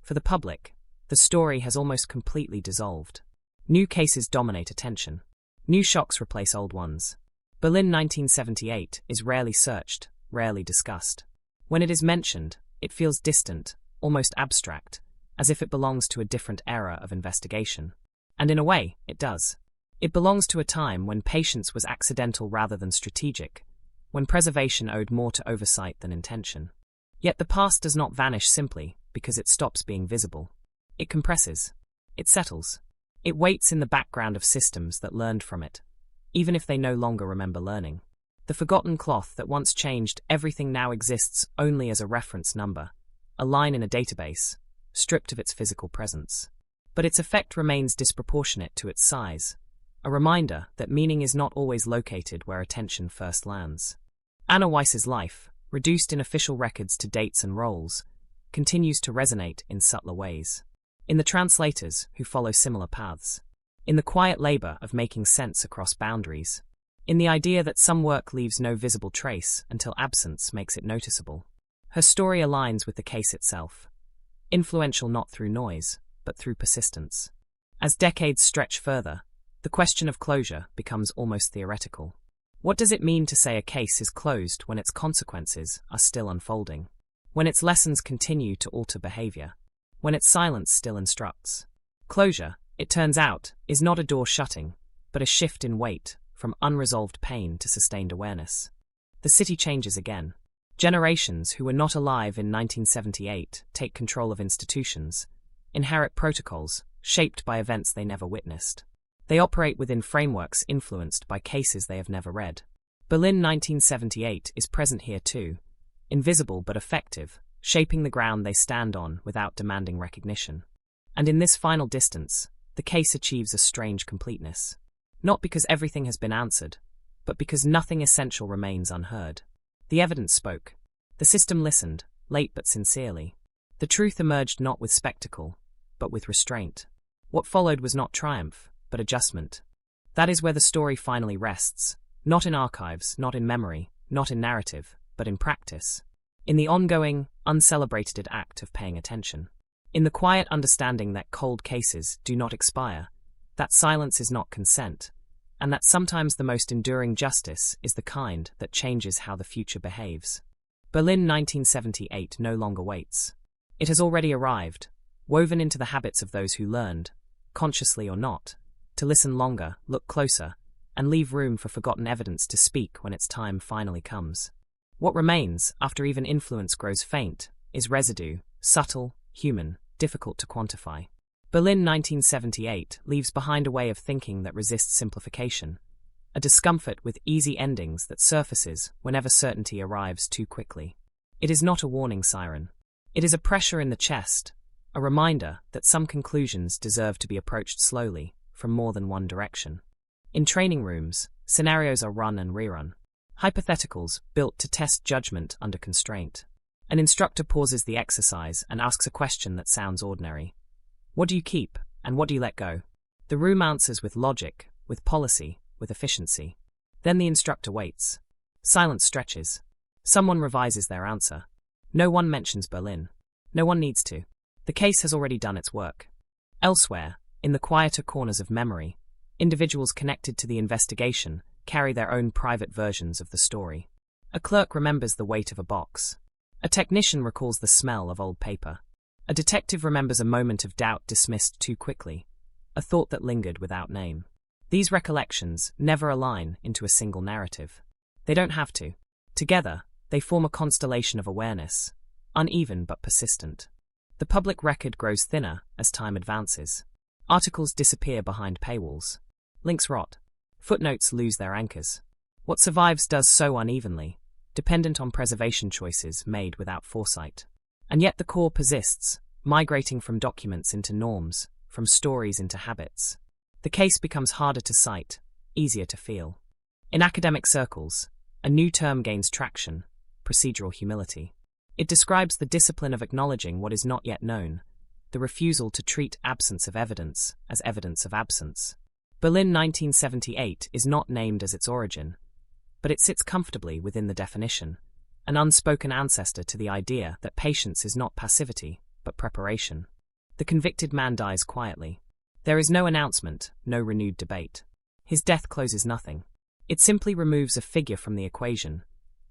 For the public, the story has almost completely dissolved. New cases dominate attention. New shocks replace old ones. Berlin 1978 is rarely searched, rarely discussed. When it is mentioned, it feels distant, almost abstract, as if it belongs to a different era of investigation. And in a way, it does. It belongs to a time when patience was accidental rather than strategic, when preservation owed more to oversight than intention. Yet the past does not vanish simply because it stops being visible. It compresses. It settles. It waits in the background of systems that learned from it, even if they no longer remember learning. The forgotten cloth that once changed everything now exists only as a reference number, a line in a database, stripped of its physical presence. But its effect remains disproportionate to its size, a reminder that meaning is not always located where attention first lands. Anna Weiss's life, reduced in official records to dates and roles, continues to resonate in subtler ways. In the translators who follow similar paths. In the quiet labor of making sense across boundaries. In the idea that some work leaves no visible trace until absence makes it noticeable. Her story aligns with the case itself. Influential not through noise, but through persistence. As decades stretch further, the question of closure becomes almost theoretical. What does it mean to say a case is closed when its consequences are still unfolding? When its lessons continue to alter behavior? When its silence still instructs? Closure, it turns out, is not a door shutting, but a shift in weight from unresolved pain to sustained awareness. The city changes again. Generations who were not alive in 1978 take control of institutions, inherit protocols shaped by events they never witnessed. They operate within frameworks influenced by cases they have never read. Berlin 1978 is present here too, invisible but effective, shaping the ground they stand on without demanding recognition. And in this final distance, the case achieves a strange completeness. Not because everything has been answered, but because nothing essential remains unheard. The evidence spoke. The system listened, late but sincerely. The truth emerged not with spectacle, but with restraint. What followed was not triumph, but adjustment. That is where the story finally rests, not in archives, not in memory, not in narrative, but in practice. In the ongoing, uncelebrated act of paying attention. In the quiet understanding that cold cases do not expire, that silence is not consent, and that sometimes the most enduring justice is the kind that changes how the future behaves. Berlin 1978 no longer waits. It has already arrived, woven into the habits of those who learned, consciously or not, to listen longer, look closer, and leave room for forgotten evidence to speak when its time finally comes. What remains, after even influence grows faint, is residue, subtle, human, difficult to quantify. Berlin 1978 leaves behind a way of thinking that resists simplification, a discomfort with easy endings that surfaces whenever certainty arrives too quickly. It is not a warning siren. It is a pressure in the chest, a reminder that some conclusions deserve to be approached slowly, from more than one direction. In training rooms, scenarios are run and rerun. Hypotheticals built to test judgment under constraint. An instructor pauses the exercise and asks a question that sounds ordinary. What do you keep, and what do you let go? The room answers with logic, with policy, with efficiency. Then the instructor waits. Silence stretches. Someone revises their answer. No one mentions Berlin. No one needs to. The case has already done its work. Elsewhere, in the quieter corners of memory, individuals connected to the investigation carry their own private versions of the story. A clerk remembers the weight of a box. A technician recalls the smell of old paper. A detective remembers a moment of doubt dismissed too quickly, a thought that lingered without name. These recollections never align into a single narrative. They don't have to. Together, they form a constellation of awareness, uneven but persistent. The public record grows thinner as time advances. Articles disappear behind paywalls. Links rot. Footnotes lose their anchors. What survives does so unevenly, dependent on preservation choices made without foresight. And yet the core persists, migrating from documents into norms, from stories into habits. The case becomes harder to cite, easier to feel. In academic circles, a new term gains traction: procedural humility. It describes the discipline of acknowledging what is not yet known, the refusal to treat absence of evidence as evidence of absence. Berlin 1978 is not named as its origin, but it sits comfortably within the definition, an unspoken ancestor to the idea that patience is not passivity, but preparation. The convicted man dies quietly. There is no announcement, no renewed debate. His death closes nothing. It simply removes a figure from the equation,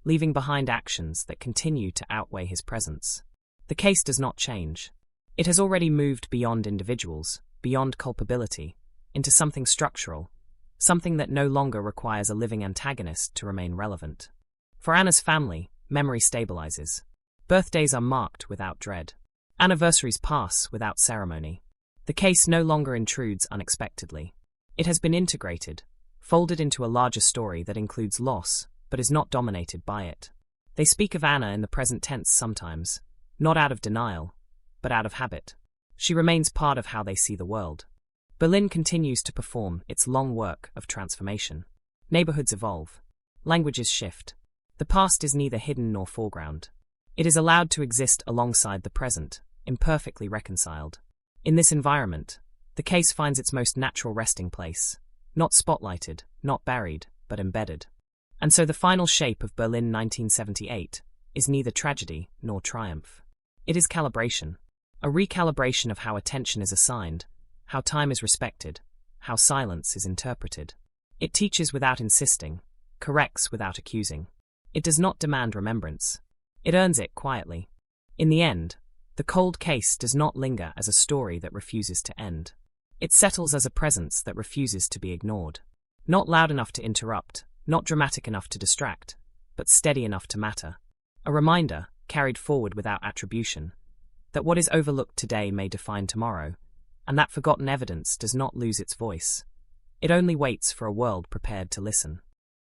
leaving behind actions that continue to outweigh his presence. The case does not change. It has already moved beyond individuals, beyond culpability, into something structural, something that no longer requires a living antagonist to remain relevant. For Anna's family, memory stabilizes. Birthdays are marked without dread. Anniversaries pass without ceremony. The case no longer intrudes unexpectedly. It has been integrated, folded into a larger story that includes loss, but is not dominated by it. They speak of Anna in the present tense sometimes, not out of denial, but out of habit. She remains part of how they see the world. Berlin continues to perform its long work of transformation. Neighborhoods evolve. Languages shift. The past is neither hidden nor foreground. It is allowed to exist alongside the present, imperfectly reconciled. In this environment, the case finds its most natural resting place, not spotlighted, not buried, but embedded. And so the final shape of Berlin 1978 is neither tragedy nor triumph. It is calibration, a recalibration of how attention is assigned, how time is respected, how silence is interpreted. It teaches without insisting, corrects without accusing. It does not demand remembrance. It earns it quietly. In the end, the cold case does not linger as a story that refuses to end. It settles as a presence that refuses to be ignored. Not loud enough to interrupt, not dramatic enough to distract, but steady enough to matter. A reminder, carried forward without attribution, that what is overlooked today may define tomorrow, and that forgotten evidence does not lose its voice. It only waits for a world prepared to listen.